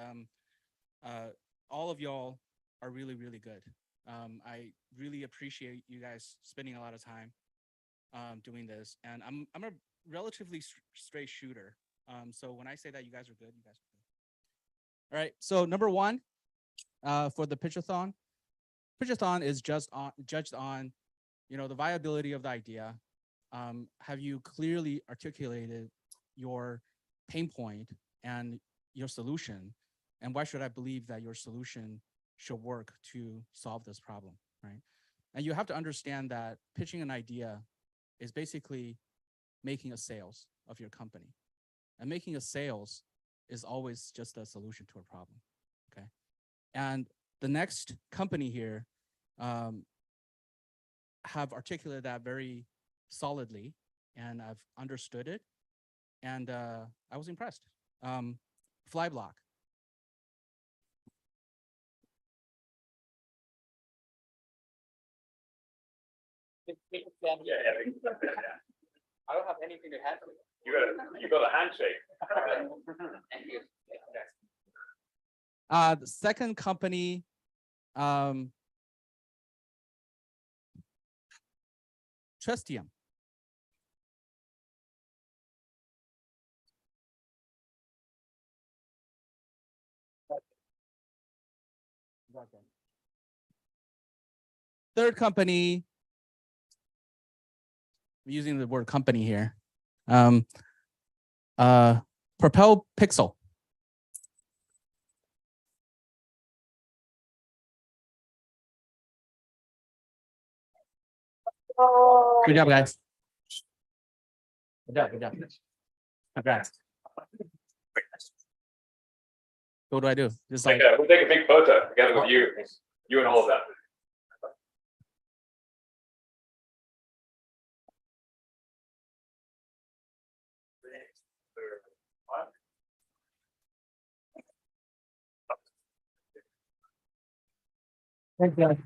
all of y'all are really, really good. I really appreciate you guys spending a lot of time doing this. And I'm a relatively straight shooter. So when I say that you guys are good, you guys are good. All right. So number 1 for the Pitchathon. Pitchathon is judged on, the viability of the idea. Have you clearly articulated your pain point and your solution? And why should I believe that your solution should work to solve this problem, right? And you have to understand that pitching an idea is basically making a sales of your company. And making a sales is always just a solution to a problem, okay? And the next company here have articulated that very solidly, and I've understood it, and I was impressed. Flyblock. I don't have anything to hand. You got a handshake. Thank you. The second company, Trustium. Third company, I'm using the word company here. Propel Pixel. Good job, guys. Good job, good job. Congrats. What do I do? Just like We'll take a big photo together with you and all of that. Thank you.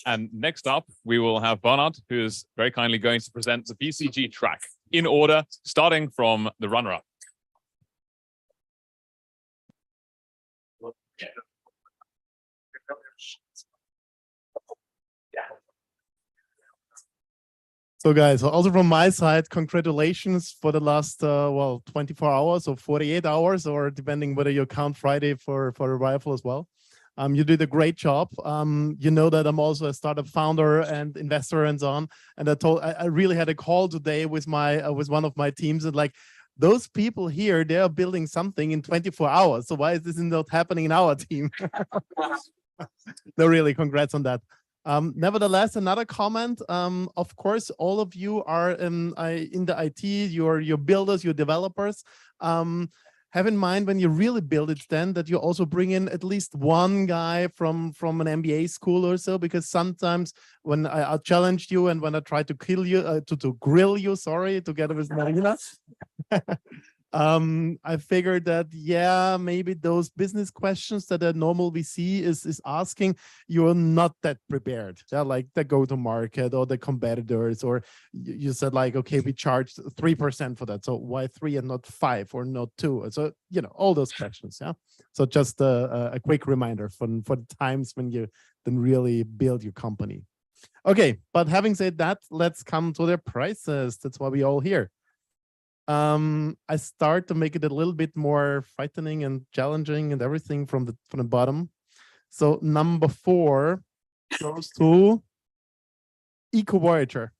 And next up, we will have Bernard, who is very kindly going to present the BCG track in order, starting from the runner-up. So guys, also from my side, congratulations for the last, 24 hours or 48 hours, or depending whether you count Friday for arrival as well. You did a great job. You know that I'm also a startup founder and investor and so on. And I really had a call today with with one of my teams, and like, those people here, they are building something in 24 hours. So why is this not happening in our team? No, really, congrats on that. Nevertheless, another comment. Of course, all of you are in the IT. You're builders, you're developers. Have in mind when you really build it, then that you also bring in at least one guy from an MBA school or so, because sometimes when I challenged you and when I tried to kill you, to grill you, sorry, together with Marina, I figured that, yeah, maybe those business questions that a normal VC is asking, you're not that prepared. Yeah, like the go-to-market or the competitors, or you said like, okay, we charged 3% for that. So why 3 and not 5 or not 2? So, you know, all those questions. Yeah. So just a quick reminder for the times when you then really build your company. Okay, but having said that, let's come to the prices. That's why we all here. I start to make it a little bit more frightening and challenging and everything from the bottom. So number 4 goes to Eco Voyager.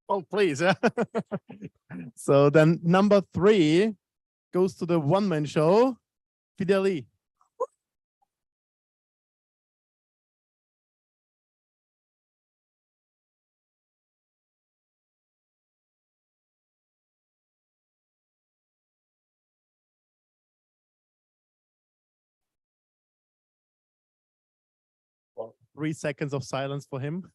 Oh, please. Yeah. So then number 3 goes to the one-man show, Fideli. Well, 3 seconds of silence for him.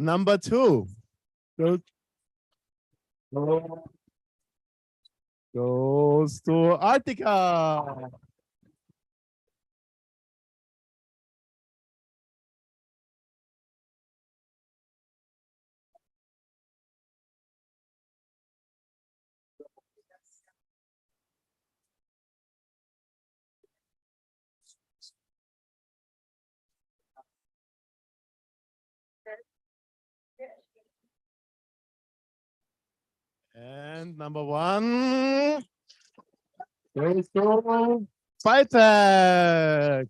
Number 2 goes to Artica. And number 1 goes to Spytech.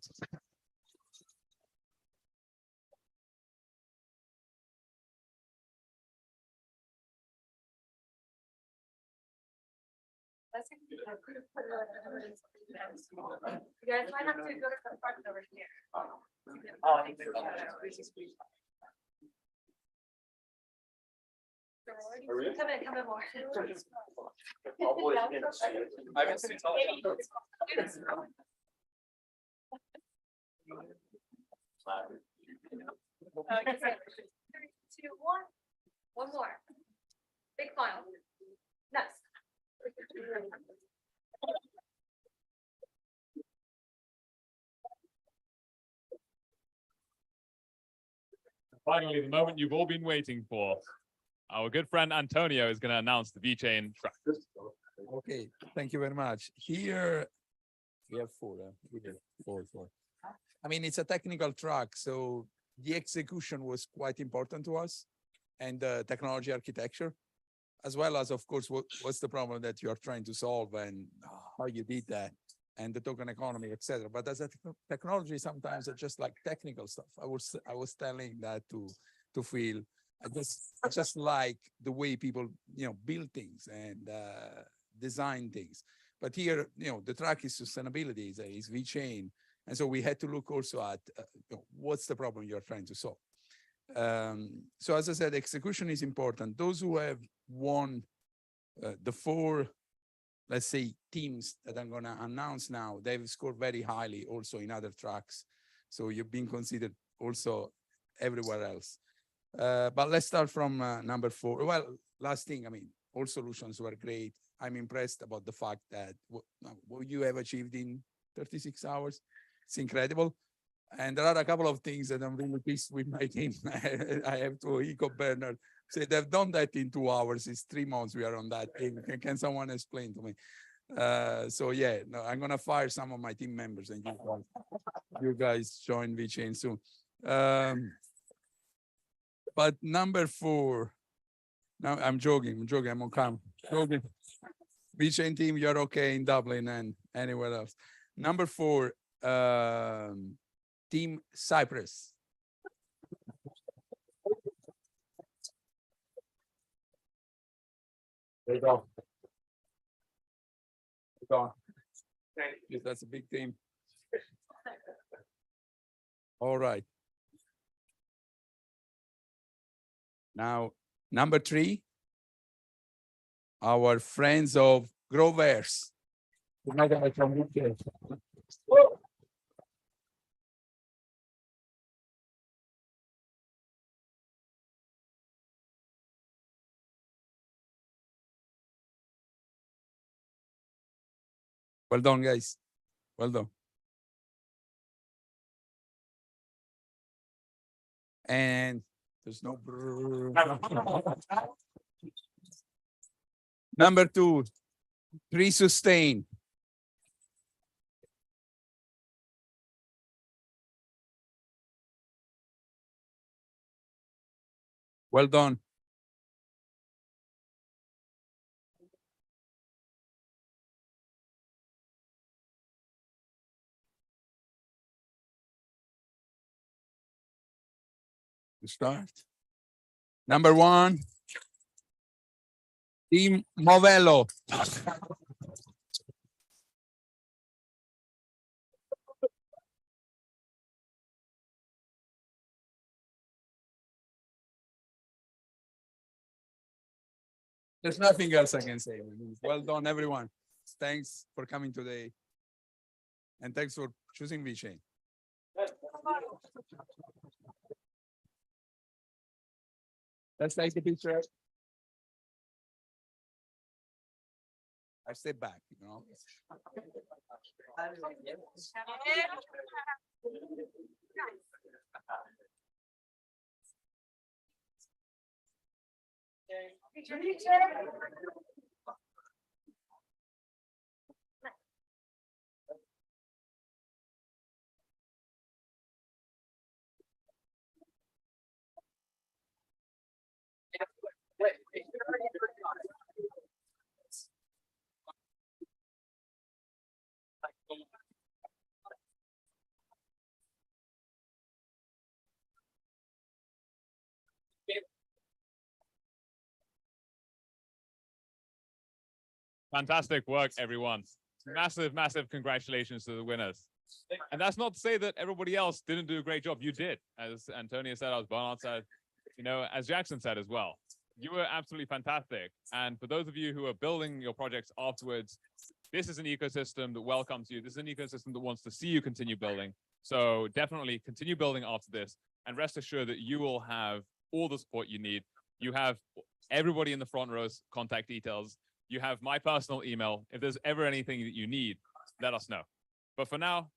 You guys might have to go to the front over here. Come in more. I haven't seen Okay, 3, 2, 1. One more. Big smile. Nice. Finally, the moment you've all been waiting for. Our good friend Antonio is going to announce the Vechain track. Okay, thank you very much. Here we have 4. Here, 4. I mean, it's a technical track, so the execution was quite important to us, and the technology architecture, as well as, of course, what's the problem that you are trying to solve and how you did that, and the token economy, etc. But as a technology, sometimes it's just like technical stuff. I was telling that to Phil. I just like the way people, build things and design things. But here, the track is sustainability, is Vechain. And so we had to look also at what's the problem you're trying to solve. So as I said, execution is important. Those who have won the 4, let's say, teams that I'm going to announce now, they've scored very highly also in other tracks. So you've been considered also everywhere else. But let's start from number 4. Well, last thing, I mean, all solutions were great. I'm impressed about the fact that what you have achieved in 36 hours, it's incredible. And there are a couple of things that I'm really pleased with my team. I have to echo Bernard. Say they've done that in 2 hours. It's 3 months we are on that team. Can someone explain to me? So yeah, no, I'm gonna fire some of my team members and you guys join Vechain soon. But number 4, now I'm joking, I'm on camera. Joking. Vechain team, you're okay in Dublin and anywhere else. Number 4, Team Cyprus. There you go. Yes, that's a big team. All right. Now, number 3, our friends of Growers. Well done, guys. Well done. And there's no. Number 2, 3 sustain. Well done. You start. Number 1, Team Movello. There's nothing else I can say. Well done, everyone. Thanks for coming today. And thanks for choosing Vechain. Let's take a picture. I step back, you know. Fantastic work, everyone. Massive, massive congratulations to the winners. And that's not to say that everybody else didn't do a great job. You did. As Antonio said, as Bernard said, you know, as Jackson said as well. You were absolutely fantastic. And for those of you who are building your projects afterwards, this is an ecosystem that welcomes you. This is an ecosystem that wants to see you continue building. So definitely continue building after this. And rest assured that you will have all the support you need. You have everybody in the front row's contact details. You have my personal email. If there's ever anything that you need, let us know. But for now,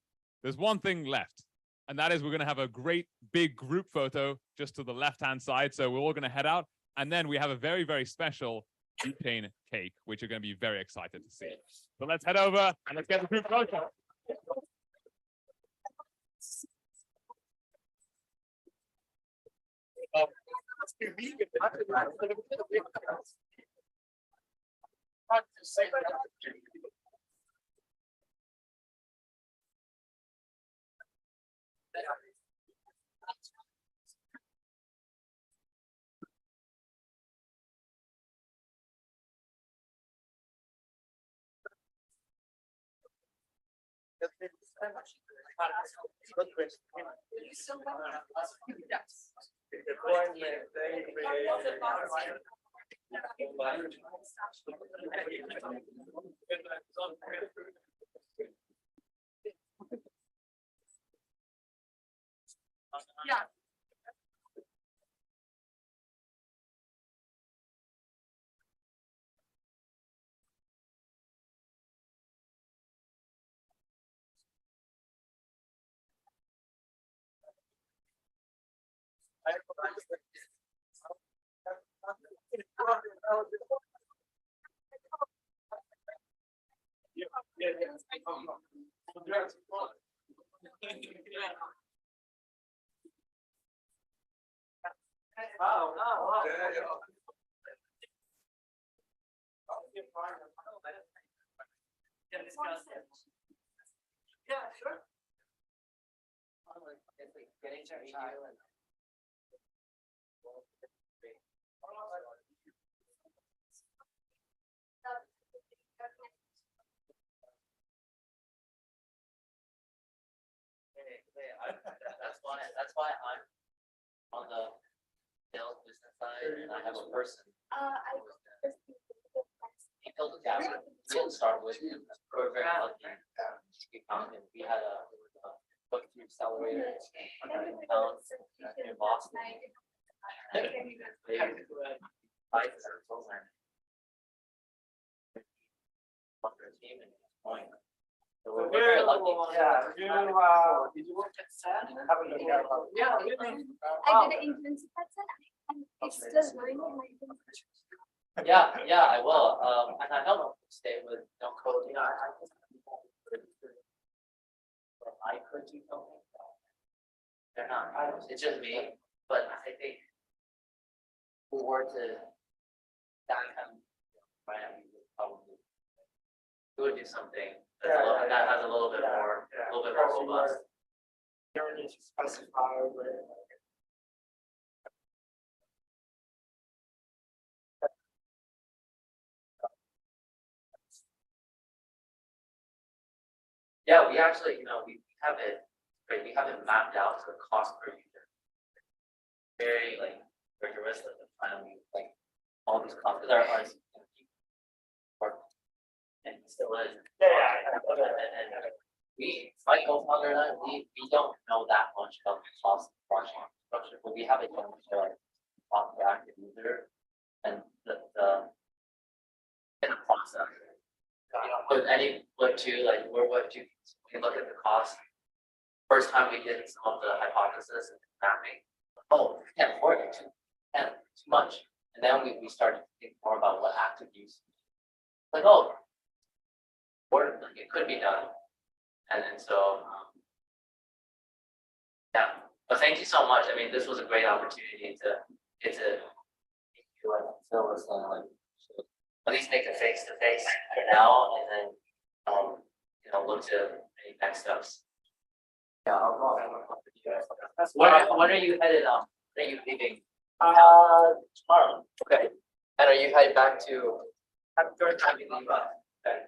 there's one thing left. And that is we're going to have a great big group photo just to the left-hand side. So we're all going to head out. And then we have a very, very special Vechain cake, which you're going to be very excited to see. So let's head over and let's get the group photo. Yeah. Yeah, sure. that's why I'm on the sales business side, and I have a person. He built a gap. He didn't start with him. We were very lucky. We found him. We had a book through accelerator in town in Boston. So we're very lucky. Yeah, did you work at SAN? Yeah, I did an internship at SAN. It's still going on my internship. Yeah, I will. And I don't stay with no coding. I could do something. They're not. It's just me. But I think if we were to downtown Miami, would probably we would do something that has a little bit more, robust. You don't need to specify where. Yeah, we actually, we have it, right, we have it mapped out to the cost per user. Very rigorous at the time, all these costs, because our and it still is. And we, my co-founder and I, we don't know that much about the cost of project structure, but we have it done for cost per active user and the in the process. With any Web 2, we're Web 2, we look at the cost. First time we did some of the hypothesis and mapping, we can't afford it, too much. And then we started to think more about what active use. It could be done. And so, yeah. But thank you so much. I mean, this was a great opportunity to get to meet you and Phil was at least make a face to face for now, and then look to any next steps. Yeah, when are you headed up? When are you leaving? Tomorrow. Okay. And are you headed back to? I'm going to leave. Okay.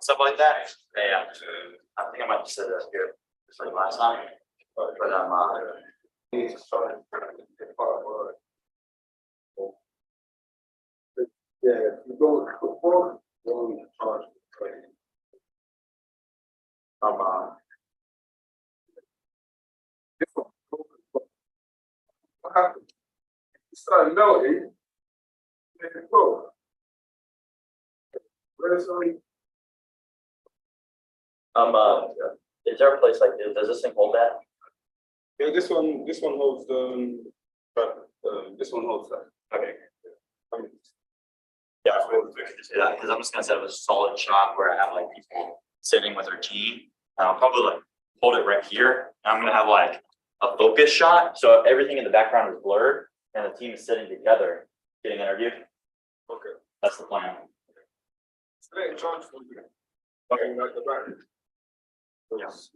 stuff like that. Yeah, I think I might just sit up here just like last time, but Yeah, you go before, don't charge. What happened? It started melting. Let it go. Where's the is there a place like this? Does this thing hold that? Yeah, this one holds but this one holds that. Okay. Yeah, because I'm just gonna set up a solid shot where I have like people sitting with their team. And I'll probably like hold it right here. And I'm gonna have like a focus shot, so everything in the background is blurred, and the team is sitting together getting interviewed. Okay. That's the plan. Let it charge for you. Like the battery. Yes.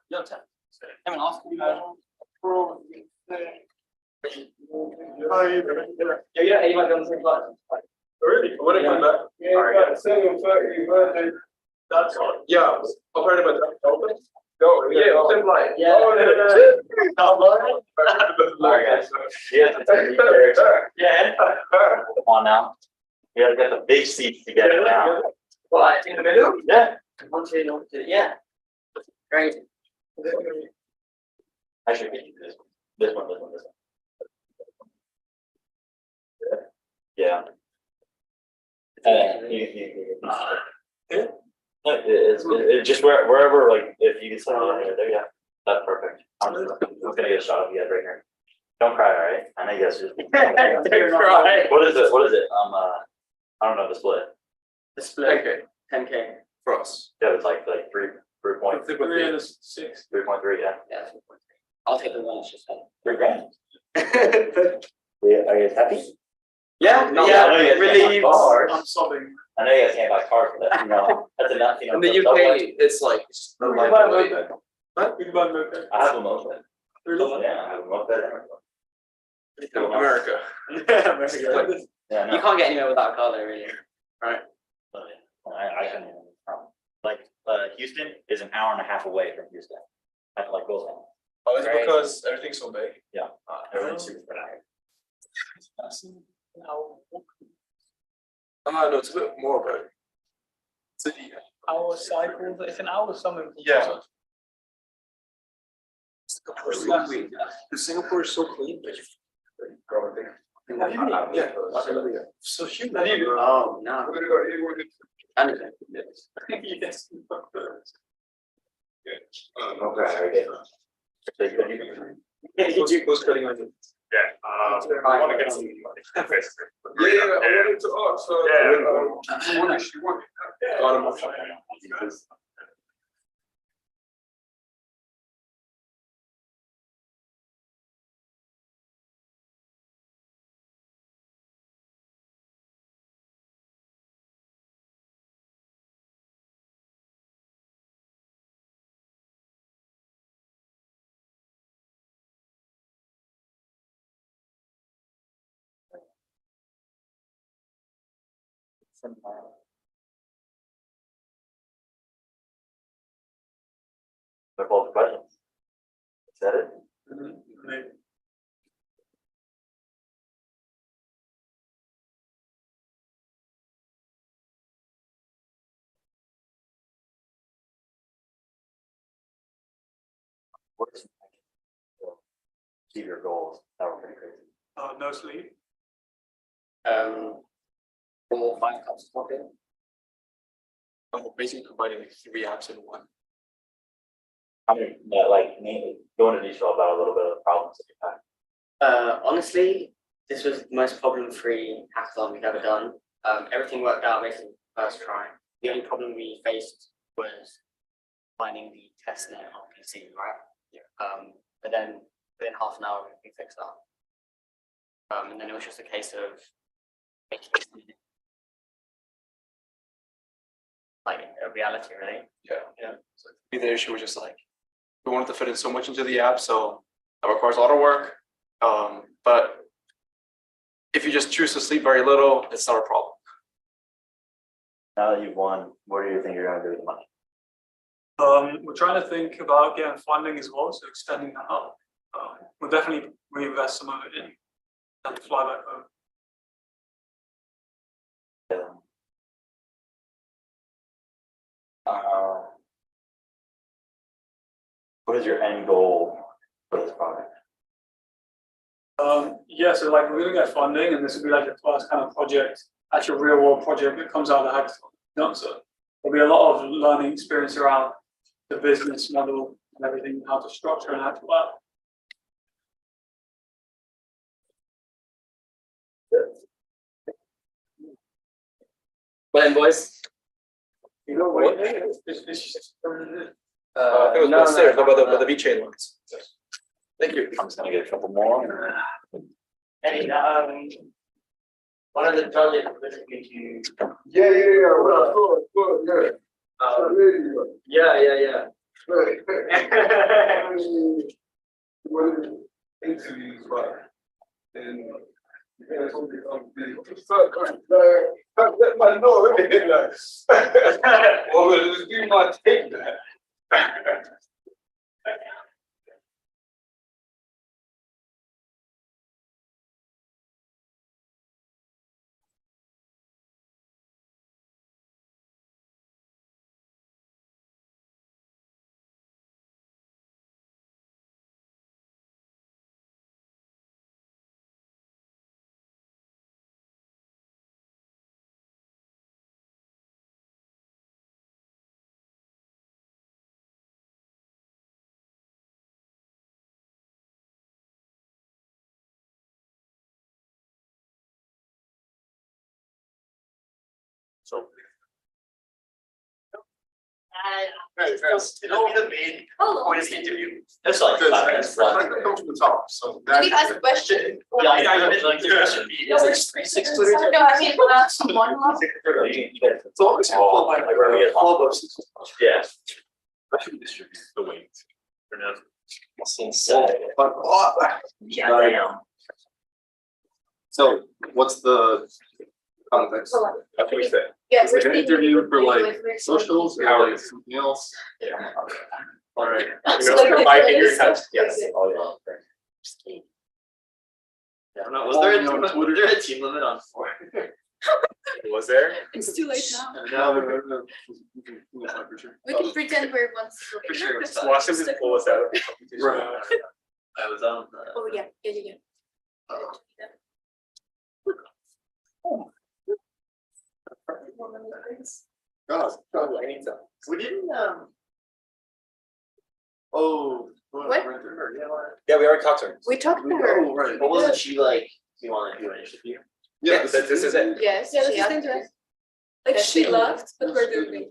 Yo, Tim. Come and ask you. Yeah, anyone comes in class. Really? What did you come back? That's all. Yeah, I've heard about that. Go, yeah, same line. Yeah. Alright, guys. Yeah. Come on now. We gotta get the big seats together now. What, in the middle? Yeah. One, two, yeah. Great. Actually, we can do this one. Yeah. It's just wherever, like, if you can sit on there, yeah, that's perfect. I'm gonna get a shot of you guys right here. Don't cry, all right? I know you guys just. Don't cry. What is it? I don't know the split. The split. 10K. For us. Yeah, it's like 3.3. 3 and 6. 3.3, yeah. Yeah, 3.3. I'll take the one that's just $3,000. Yeah, are you guys happy? Yeah, No, yeah, I know you guys can't buy relieved. cars. I'm sobbing. I know you guys can't buy cars, but that's, that's enough, In the UK, it's like. You can buy a moped. What? You can buy a moped. I have a moped. Really? Yeah, I have a moped. America. America. Yeah, no. You can't get anywhere without a car though, really. Right? I couldn't even, like, Houston is an hour and a half away from Houston. I have to like go there. Oh, is it because everything's so big? Yeah, everything's super big. No, it's a bit more, but. Hour cycle, it's an hour something. Yeah. Singapore is so clean. Yeah. So huge. Oh, no. We're gonna go anywhere. Yes. Okay. Who's cutting on you? Yeah, I want to get some. I wanted to ask. She won. Got him off. They're both questions. Is that it? What is achieve your goals? That were pretty crazy. No sleep. 4 or 5 cups of coffee. Basically combining like 3 apps in one. I mean, go into detail about a little bit of the problems that you had. Honestly, this was the most problem-free hackathon we've ever done. Everything worked out basically first try. The only problem we faced was finding the testnet on PC, right? Yeah. But then within half an hour we fixed that. And then it was just a case of making it like a reality, really. Yeah. So the issue was just like we wanted to fit in so much into the app, so that requires a lot of work. But if you just choose to sleep very little, it's not a problem. Now that you've won, what do you think you're going to do with the money? We're trying to think about getting funding as well, so extending that up. We'll definitely reinvest some of it in and fly back home. What is your end goal for this product? Yeah, so like we're gonna get funding, and this will be like the first kind of project, actual real world project that comes out of the hackathon. So there'll be a lot of learning experience around the business model and everything, how to structure and how to work. Well then, boys. You know what? It's just It was upstairs, about the Vechain ones. Thank you. I'm just going to get a couple more. Hey, one of the judges listening to you. Yeah. Yeah. Interviews, but then. Well, do not take that. So. It'll be the main point of the interview. That's like Because I can come to the top, so. Did you ask a question? Yeah, I mean, like, there should be, No, it's like 6 No, I mean, one level. It's always full of Yeah. I should distribute the weight. It's insane. Yeah, damn. So what's the context? After we say. Yeah, It's like an we're interview for like we're- socials or like something else? Yeah. All right. So like a 5-finger touch, yes. Oh, yeah. Yeah, no, was there a team limit on 4? Was there? It's too late now. No, We can pretend we're once. For sure. Washington pull us out. Right. I was on. Oh, yeah, yeah. God, I need some. We didn't. Oh. What? Yeah, we already talked to her. We talked to her. Oh, right. But wasn't she like, you want to do an interview? Yeah, this is it. Yes, Yeah, she this is asked interesting. us. Like That's she the- left, but we're doing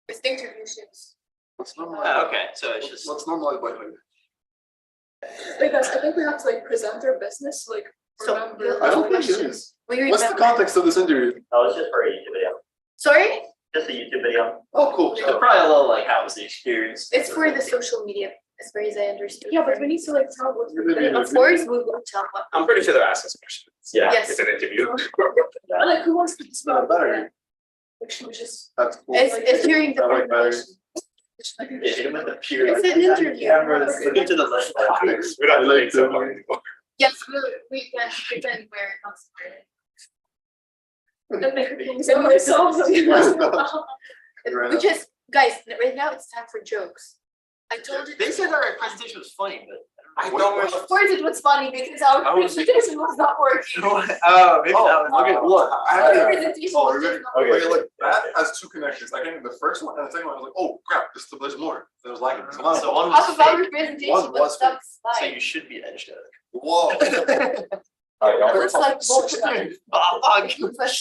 It's the interview sheets. Let's normalize. Okay, so it's just. Let's normalize by Wait, guys, I think we have to like present our business, like So, remember. I don't think it questions. is. We What's the remember. context of this interview? Oh, it's just for a YouTube video. Sorry? Just a YouTube video. Oh, cool. So probably a little like how was the experience? It's for the social media, as far as I understood. Yeah, but we need to like tell what we're doing. Of course, we will tell what. I'm pretty sure they're asking questions. Yeah, Yes. it's an interview. Like, who wants to smell better. Like, should we just? That's cool. It's during the I like better. presentation. Yeah, hit him with the pure. It's an interview. Cameras, look into the left. We're not like so hard anymore. Yes, we can pretend we're not smart. And make things in myself. We just, guys, right now it's time for jokes. I told you. They said our presentation was funny, but I Of course it was funny because our I was- presentation was not working. Oh, maybe that was. Okay, look. Our presentation Oh, was just not okay, working. look, that has two connections. I came to the first one and the second one. I was like, oh crap, there's more. There was lagging. So So one Half was of our fake, presentation One was was stuck so slide. you should be edged out. whoa. It looks like bullshit.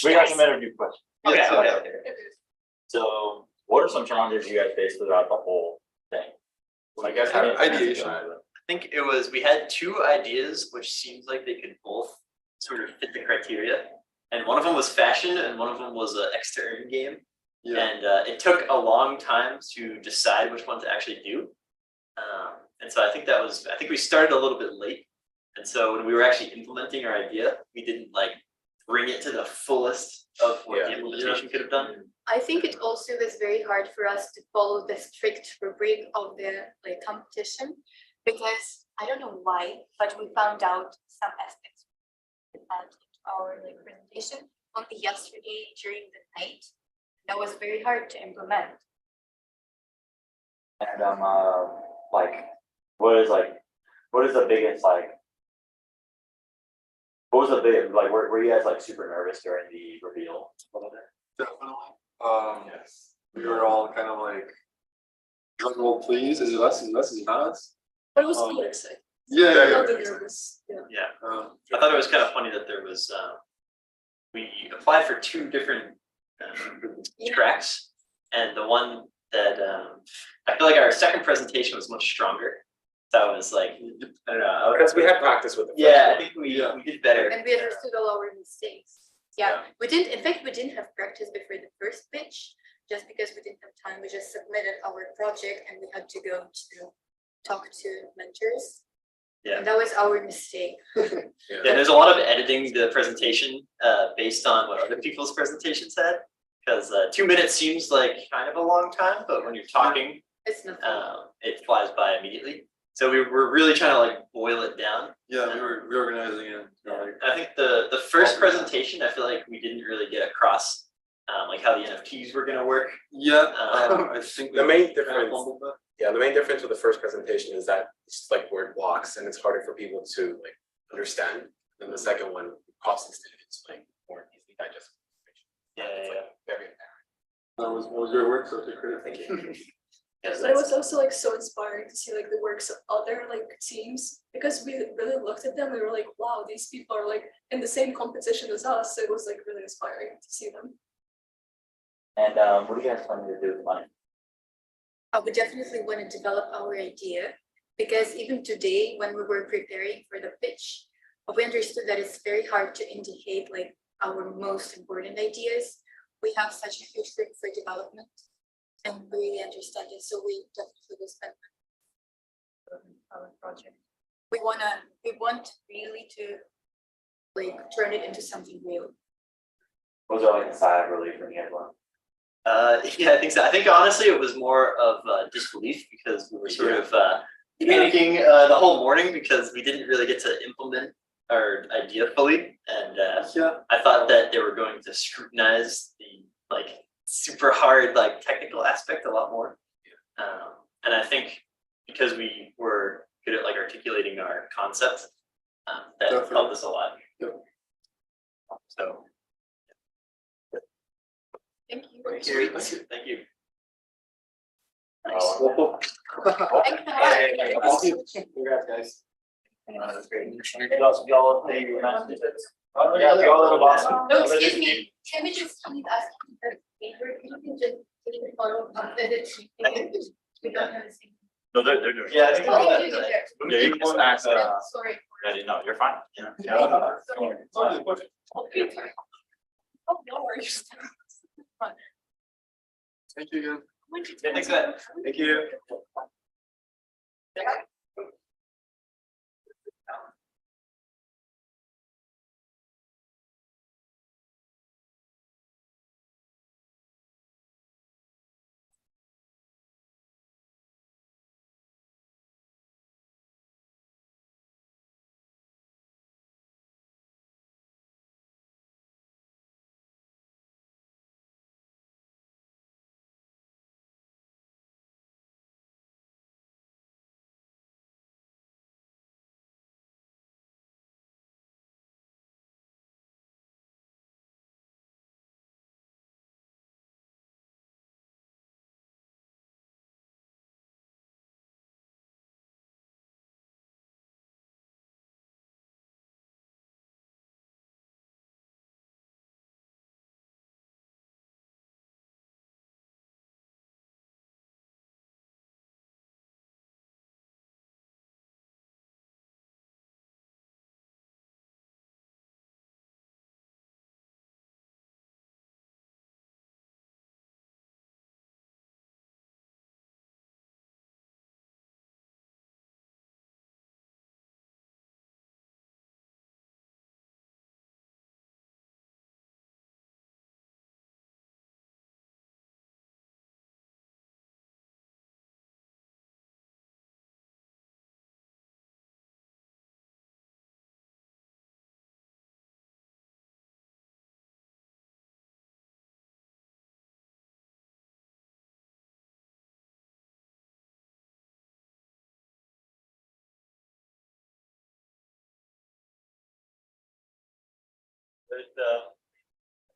We got some interview questions. Okay, Yes, okay, okay. So what are some challenges you guys faced throughout the whole thing? I guess ideation. I think it was, we had 2 ideas, which seems like they could both sort of fit the criteria. And one of them was fashion and one of them was an exterior game. Yeah. And it took a long time to decide which one to actually do. And so I think we started a little bit late. And so when we were actually implementing our idea, we didn't like bring it to the fullest of what the implementation could have done. I think it also was very hard for us to follow the strict rubric of the like competition because I don't know why, but we found out some aspects of our like presentation only yesterday during the night. That was very hard to implement. And like, what is the biggest like? What was the big like? Were you guys like super nervous during the reveal? Definitely. Yes. We were all kind of like, well, please, is it us? Is it us? Is it not us? But it was cool, exciting. Yeah. Not the nervous. Yeah. Yeah. I thought it was kind of funny that there was we applied for 2 different tracks, and the one that I feel like our second presentation was much stronger. That was like, I don't know, because we had practice with it. Yeah, I think we did better. And we understood all our mistakes. Yeah, we didn't. In fact, we didn't have practice before the first pitch, just because we didn't have time, we just submitted our project and we had to go to talk to mentors. Yeah. And that was our mistake. Yeah, there's a lot of editing the presentation based on what other people's presentations had. Because 2 minutes seems like kind of a long time, but when you're talking, it's nothing. It flies by immediately. So we were really trying to like boil it down. Yeah, we were reorganizing it. I think the first presentation, I feel like we didn't really get across like how the NFTs were going to work. Yeah, I think The main difference, yeah, the main difference with the first presentation is that it's just like word blocks and it's harder for people to like understand. Then the second one, cost instead, it's like more easily digestible. Yeah, Very apparent. What was your work? So Thank you. Yes, but it was also like so inspiring to see like the works of other like teams, because we really looked at them and we were like, wow, these people are like in the same competition as us. So it was like really inspiring to see them. And what do you guys plan to do with the money? I would definitely want to develop our idea, because even today when we were preparing for the pitch, we understood that it's very hard to indicate like our most important ideas. We have such a huge room for development and we really understand it. So we definitely will spend on our project. We want really to like turn it into something real. Was there like a sigh of relief from you guys? Yeah, I think so. I think honestly it was more of disbelief because we were sort of panicking the whole morning because we didn't really get to implement our idea fully. And I thought that they were going to scrutinize the like super hard like technical aspect a lot more. And I think because we were good at like articulating our concept, that helped us a lot. So thank you. thank you. Thank you. Congrats, guys. That's great. Y'all pay your messages. Yeah, y'all little boss. No, excuse me. Can we just keep asking for favor? You can just take the photo of the we don't have the same. No, they're doing. Yeah, I think Oh, you did there. Yeah, you can just ask. Sorry. No, you're fine. Yeah. Okay. Oh, no worries. Thank you again. Yeah, thanks, man. Thank you.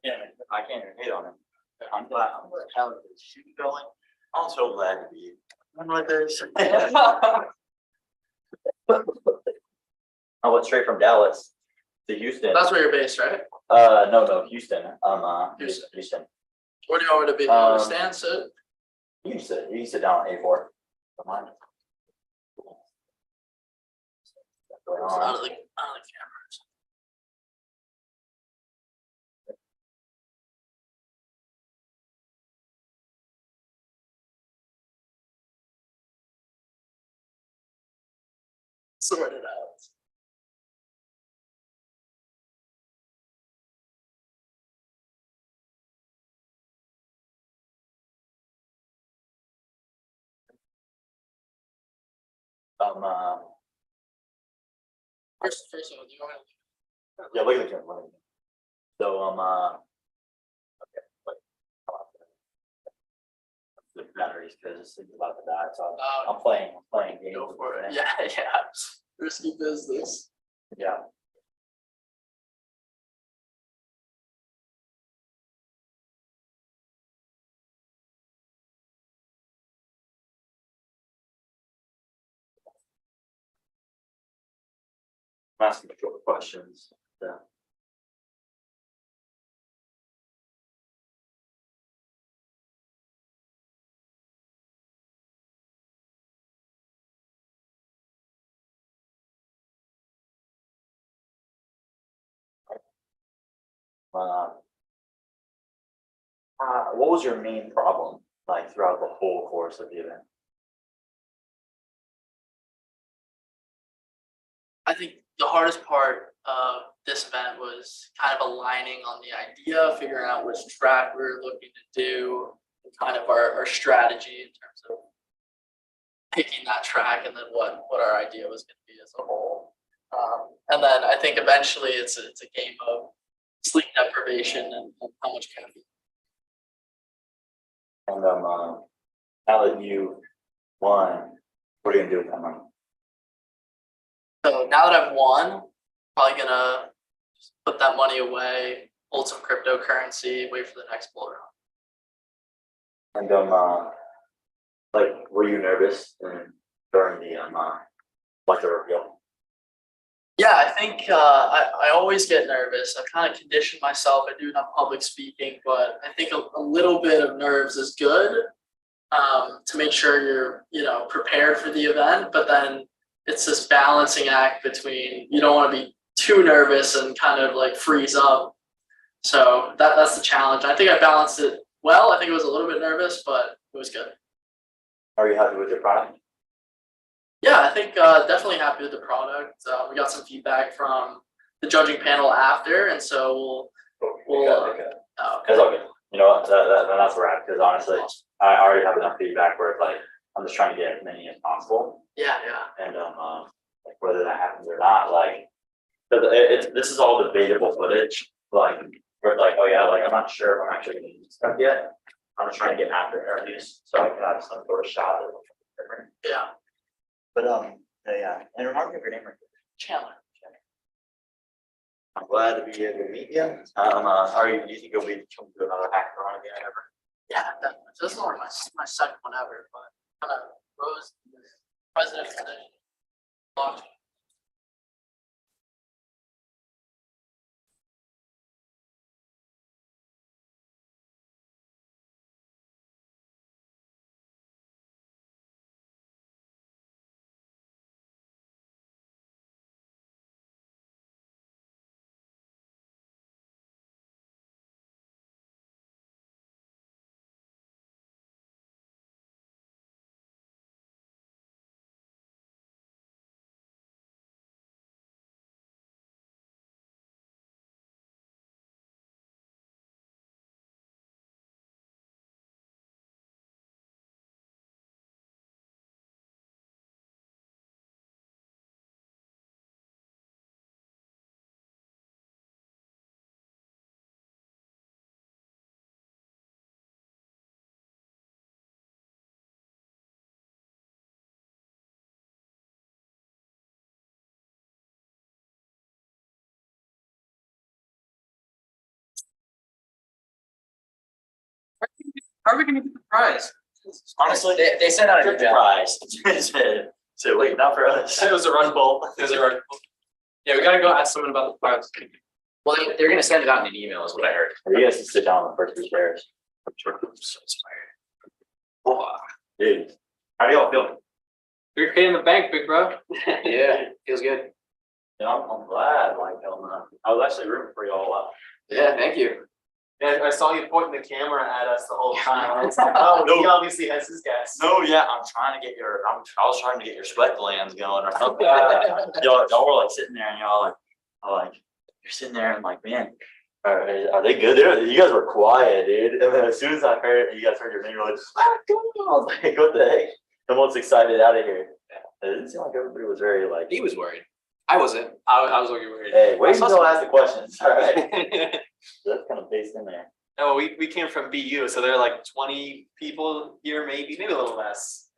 Yeah, I can't even hate on him. I'm glad how the shoot going. I'm so glad to be. I'm like this. I went straight from Dallas to Houston. That's where you're based, right? No, Houston. Houston. Where do you want me to be? Stand, sit? You can sit down on A4. Come on. Out of the camera. Sort it out. First of all, do you want to? Yeah, look at the camera. So okay, the batteries because it's about to die. So I'm playing games. Go for it. Yeah, yeah. Risky business. Yeah. I'm asking short questions. Yeah. What was your main problem like throughout the whole course of the event? I think the hardest part of this event was kind of aligning on the idea, figuring out which track we were looking to do, and kind of our strategy in terms of picking that track and then what our idea was going to be as a whole. And then I think eventually it's a game of sleep deprivation and how much caffeine. And now that you won, what are you gonna do with that money? So now that I've won, probably gonna just put that money away, hold some cryptocurrency, wait for the next bull run. And like, were you nervous during the like the reveal? Yeah, I think I always get nervous. I kind of conditioned myself. I do enough public speaking, but I think a little bit of nerves is good to make sure you're prepared for the event. But then it's this balancing act between you don't want to be too nervous and kind of like freeze up. So that's the challenge. I think I balanced it well. I think it was a little bit nervous, but it was good. Are you happy with your product? Yeah, I think definitely happy with the product. We got some feedback from the judging panel after, and so we'll. It's all good. You know what? That's where I'm at, because honestly, I already have enough feedback where it's like I'm just trying to get as many as possible. Yeah, yeah. And like whether that happens or not, like, this is all debatable footage. Like, where it's like, oh yeah, like I'm not sure if I'm actually going to use stuff yet. I'm just trying to get after interviews so I can have some sort of shot at it different. Yeah. But yeah, and remind me of your name right there. Chandler. I'm glad to be able to meet you. Do you think you'll be coming to another hackathon again ever? Yeah, definitely. So this is only my second one ever, but kind of rose to this president position. Blockchain. How are we gonna get the prize? Honestly, they sent out a prize. So wait, not for us. It was a run bowl. It was a run bowl. Yeah, we gotta go ask someone about the prize. Well, they're gonna send it out in an email, is what I heard. You guys can sit down on the first 2 chairs. I'm sure I'm so inspired. Oh, dude, how do y'all feel? You're paying the bank, big bro. Yeah, feels good. Yeah, I'm glad. Like, I was actually rooting for y'all a lot. Yeah, thank you. Yeah, I saw you pointing the camera at us the whole time. I was like, oh, he obviously has his gas. No, yeah, I was trying to get your sweat glands going or something. Y'all were like sitting there and y'all like you're sitting there and like, man, are they good? You guys were quiet, dude. And then as soon as you guys heard your name, you're like, I was like, what the heck? Someone's excited out of here. It didn't seem like everybody was very like. He was worried. I wasn't. I was looking worried. Hey, wait until I ask the questions. All right. That's kind of based in there. No, we came from BU, so there are like 20 people here, maybe a little less.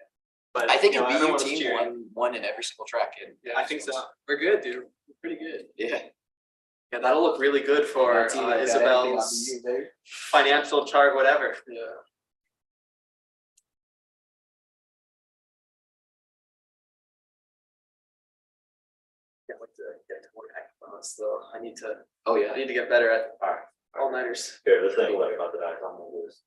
But I think you your know, BU everyone's team cheering. won in every single track. Yeah, I think so. We're good, dude. We're pretty good. Yeah. Yeah, that'll look really good for Isabel's financial chart, whatever. Yeah. Can't wait to get to more hackathons though. I need to. Oh yeah, I need to get better at all-nighters. Here, this thing like about the hackathon was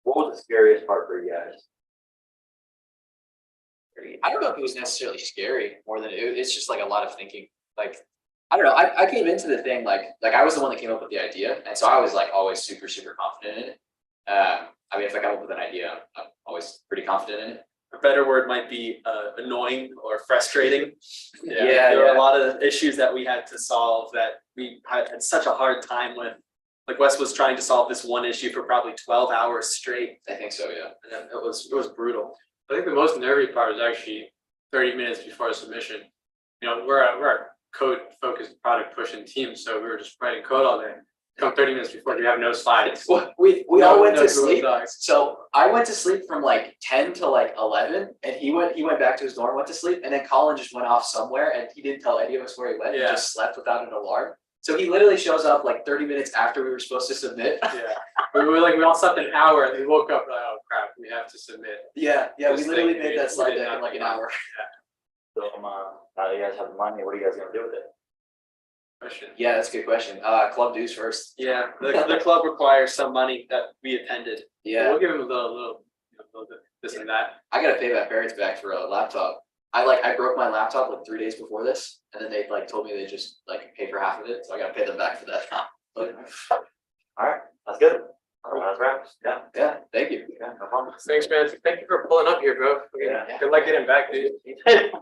what was the scariest part for you guys? I don't know if it was necessarily scary more than it's just like a lot of thinking. Like, I don't know. I came into the thing like I was the one that came up with the idea. And so I was like always super, super confident in it. I mean, if I come up with an idea, I'm always pretty confident in it. A better word might be annoying or frustrating. Yeah, there were a lot of issues that we had to solve that we had such a hard time with. Like Wes was trying to solve this one issue for probably 12 hours straight. I think so, yeah. And it was brutal. I think the most nervy part was actually 30 minutes before submission. You know, we're a code-focused product pushing team, so we were just writing code all day. Come 30 minutes before, we have no slides. Well, we all went to sleep. So I went to sleep from like 10 to like 11, and he went back to his dorm, went to sleep, and then Colin just went off somewhere, and he didn't tell any of us where he went. He just slept without an alarm. So he literally shows up like 30 minutes after we were supposed to submit. Yeah, we all slept an hour, and we woke up like, oh crap, we have to submit. Yeah, we literally made that slide deck in like an hour. So now you guys have the money, what are you guys gonna do with it? Question. Yeah, that's a good question. Club dues first. Yeah, the club requires some money that we attended. Yeah. We'll give him a little bit this and that. I gotta pay my parents back for a laptop. I broke my laptop like 3 days before this, and then they like told me they just like pay for half of it, so I gotta pay them back for that. All right, that's good. That's wraps. Yeah, thank you. Yeah, no problem. Thanks, man. Thank you for pulling up here, bro. Yeah. Good luck getting back, dude.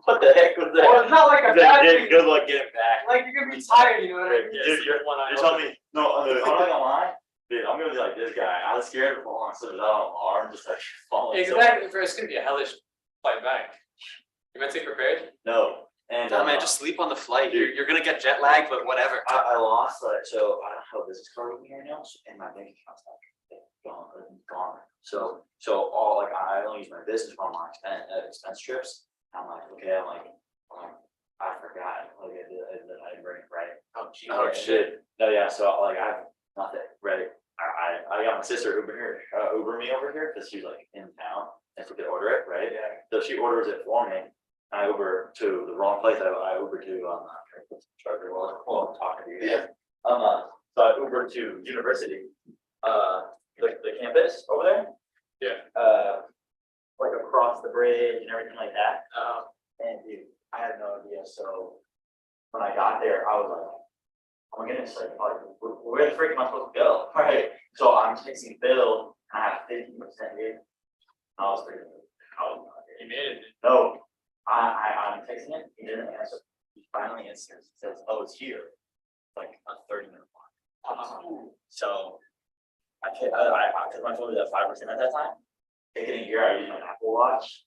What the heck was that? Well, it's not like a bad thing. Good luck getting back. Like you're gonna be tired, you know what I mean? Dude, you're telling me, no, I'm not gonna lie. Dude, I'm gonna be like this guy. I was scared of falling, so without an arm, just like falling. Exactly, bro. It's gonna be a hellish flight back. You mentally prepared? No. And no, man, just sleep on the flight. You're gonna get jet lag, but whatever. I lost so I don't have a business card with me right now, and my bank account's gone. So all like I only use my business for my expense trips. I'm like, okay, I forgot. Like I didn't bring it right. Oh shit. No, yeah. So like I have nothing ready. I got my sister Uber me over here because she's like in town and she could order it, right? Yeah. So she orders it for me. I Uber to the wrong place. I Uber to charger while I'm talking to you. Yeah. So I Uber to university. The campus over there. Yeah. Like across the bridge and everything like that. And dude, I had no idea. So when I got there, I was like, oh my goodness, like where the frick am I supposed to go? Right. So I'm texting Bill, and I have 15% here. I was thinking, oh, you made it. No, I'm texting it, he didn't answer. He finally answers, he says, oh, it's here. Like a 30-minute walk. So I because my phone was at 5% at that time. Taking a year, I used my Apple Watch,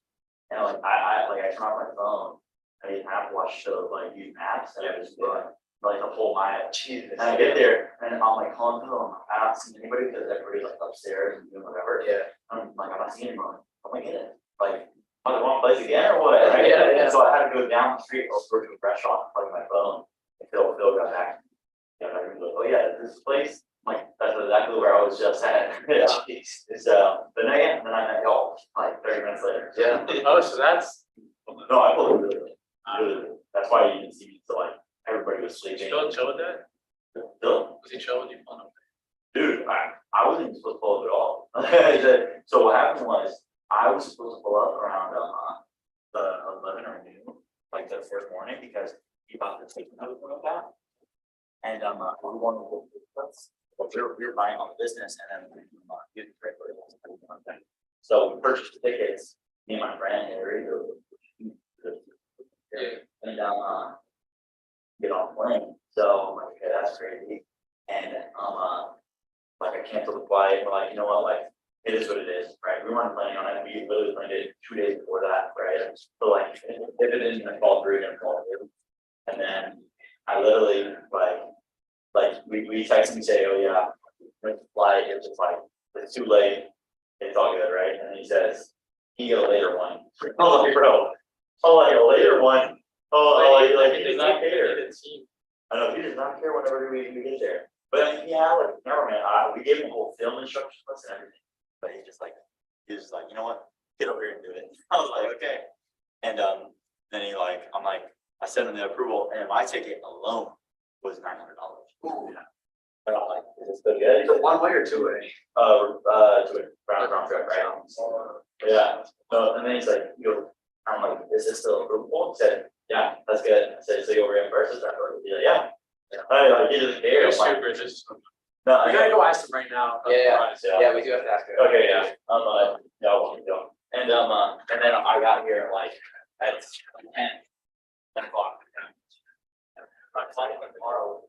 and like I turn off my phone. I use an Apple Watch to like use maps, and I just like the whole mile. Jesus. And I get there, and I'm like calling people. I don't see anybody because everybody's like upstairs and doing whatever. Yeah. I'm like, I'm not seeing anyone. I'm like, yeah, like I'm in the wrong place again or what? Right? Yeah. And so I had to go down the street over to a restaurant, plug my phone. And Phil got back. Yeah, I was like, oh yeah, this place. Like that's exactly where I was just at. Yeah. So then I met y'all like 30 minutes later. Yeah. Oh, so that's no, I pulled it really late. That's why you didn't see me until like everybody was sleeping. Still chill with that? Still? Was he chill with you pulling up? Dude, I wasn't even supposed to pull up at all. So what happened was I was supposed to pull up around the 11 or noon, like the first morning, because he thought the station I was going about. And we want to well, you're buying on the business and then you trade for it. So we purchased the tickets, me and my friend Harry, and get on the plane. So I'm like, okay, that's crazy. And like I canceled the flight. We're like, you know what, like it is what it is, right? We weren't planning on it. We literally planned it 2 days before that, right? So like if it didn't fall through, it didn't fall through. And then I literally like we text and say, oh yeah, went to flight. It was just like it's too late. It's all good, right? And he says, he get a later one. Oh, like, bro. Oh, like a later one. Oh, like he does not care. I know he does not care whenever we get there. But I mean, yeah, like never mind. We gave him a whole film instruction list and everything. But he was just like, you know what? Get over here and do it. I was like, okay. And then I'm like, I sent him the approval, and my ticket alone was $900. Yeah. But I'm like, is this still good? Is it one way or two way? Two-way, round trip, right? Yeah. So and then he's like, I'm like, is this still approvable? He said, yeah, that's good. I said, so you'll reimburse us afterwards? He's like, yeah. Like, he doesn't care. They're super just. No, We gotta go ask them right now. Yeah, we do have to ask her. Okay, yeah. Yeah, I want to go. And then I got here like at 10 o'clock. I'm flying tomorrow.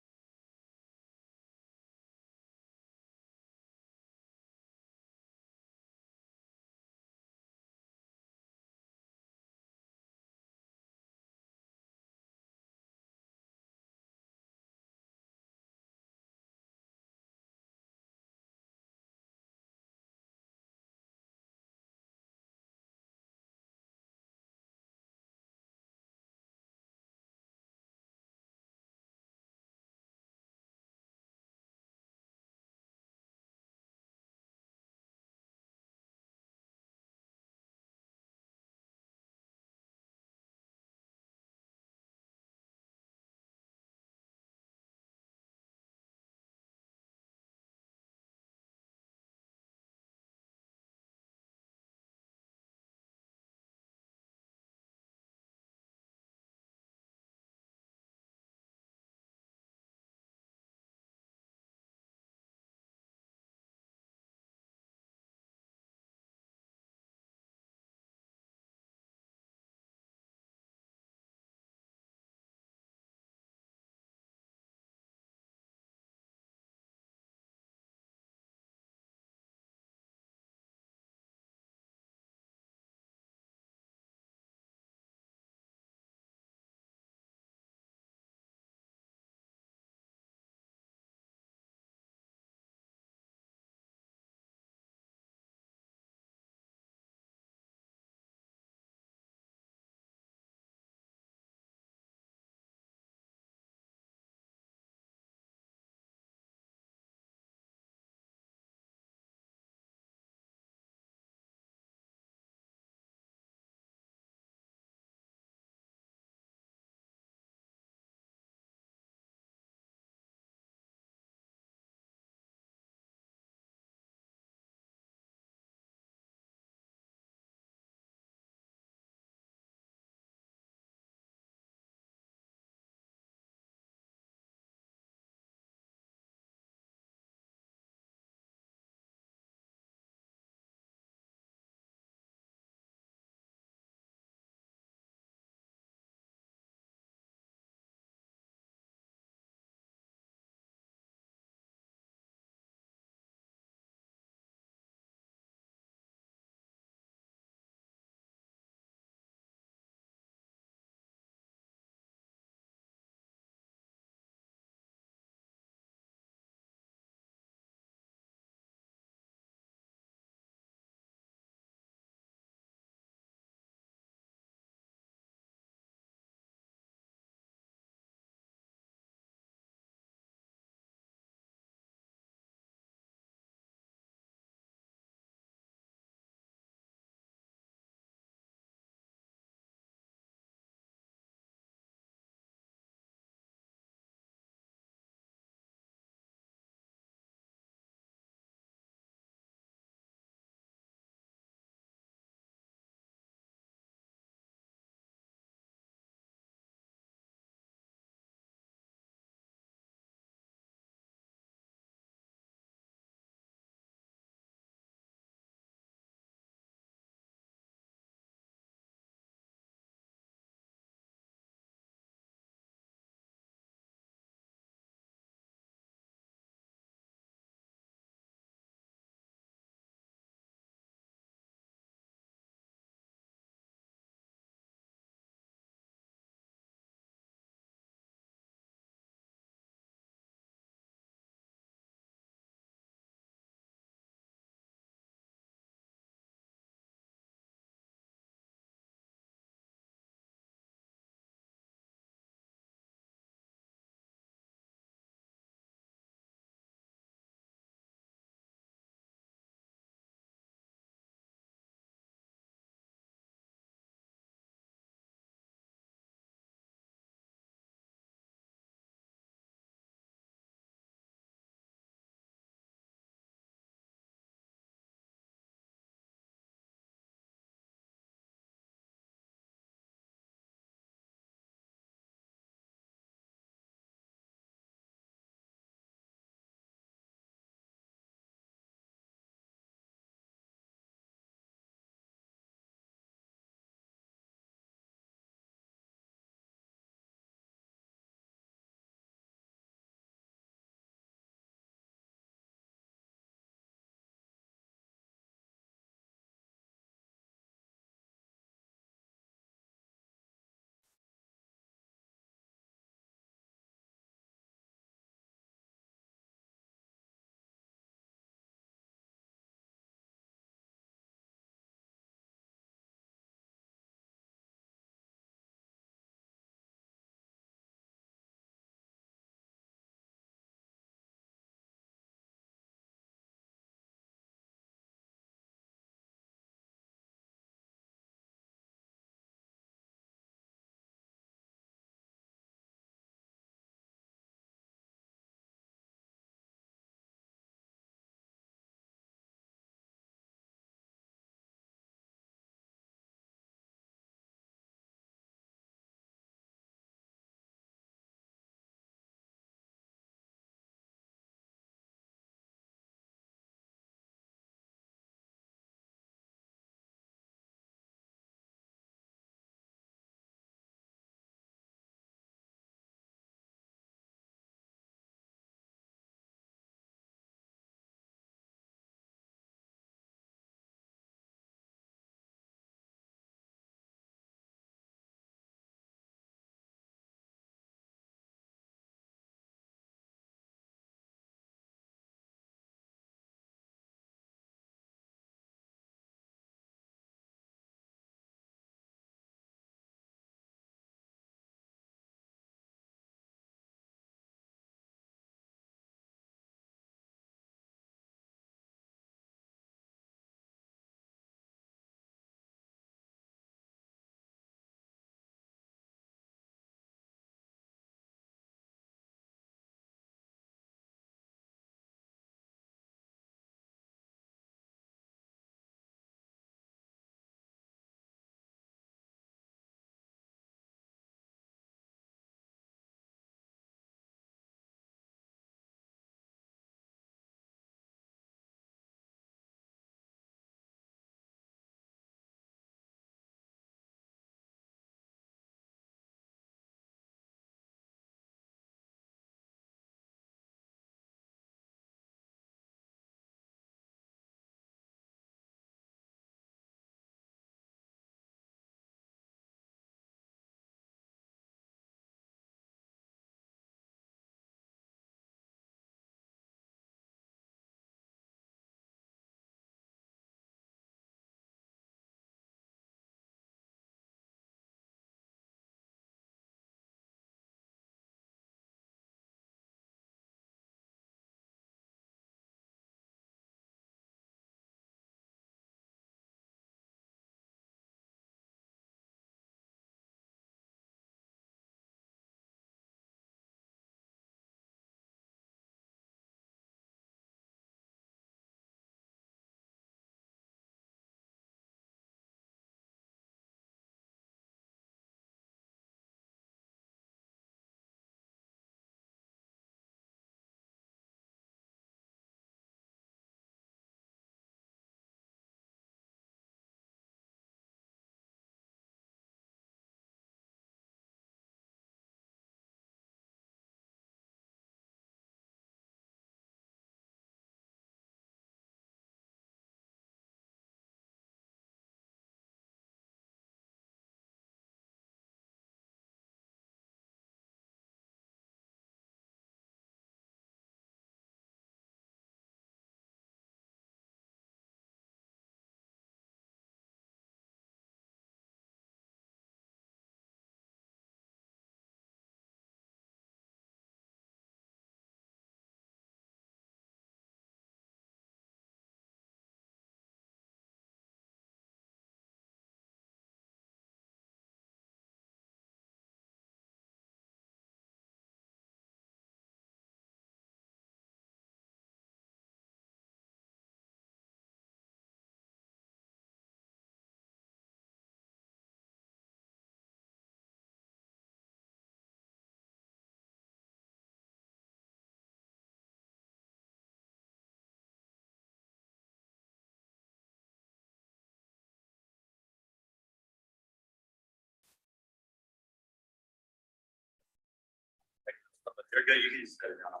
They're good. You can just put it down.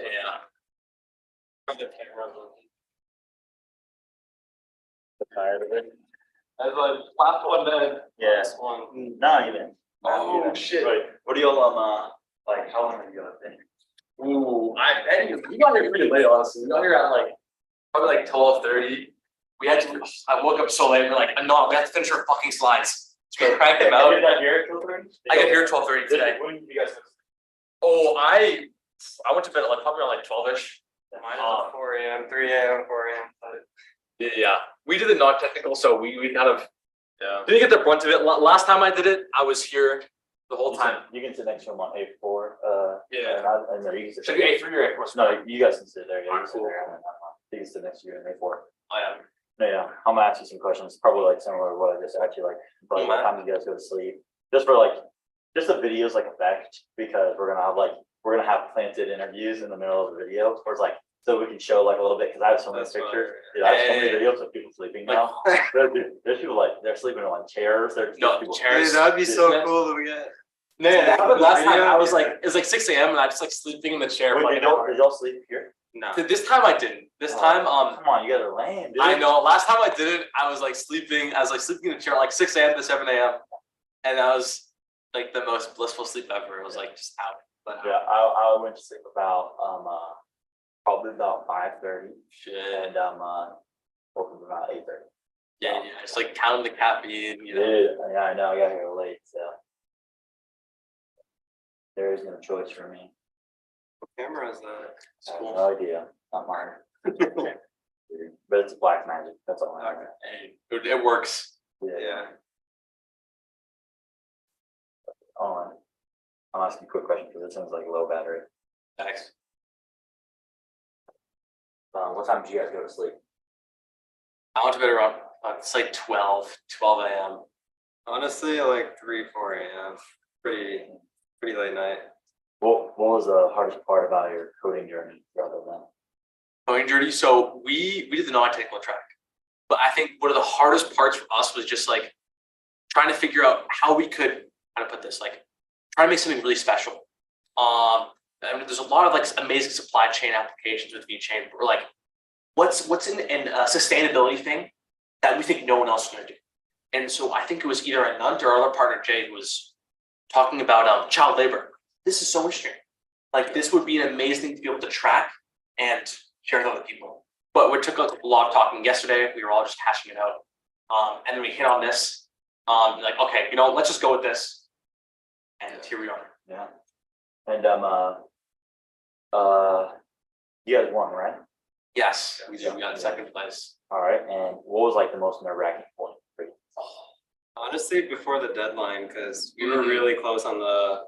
Yeah. Tired of it? As a last one then. Yeah. Last one. Not even. Oh shit. Right. What do y'all like? How long have you been? Ooh, we got here pretty late, honestly. We got here at like probably like 12:30. We had to. I woke up so late. We're like, no, we have to finish our fucking slides. So we cranked them out. You got here at 12:30? I got here at 12:30 today. When did you guys? Oh, I went to bed at like probably around like 12ish. Mine is 4 a.m., 3 a.m., 4 a.m. Yeah, we did the non-technical, so we kind of didn't get the brunt of it. Last time I did it, I was here the whole time. You can sit next to him on A4. Yeah. And then you can sit. Should be A3 or A4? No, you guys can sit there. Yeah, you can sit Cool. there. You can sit next to you in A4. I am. No, yeah. I'm gonna ask you some questions, probably like similar to what I just asked you, like, but what time do you guys go to sleep? Just for like, just the videos like effect, because we're gonna have planted interviews in the middle of the video, or it's like, so we can show like a little bit, because I have so many pictures. Dude, I have so many videos of people sleeping now. There's people like, they're sleeping on chairs. There's people chairs. Dude, that'd be so cool to get. No, that happened last time. I was like, it was like 6 a.m. and I just like sleeping in the chair. Wait, for like did an hour. y'all sleep here? No. This time I didn't. This time, come on, you guys are lame, dude. I know. Last time I did it, I was like sleeping. I was like sleeping in the chair like 6 a.m. to 7 a.m. And that was like the most blissful sleep ever. It was like just out. But Yeah, I went to sleep about probably about 5:30. Shit. And woke up about 8:30. Yeah, it's like counting the caffeine, you know. Yeah, I know. I got here late, so there is no choice for me. What camera is that? I have no idea. Not mine. But it's black magic. That's all I know. Hey, it works. Yeah. I'll ask you a quick question because it sounds like low battery. Thanks. What time did you guys go to sleep? I went to bed around it's like 12 a.m. Honestly, like 3, 4 a.m. Pretty late night. What was the hardest part about your coding journey rather than? Coding journey. So we did the non-technical track, but I think one of the hardest parts for us was just like trying to figure out how we could, how to put this, like try to make something really special. I mean, there's a lot of like amazing supply chain applications with Vechain, but we're like, what's in a sustainability thing that we think no one else is going to do? And so I think it was either Anant or our other partner Jay who was talking about child labor. This is so interesting. Like this would be an amazing thing to be able to track and share with other people. But we took a lot of talking yesterday. We were all just hashing it out, and then we hit on this. Like, okay, let's just go with this. And here we are. Yeah. And you guys won, right? Yes, we did. We got second place. All right. And what was like the most nerve-wracking point for you? Honestly, before the deadline, because we were really close on the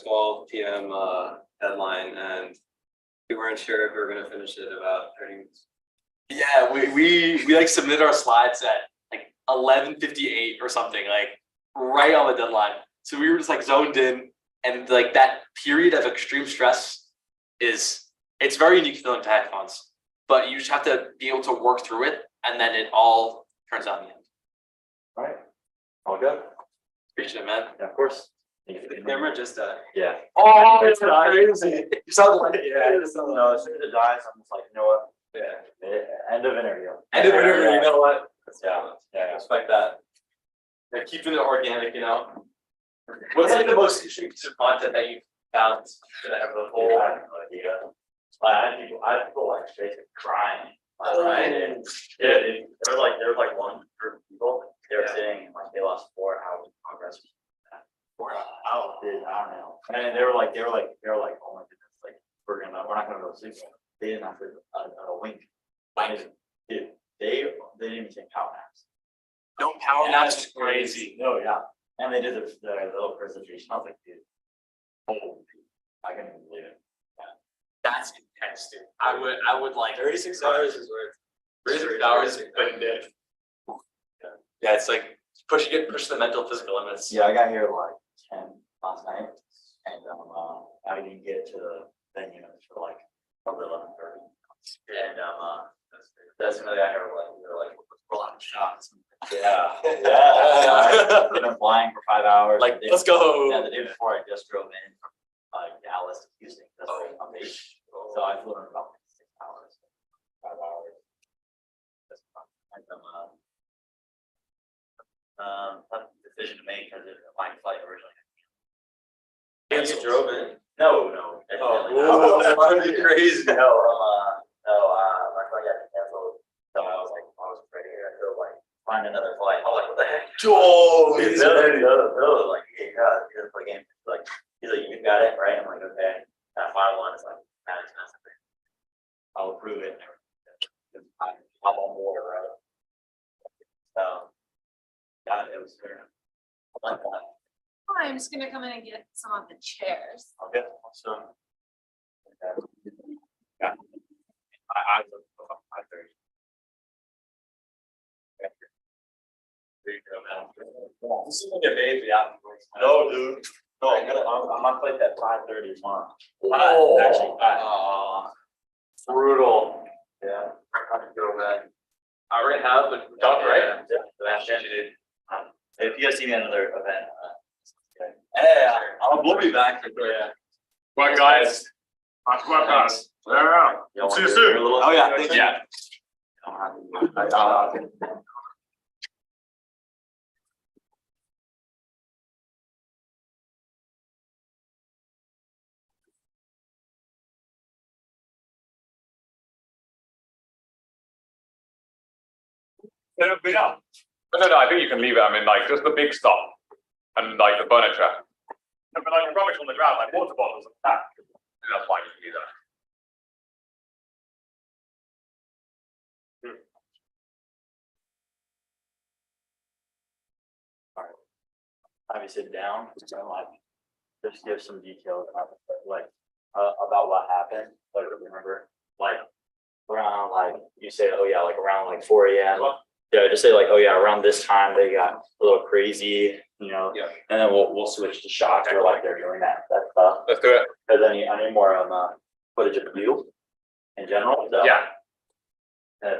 12 p.m. deadline, and we weren't sure if we were going to finish it about 30 minutes. Yeah, we like submitted our slides at like 11:58 or something, like right on the deadline. So we were just like zoned in, and like that period of extreme stress it's very unique feeling to hackathons, but you just have to be able to work through it, and then it all turns out in the end. All right, all good. Appreciate it, man. Yeah, of course. The camera just died. Yeah. Oh, it's crazy. You sound like No, as soon as it dies, I'm just like, you know what? Yeah. End of interview. End of interview. You know what? Yeah. Respect that. Yeah, keeping it organic, What's like the most interesting piece of content that you found that have the whole? I have no idea. I had people like basically crying. Right. Yeah, there was like one group of people. They were saying like they lost 4 hours of progress. 4 hours, dude, I don't know. And they were like, oh my goodness, like we're not gonna go to sleep. They didn't have a wink. Dude, they didn't even take power naps. No power naps is crazy. No, yeah. And they did their little presentation. I was like, dude, holy, I can't even believe it. That's intense, dude. I would like 36 hours is worth. 36 hours couldn't do. Yeah, it's like push the mental physical limits. Yeah, I got here at like 10 last night, and I didn't get to the venue for like probably 11:30. And that's when I got here like we were like rolling shots. Yeah. I've been flying for 5 hours. Like, let's go. Yeah, the day before I just drove in from Dallas. Dallas to Houston. That's like amazing. So I flew in about 6 hours, 5 hours. That's fun. Tough decision to make because my flight originally. And you drove in? No. Oh, that'd be crazy. No, my flight got canceled. So I was ready to go find another flight. I was like, what the heck? Oh, He's like, hey, God, you're gonna play game. He's like, you got it, right? I'm like, okay. And I find one, it's like, not expensive. I'll approve it. I'm on board, right? So, yeah, it was fair. I like that. I'm just gonna come in and get some of the chairs. Okay, so. Yeah. I look up 5:30. This is gonna get baby afterwards. No, dude. No, I'm on flight at 5:30 tomorrow. Oh, Actually, brutal. Yeah. I already have, but talk right. Yeah. If you guys see me at another event. Yeah, we'll be back. Yeah. What guys? What guys? Yeah. See you soon. Oh yeah, thank you. Yeah. No, I think you can leave it. I mean, like, just the big stuff and like the bonnet trap. But like rubbish on the ground, like water bottles and that. That's fine. You can leave that. Have you sit down and just give some details about about what happened. Like remember, around you say, oh yeah, around 4 a.m. Yeah, just say oh yeah, around this time they got a little crazy, Yeah. and then we'll switch to shots where they're doing that stuff. Let's do it. Because I need more footage of you in general. So, Yeah.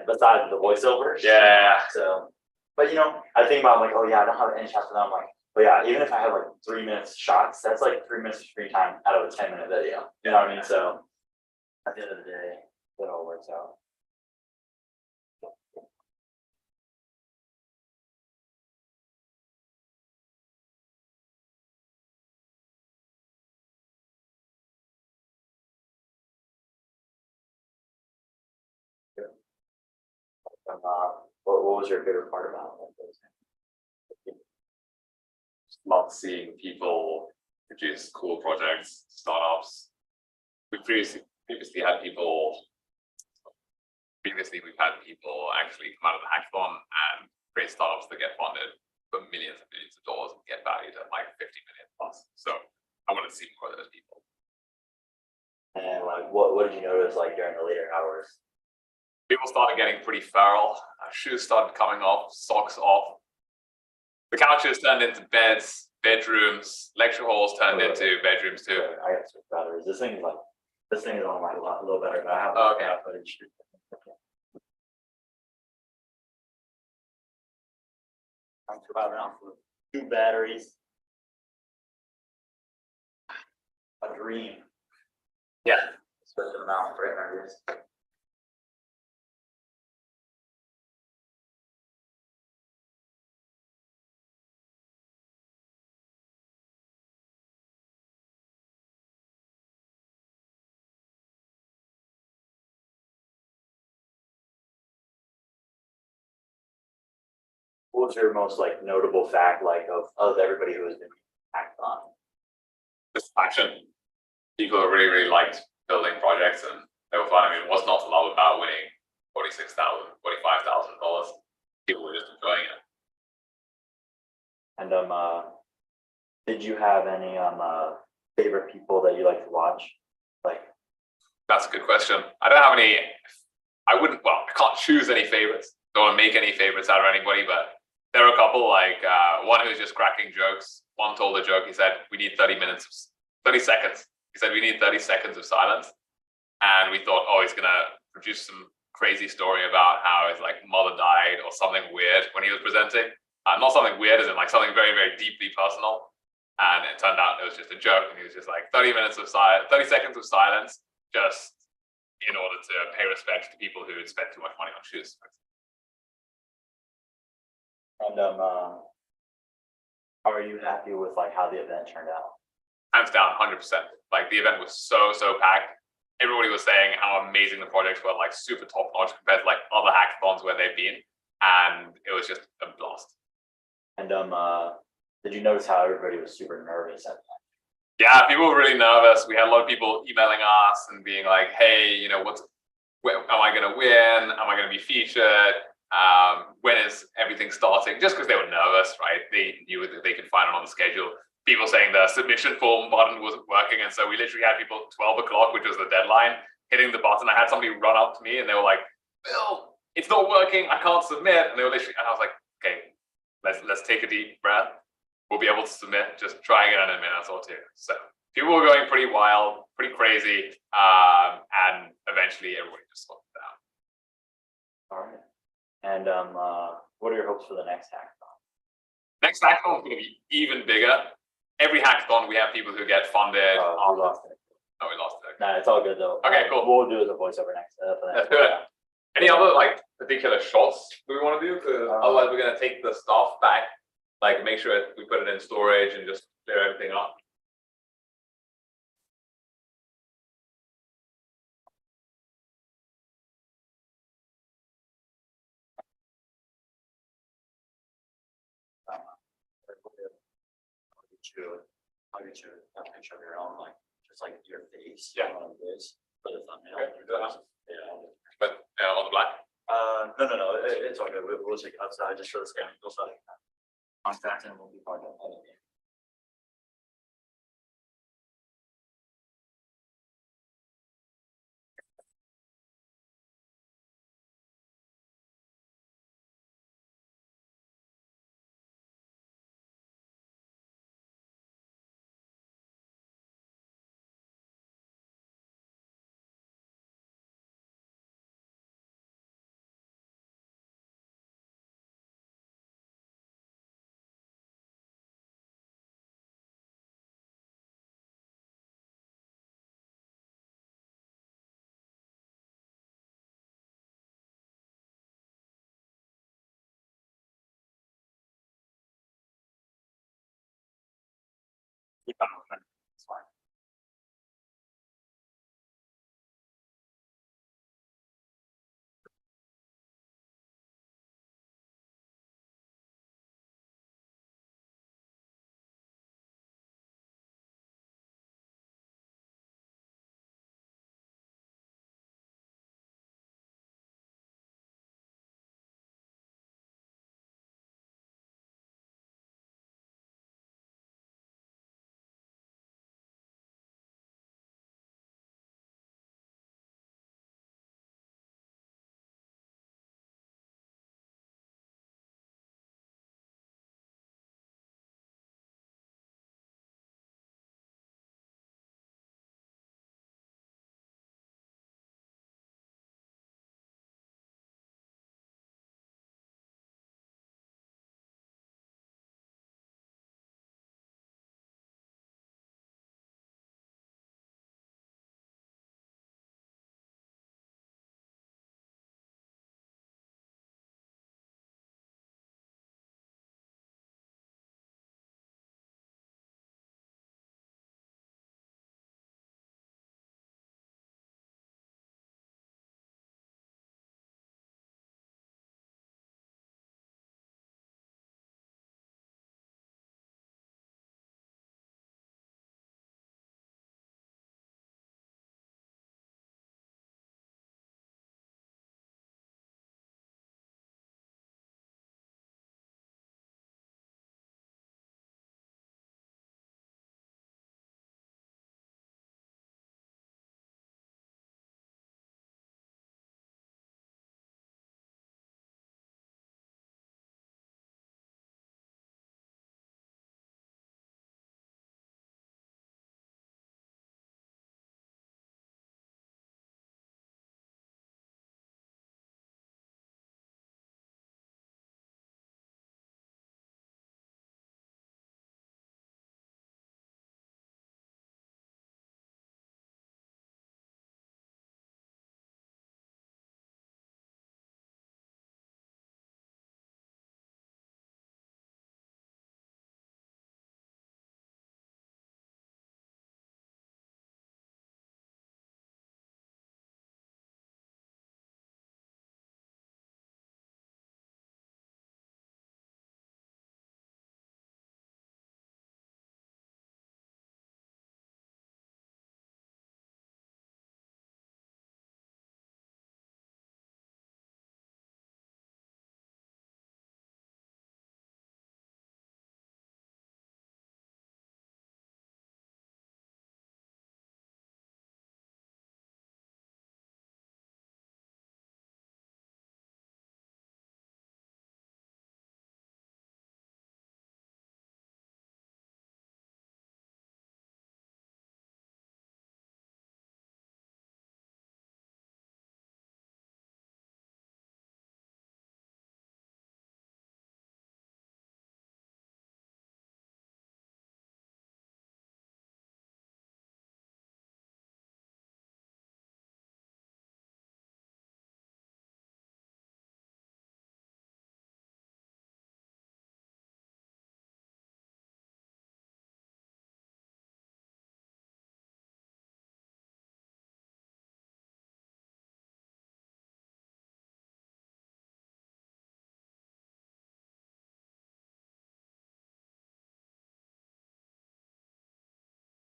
Besides the voiceovers. Yeah. So, but I think about oh yeah, I don't have any shots of them. But yeah, even if I have 3 minutes shots, that's 3 minutes of screen time out of a 10-minute video. You know what I mean? So at the end of the day, it all works out. What was your favorite part about it? Love seeing people produce cool projects, startups. We previously had people. Previously, we've had people actually come out of the hackathon and create startups that get funded for millions and millions of dollars and get valued at 50 million plus. So I want to see more of those people. And what did you notice during the later hours? People started getting pretty feral. Shoes started coming off, socks off. The couches turned into beds, bedrooms, lecture halls turned into bedrooms too. I got some batteries. This thing is on a little better, but I have footage. I'm surviving off of 2 batteries. A dream. Yeah. Switch them out for interviews. What was your most notable fact of everybody who has been hacked on? Just passion. People really, really liked building projects and they were fun. I mean, it was not a lot about winning $46,000, $45,000. People were just enjoying it. And did you have any favorite people that you like to watch? That's a good question. I don't have any. I can't choose any favorites. Don't want to make any favorites out of anybody, but there are a couple one who's just cracking jokes. One told a joke. He said, we need 30 seconds. He said, we need 30 seconds of silence. And we thought, oh, he's going to produce some crazy story about how his mother died or something weird when he was presenting. Not something weird as in something very, very deeply personal. And it turned out it was just a joke, and he was just like 30 seconds of silence, just in order to pay respect to people who had spent too much money on shoes. And are you happy with like how the event turned out? Hands down, 100%. Like the event was so packed. Everybody was saying how amazing the projects were, like super top notch compared to like other hackathons where they've been, and it was just a blast. And did you notice how everybody was super nervous at that? Yeah, people were really nervous. We had a lot of people emailing us and being like, "Hey, you know, am I going to win? Am I going to be featured? When is everything starting?" Just because they were nervous, right? They knew that they could find it on the schedule. People saying the submission form button wasn't working, and so we literally had people 12 o'clock, which was the deadline, hitting the button. I had somebody run up to me and they were like, "Bill, it's not working. I can't submit." And they were literally, and I was like, "Okay, let's take a deep breath. We'll be able to submit. Just try again in a minute or two." So people were going pretty wild, pretty crazy, and eventually everybody just slowed down. All right. And what are your hopes for the next hackathon? Next hackathon is going to be even bigger. Every hackathon, we have people who get funded. We lost it. Oh, we lost it. Nah, it's all good though. Okay, cool. What we'll do is a voiceover next. Let's do it. Any other like particular shots we want to do? Because otherwise, we're going to take the stuff back, like make sure we put it in storage and just clear everything up. I'll get you a picture of your own, like just like your face. Yeah. On this for the thumbnail. Okay, Yeah. But on the black. No. It's all good. We'll take it outside just for the schedule. Contact and we'll be part of it.